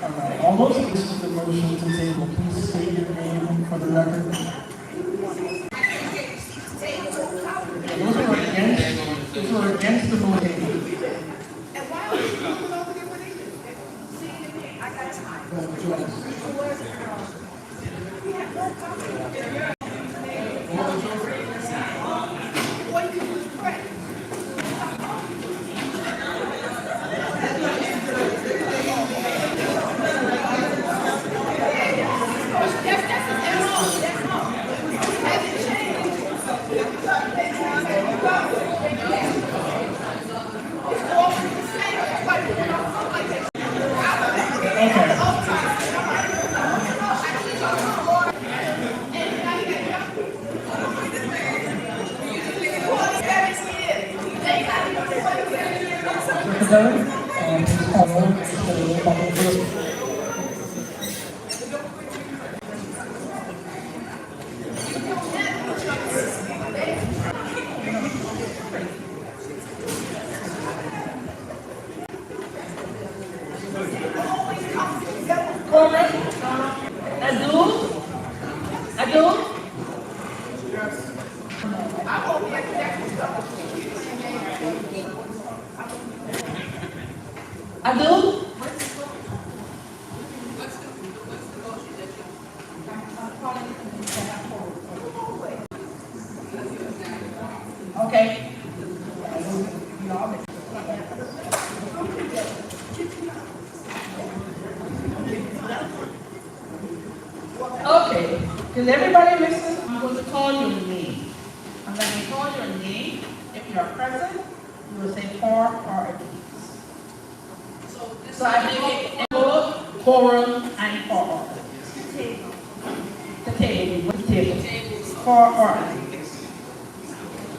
All right, all those against the motion to table, please state your name for the record. Those are against the motion. Okay. Okay, does everybody listen? I'm going to call your name. I'm going to call your name. If you are present, you will say for or against. So I make it for, quorum, and for. The table, what table? For or against.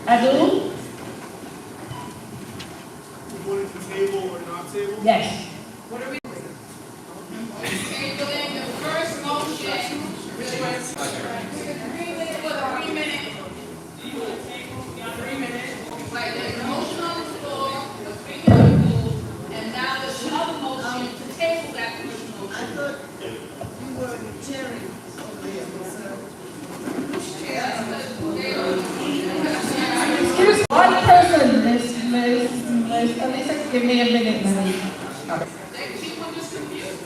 Adu? You want it to table or not table? Yes. What are we? Tabling the first motion, which was for the 3 minute. 3 minutes. Like there's a motion on the floor, a 3 minute rule, and now there's another motion to table that first motion. I thought you were chairing over there, Excuse me, one person, Miss Elisa, give me a minute, honey.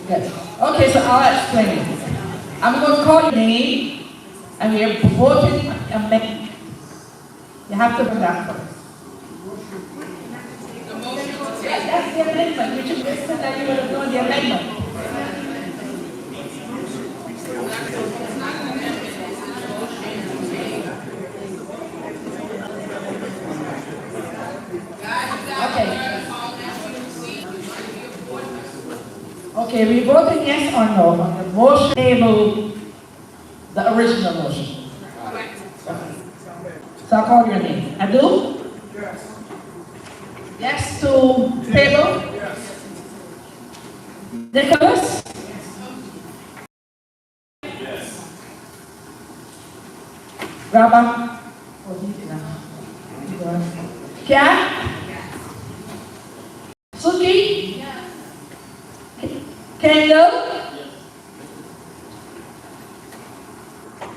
Yes. Okay, so I'll explain. I'm going to call your name, and we are voting amendment. You have to do that first. Yes, that's the amendment. You should listen that you were doing the amendment. Okay, we voted yes or no on the motion table, the original motion. So I'll call your name. Adu? Yes. Yes to table? Yes. Nicholas? Yes. Rabba? Kat? Suki? Kendall?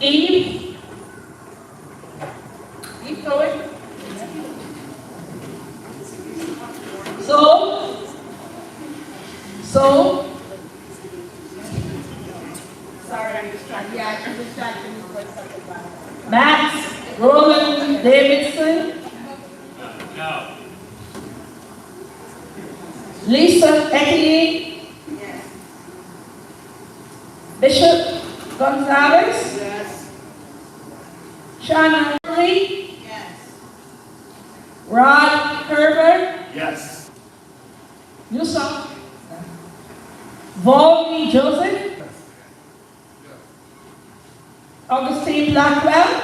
Eve? Keep going. So? Sorry, I'm distracted. Yeah, I'm distracted. Max? Roland Davidson? No. Lisa Etienne? Bishop Gonzalez? Yes. Shana Lee? Yes. Rod Herbert? Yes. Newsom? Volney Joseph? Augustine Blackwell?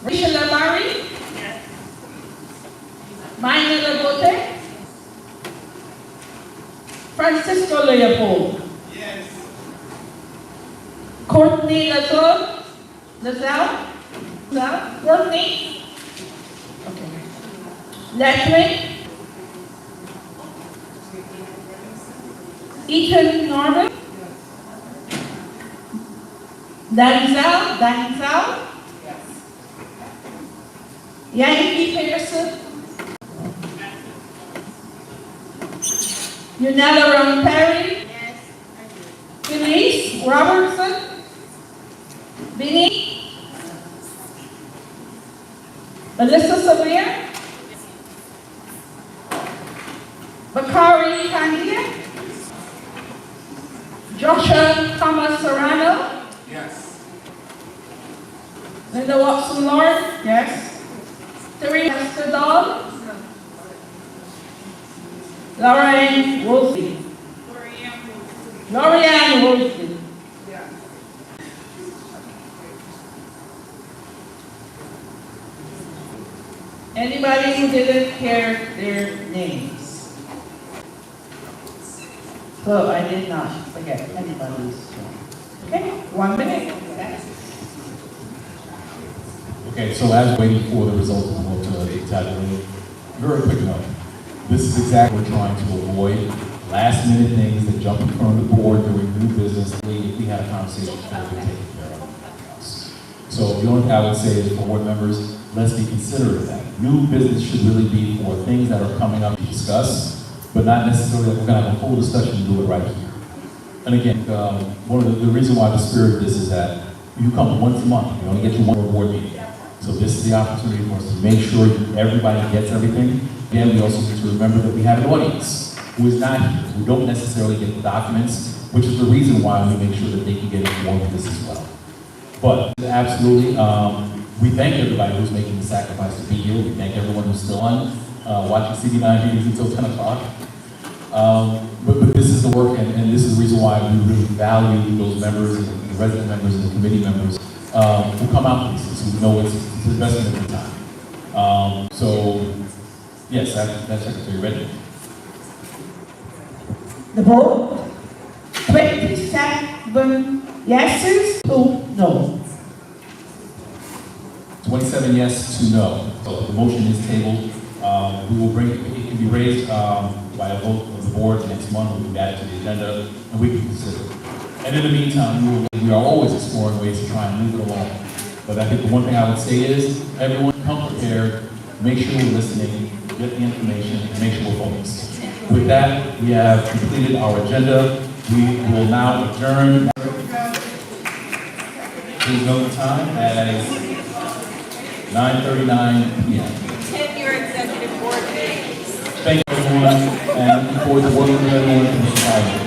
Rachel Lamari? Minor Labote? Francisco Leopold? Yes. Courtney Lazelle? Courtney? Okay. Leslie? Danzel? Yankee Pearson? Yunella Roan Perry? Denise Robertson? Vinnie? Melissa Samir? Bakari Kania? Joshua Thomas Serrano? Yes. Linda Watson Lord? Yes. Teresa Estadal? Lorianne Woolsey? Lorianne Woolsey? Anybody who didn't hear their names? So I did not forget anybody's. Okay, 1 minute. Okay, so as waiting for the results of the vote to be tabulated, very quick note. This is exactly what we're trying to avoid. Last minute things that jump in front of the board during new business. If we had a conversation, it's going to be taken care of. So the only thing I would say is for board members, let's be considerate of that. New business should really be for things that are coming up to discuss, but not necessarily that we're going to have a full discussion and do it right here. And again, one of the reason why the spirit of this is that you come once a month, you only get to one board meeting. So this is the opportunity for us to make sure everybody gets everything. Again, we also need to remember that we have an audience who is not here, who don't necessarily get the documents, which is the reason why we make sure that they can get informed of this as well. But absolutely, we thank everybody who's making the sacrifice to be here. We thank everyone who's still on, watching CD9 meetings until 10 o'clock. But this is the work, and this is the reason why we really value those members, and the resident members, and the committee members who come out to these, who know it's an investment of their time. So, yes, that's Secretary Redmond. The vote, 27 yeses, 2 no. 27 yes, 2 no. So the motion is tabled. We will bring, it can be raised by a vote of the board next month. We'll add it to the agenda, and we can consider it. And in the meantime, we are always exploring ways to try and move it along. But I think the one thing I would say is, everyone come prepared, make sure we're listening, get the information, and make sure we're focused. With that, we have completed our agenda. We will now adjourn. Please note the time as 9:39 p.m. 10-year executive board meetings. Thank you, everyone, and looking forward to working with everyone in the society.